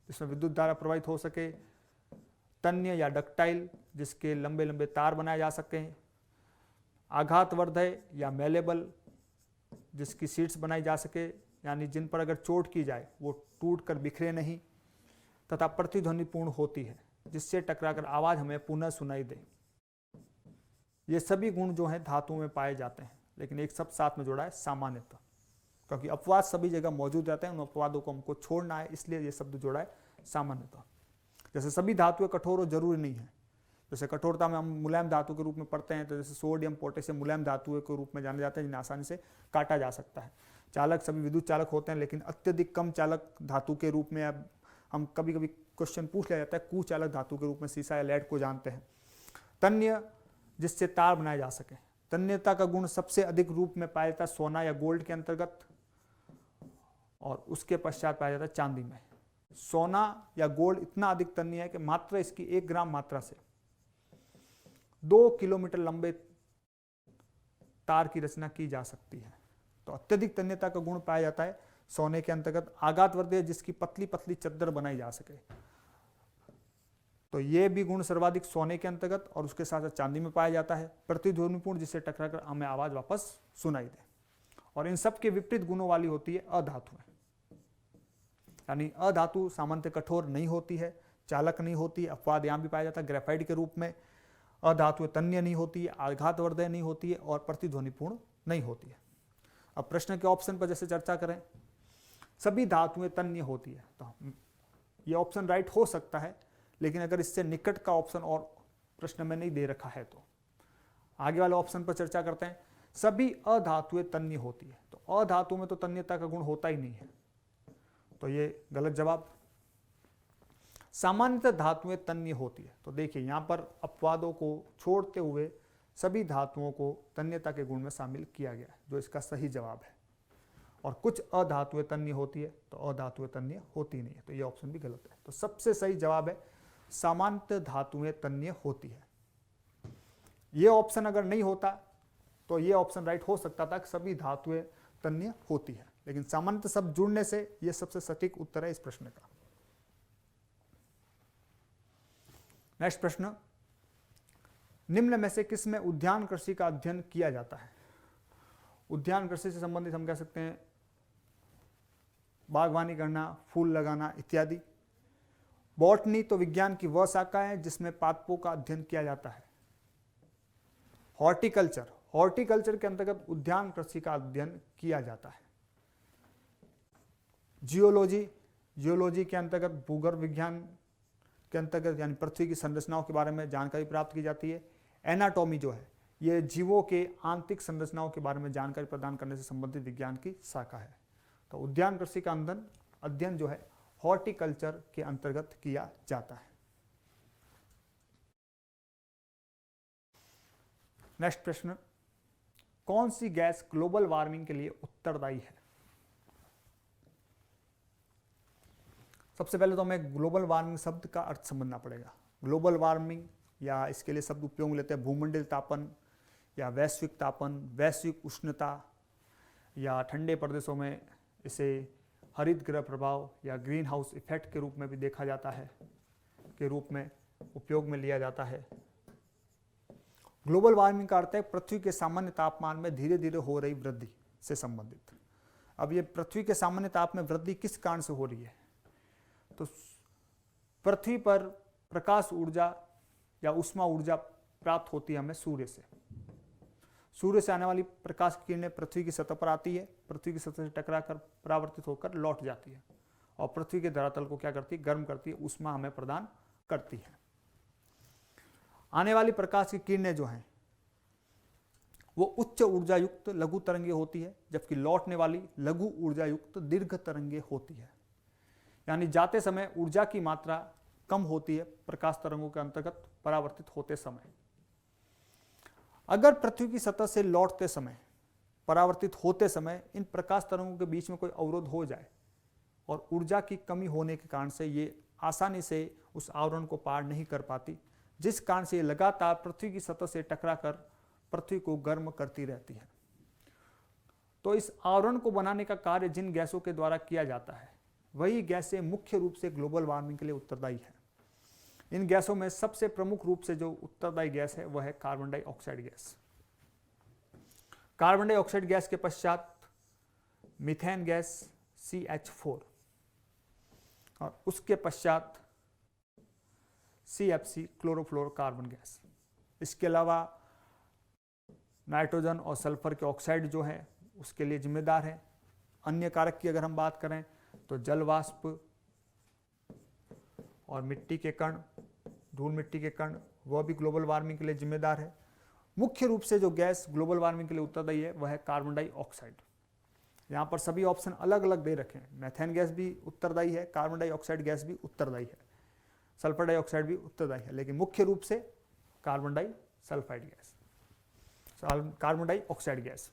जिसमें विद्युत धारा प्रवाहित हो सके, तन्य या डक्टाइल जिसके लंबे लंबे तार बनाए जा सकें, आघातवर्धक या मेलेबल जिसकी सीट्स बनाई जा सके, यानी जिन पर अगर चोट की जाए वो टूट कर बिखरे नहीं, तथा प्रतिध्वनिपूर्ण होती है जिससे टकराकर आवाज हमें पुनः सुनाई दे। ये सभी गुण जो हैं धातुओं में पाए जाते हैं, लेकिन एक शब्द साथ में जोड़ा है सामान्यतः, क्योंकि अपवाद सभी जगह मौजूद रहते हैं, उन अपवादों को हमको छोड़ना है, इसलिए ये शब्द जोड़ा है सामान्यतः। जैसे सभी धातुएं कठोर हो जरूरी नहीं है। जैसे कठोरता में हम मुलायम धातु के रूप में पढ़ते हैं, तो जैसे सोडियम, पोटेशियम मुलायम धातुओं के रूप में जाने जाते हैं जिन्हें आसानी से काटा जा सकता है। चालक सभी विद्युत चालक होते हैं, लेकिन अत्यधिक कम चालक धातु के रूप में अब हम कभी कभी क्वेश्चन पूछ लिया जाता है कुचालक धातु के रूप में सीसा या लेड को जानते हैं। तन्य जिससे तार बनाए जा सके। तन्यता का गुण सबसे अधिक रूप में पाया जाता है सोना या गोल्ड के अंतर्गत, और उसके पश्चात पाया जाता है चांदी में। सोना या गोल्ड इतना अधिक तन्य है कि मात्र इसकी 1 ग्राम मात्रा से 2 किलोमीटर लंबे तार की रचना की जा सकती है। तो अत्यधिक तन्यता का गुण पाया जाता है सोने के अंतर्गत। आघातवर्धक, जिसकी पतली पतली चद्दर बनाई जा सके, तो ये भी गुण सर्वाधिक सोने के अंतर्गत और उसके साथ साथ चांदी में पाया जाता है। प्रतिध्वनिपूर्ण, जिससे टकराकर हमें आवाज वापस सुनाई दे। और इन सब के विपरीत गुणों वाली होती है अधातुएं। यानी अधातु सामान्यतः कठोर नहीं होती है, चालक नहीं होती है, अपवाद यहां भी पाया जाता है ग्रेफाइट के रूप में। अधातुएं तन्य नहीं होती है, आघातवर्धक नहीं होती है और प्रतिध्वनिपूर्ण नहीं होती है। अब प्रश्न के ऑप्शन पर जैसे चर्चा करें, सभी धातुएं तन्य होती है, तो ये ऑप्शन राइट हो सकता है, लेकिन अगर इससे निकट का ऑप्शन और प्रश्न में नहीं दे रखा है तो आगे वाले ऑप्शन पर चर्चा करते हैं। सभी अधातुएं तन्य होती है, तो अधातु में तो तन्यता का गुण होता ही नहीं है, तो ये गलत जवाब। सामान्यतः धातुएं तन्य होती है, तो देखिए यहां पर अपवादों को छोड़ते हुए सभी धातुओं को तन्यता के गुण में शामिल किया गया है, जो इसका सही जवाब है। और कुछ अधातुएं तन्य होती है, तो अधातुएं तन्य होती नहीं है, तो ये ऑप्शन भी गलत है। तो सबसे सही जवाब है सामान्यतः धातुएं तन्य होती है। ये ऑप्शन अगर नहीं होता तो ये ऑप्शन राइट हो सकता था कि सभी धातुएं तन्य होती है, लेकिन सामान्यतः सब जुड़ने से ये सबसे सटीक उत्तर है इस प्रश्न का। नेक्स्ट प्रश्न, निम्न में से किसमें उद्यान कृषि का अध्ययन किया जाता है? उद्यान कृषि से संबंधित हम कह सकते हैं बागवानी करना, फूल लगाना इत्यादि। बॉटनी तो विज्ञान की वह शाखा है जिसमें पादपों का अध्ययन किया जाता है। हॉर्टिकल्चर, हॉर्टिकल्चर के अंतर्गत उद्यान कृषि का अध्ययन किया जाता है। जियोलॉजी, जियोलॉजी के अंतर्गत भूगर्भ विज्ञान के अंतर्गत यानी पृथ्वी की संरचनाओं के बारे में जानकारी प्राप्त की जाती है। एनाटॉमी जो है ये जीवों के आंतरिक संरचनाओं के बारे में जानकारी प्रदान करने से संबंधित विज्ञान की शाखा है। तो उद्यान कृषि का अध्ययन जो है हॉर्टिकल्चर के अंतर्गत किया जाता है। नेक्स्ट प्रश्न, कौन सी गैस ग्लोबल वार्मिंग के लिए उत्तरदायी है? सबसे पहले तो हमें ग्लोबल वार्मिंग शब्द का अर्थ समझना पड़ेगा। ग्लोबल वार्मिंग या इसके लिए शब्द उपयोग में लेते हैं भूमंडलीय तापन या वैश्विक तापन, वैश्विक उष्णता, या ठंडे प्रदेशों में इसे हरित गृह प्रभाव या ग्रीन हाउस इफेक्ट के रूप में भी देखा जाता है, के रूप में उपयोग में लिया जाता है। ग्लोबल वार्मिंग का अर्थ है पृथ्वी के सामान्य तापमान में धीरे धीरे हो रही वृद्धि से संबंधित। अब ये पृथ्वी के सामान्य ताप में वृद्धि किस कारण से हो रही है? तो पृथ्वी पर प्रकाश ऊर्जा या उष्मा ऊर्जा प्राप्त होती है हमें सूर्य से। सूर्य से आने वाली प्रकाश की किरणें पृथ्वी की सतह पर आती है, पृथ्वी की सतह से टकराकर परावर्तित होकर लौट जाती है और पृथ्वी के धरातल को क्या करती है? गर्म करती है, उष्मा हमें प्रदान करती है। आने वाली प्रकाश की किरणें जो हैं वो उच्च ऊर्जा युक्त लघु तरंगे होती है, जबकि लौटने वाली लघु ऊर्जा युक्त दीर्घ तरंगे होती है। यानी जाते समय ऊर्जा की मात्रा कम होती है प्रकाश तरंगों के अंतर्गत परावर्तित होते समय। अगर पृथ्वी की सतह से लौटते समय, परावर्तित होते समय इन प्रकाश तरंगों के बीच में कोई अवरोध हो जाए और ऊर्जा की कमी होने के कारण से ये आसानी से उस आवरण को पार नहीं कर पाती, जिस कारण से ये लगातार पृथ्वी की सतह से टकराकर पृथ्वी को गर्म करती रहती है। तो इस आवरण को बनाने का कार्य जिन गैसों के द्वारा किया जाता है वही गैसें मुख्य रूप से ग्लोबल वार्मिंग के लिए उत्तरदायी है। इन गैसों में सबसे प्रमुख रूप से जो उत्तरदायी गैस है वह है carbon dioxide gas. Carbon dioxide gas के पश्चात मीथेन गैस CH4 और उसके पश्चात CFC क्लोरोफ्लोरोकार्बन गैस। इसके अलावा नाइट्रोजन और सल्फर के ऑक्साइड जो है उसके लिए जिम्मेदार है। अन्य कारक की अगर हम बात करें तो जल वाष्प और मिट्टी के कण, धूल मिट्टी के कण, वह भी ग्लोबल वार्मिंग के लिए जिम्मेदार है। मुख्य रूप से जो गैस ग्लोबल वार्मिंग के लिए उत्तरदायी है वह है कार्बन डाइऑक्साइड। यहाँ पर सभी ऑप्शन अलग अलग दे रखे हैं। मीथेन गैस भी उत्तरदायी है, कार्बन डाइऑक्साइड गैस भी उत्तरदायी है, सल्फर डाइऑक्साइड भी उत्तरदायी है, लेकिन मुख्य रूप से carbon disulphide gas, carbon dioxide gas.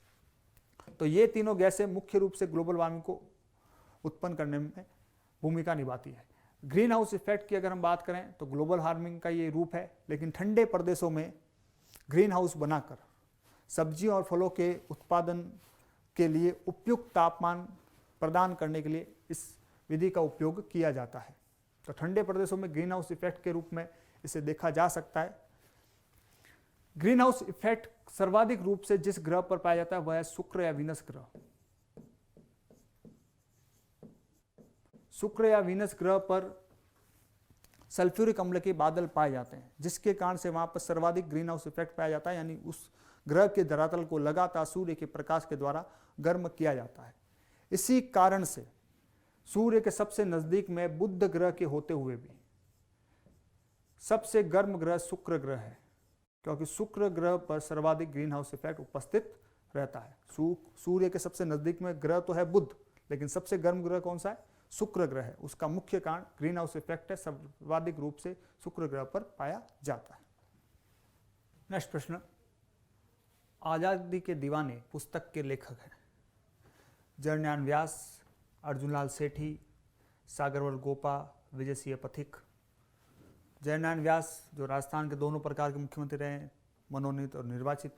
तो ये तीनों गैसें मुख्य रूप से ग्लोबल वार्मिंग को उत्पन्न करने में भूमिका निभाती है। ग्रीन हाउस इफेक्ट की अगर हम बात करें तो ग्लोबल वार्मिंग का ये रूप है, लेकिन ठंडे प्रदेशों में ग्रीन हाउस बनाकर सब्जियों और फलों के उत्पादन के लिए उपयुक्त तापमान प्रदान करने के लिए इस विधि का उपयोग किया जाता है। तो ठंडे प्रदेशों में ग्रीन हाउस इफेक्ट के रूप में इसे देखा जा सकता है। ग्रीन हाउस इफेक्ट सर्वाधिक रूप से जिस ग्रह पर पाया जाता है वह है शुक्र या वीनस ग्रह। शुक्र या वीनस ग्रह पर सल्फ्यूरिक अम्ल के बादल पाए जाते हैं, जिसके कारण से वहां पर सर्वाधिक ग्रीन हाउस इफेक्ट पाया जाता है, यानी उस ग्रह के धरातल को लगातार सूर्य के प्रकाश के द्वारा गर्म किया जाता है। इसी कारण से सूर्य के सबसे नजदीक में बुध ग्रह के होते हुए भी सबसे गर्म ग्रह शुक्र ग्रह है, क्योंकि शुक्र ग्रह पर सर्वाधिक ग्रीन हाउस इफेक्ट उपस्थित रहता है। सूर्य के सबसे नजदीक में ग्रह तो है बुध, लेकिन सबसे गर्म ग्रह कौन सा है? शुक्र ग्रह है। उसका मुख्य कारण ग्रीन हाउस इफेक्ट है, सर्वाधिक रूप से शुक्र ग्रह पर पाया जाता है। नेक्स्ट प्रश्न, आजादी के दीवाने पुस्तक के लेखक हैं जरनैन व्यास, अर्जुनलाल सेठी, सागरवल गोपा, विजय सिंह पथिक। जरनैन व्यास जो राजस्थान के दोनों प्रकार के मुख्यमंत्री रहे हैं, मनोनीत और निर्वाचित।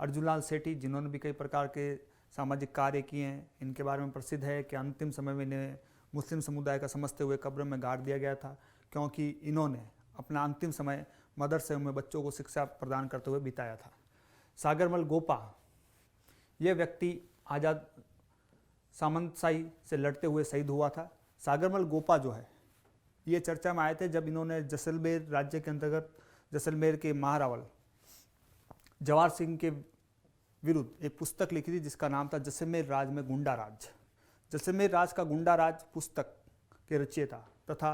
अर्जुनलाल सेठी जिन्होंने भी कई प्रकार के सामाजिक कार्य किए हैं। इनके बारे में प्रसिद्ध है कि अंतिम समय में इन्हें मुस्लिम समुदाय का समझते हुए कब्र में गाड़ दिया गया था, क्योंकि इन्होंने अपना अंतिम समय मदरसे में बच्चों को शिक्षा प्रदान करते हुए बिताया था। सागरमल गोपा, यह व्यक्ति आज़ाद सामंतशाही से लड़ते हुए शहीद हुआ था। सागरमल गोपा जो है ये चर्चा में आए थे जब इन्होंने जैसलमेर राज्य के अंतर्गत जैसलमेर के महारावल जवाहर सिंह के विरुद्ध एक पुस्तक लिखी थी जिसका नाम था जैसलमेर राज में गुंडा राज। जैसलमेर राज का गुंडा राज पुस्तक के रचयिता तथा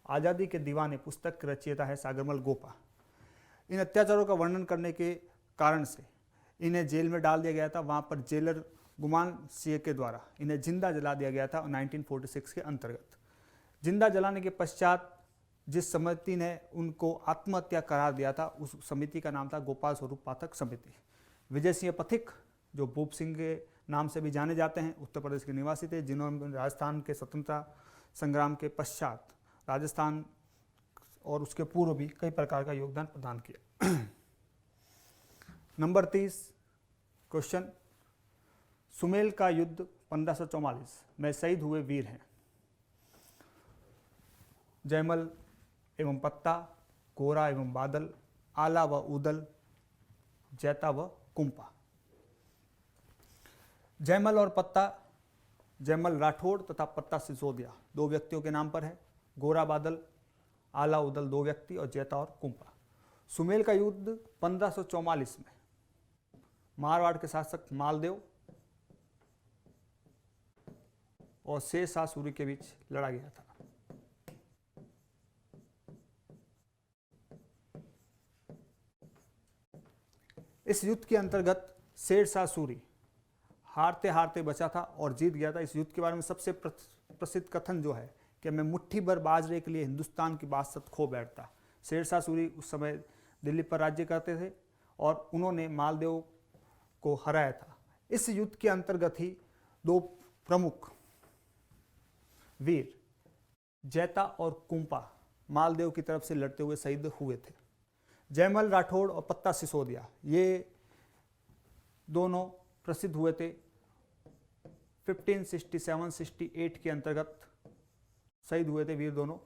आज़ादी के दीवाने पुस्तक के रचयिता है सागरमल गोपा। इन अत्याचारों का वर्णन करने के कारण से इन्हें जेल में डाल दिया गया था। वहाँ पर जेलर गुमान सिंह के द्वारा इन्हें जिंदा जला दिया गया था 1946 के अंतर्गत। जिंदा जलाने के पश्चात जिस समिति ने उनको आत्महत्या करार दिया था उस समिति का नाम था गोपाल स्वरूप पाठक समिति। विजय सिंह पथिक जो भूप सिंह के नाम से भी जाने जाते हैं, उत्तर प्रदेश के निवासी थे, जिन्होंने राजस्थान के स्वतंत्रता संग्राम के पश्चात राजस्थान और उसके पूर्व भी कई प्रकार का योगदान प्रदान किया। नंबर 30 क्वेश्चन, सुमेल का युद्ध 1544 में शहीद हुए वीर हैं जयमल एवं पत्ता, गोरा एवं बादल, आला व उदल, जैता व कुंपा। जयमल और पत्ता, जयमल राठौड़ तथा पत्ता सिसोदिया दो व्यक्तियों के नाम पर है। गोरा बादल, आला उदल दो व्यक्ति और जैता और कुंपा। सुमेल का युद्ध 1544 में मारवाड़ के शासक मालदेव और शेर शाह सूरी के बीच लड़ा गया था। इस युद्ध के अंतर्गत शेर शाह सूरी हारते हारते बचा था और जीत गया था। इस युद्ध के बारे में सबसे प्रसिद्ध कथन जो है कि मैं मुट्ठी भर बाजरे के लिए हिंदुस्तान की बादशाहत खो बैठता। शेर शाह सूरी उस समय दिल्ली पर राज्य करते थे और उन्होंने मालदेव को हराया था। इस युद्ध के अंतर्गत ही दो प्रमुख वीर जैता और कुंपा मालदेव की तरफ से लड़ते हुए शहीद हुए थे। जयमल राठौड़ और पत्ता सिसोदिया ये दोनों प्रसिद्ध हुए थे 1567-68 के अंतर्गत शहीद हुए थे वीर दोनों,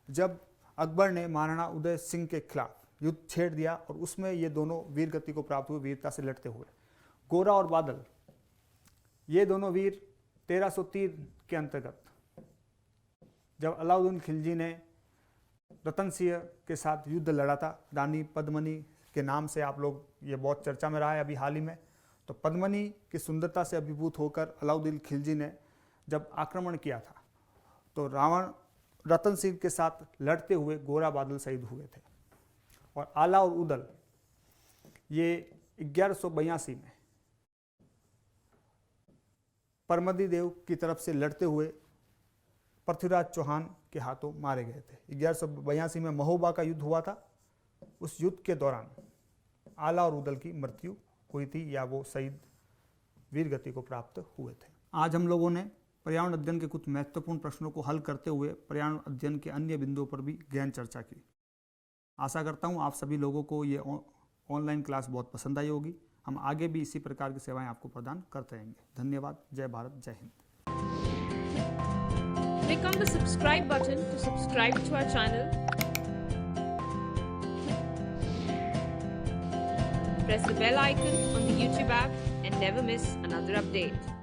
जब अकबर ने महाराणा उदय सिंह के खिलाफ युद्ध छेड़ दिया और उसमें ये दोनों वीर गति को प्राप्त हुए वीरता से लड़ते हुए। गोरा और बादल ये दोनों वीर 1303 के अंतर्गत जब अलाउद्दीन खिलजी ने रतन सिंह के साथ युद्ध लड़ा था, रानी पद्मनी के नाम से आप लोग ये बहुत चर्चा में रहा है अभी हाल ही में। तो पद्मनी की सुंदरता से अभिभूत होकर अलाउद्दीन खिलजी ने जब आक्रमण किया था तो रावण रतन सिंह के साथ लड़ते हुए गोरा बादल शहीद हुए थे। और आला और उदल ये 1182 में परमदी देव की तरफ से लड़ते हुए पृथ्वीराज चौहान के हाथों मारे गए थे। 1182 में महोबा का युद्ध हुआ था। उस युद्ध के दौरान आला और उदल की मृत्यु हुई थी या वो शहीद वीर गति को प्राप्त हुए थे। आज हम लोगों ने पर्यावरण अध्ययन के कुछ महत्वपूर्ण प्रश्नों को हल करते हुए पर्यावरण अध्ययन के अन्य बिंदुओं पर भी गहन चर्चा की। आशा करता हूँ आप सभी लोगों को ये ऑनलाइन क्लास बहुत पसंद आई होगी। हम आगे भी इसी प्रकार की सेवाएं आपको प्रदान करते रहेंगे। धन्यवाद। जय भारत, जय Hind. Click on the subscribe button to subscribe to our channel. Press the bell icon on the YouTube app and never miss another update.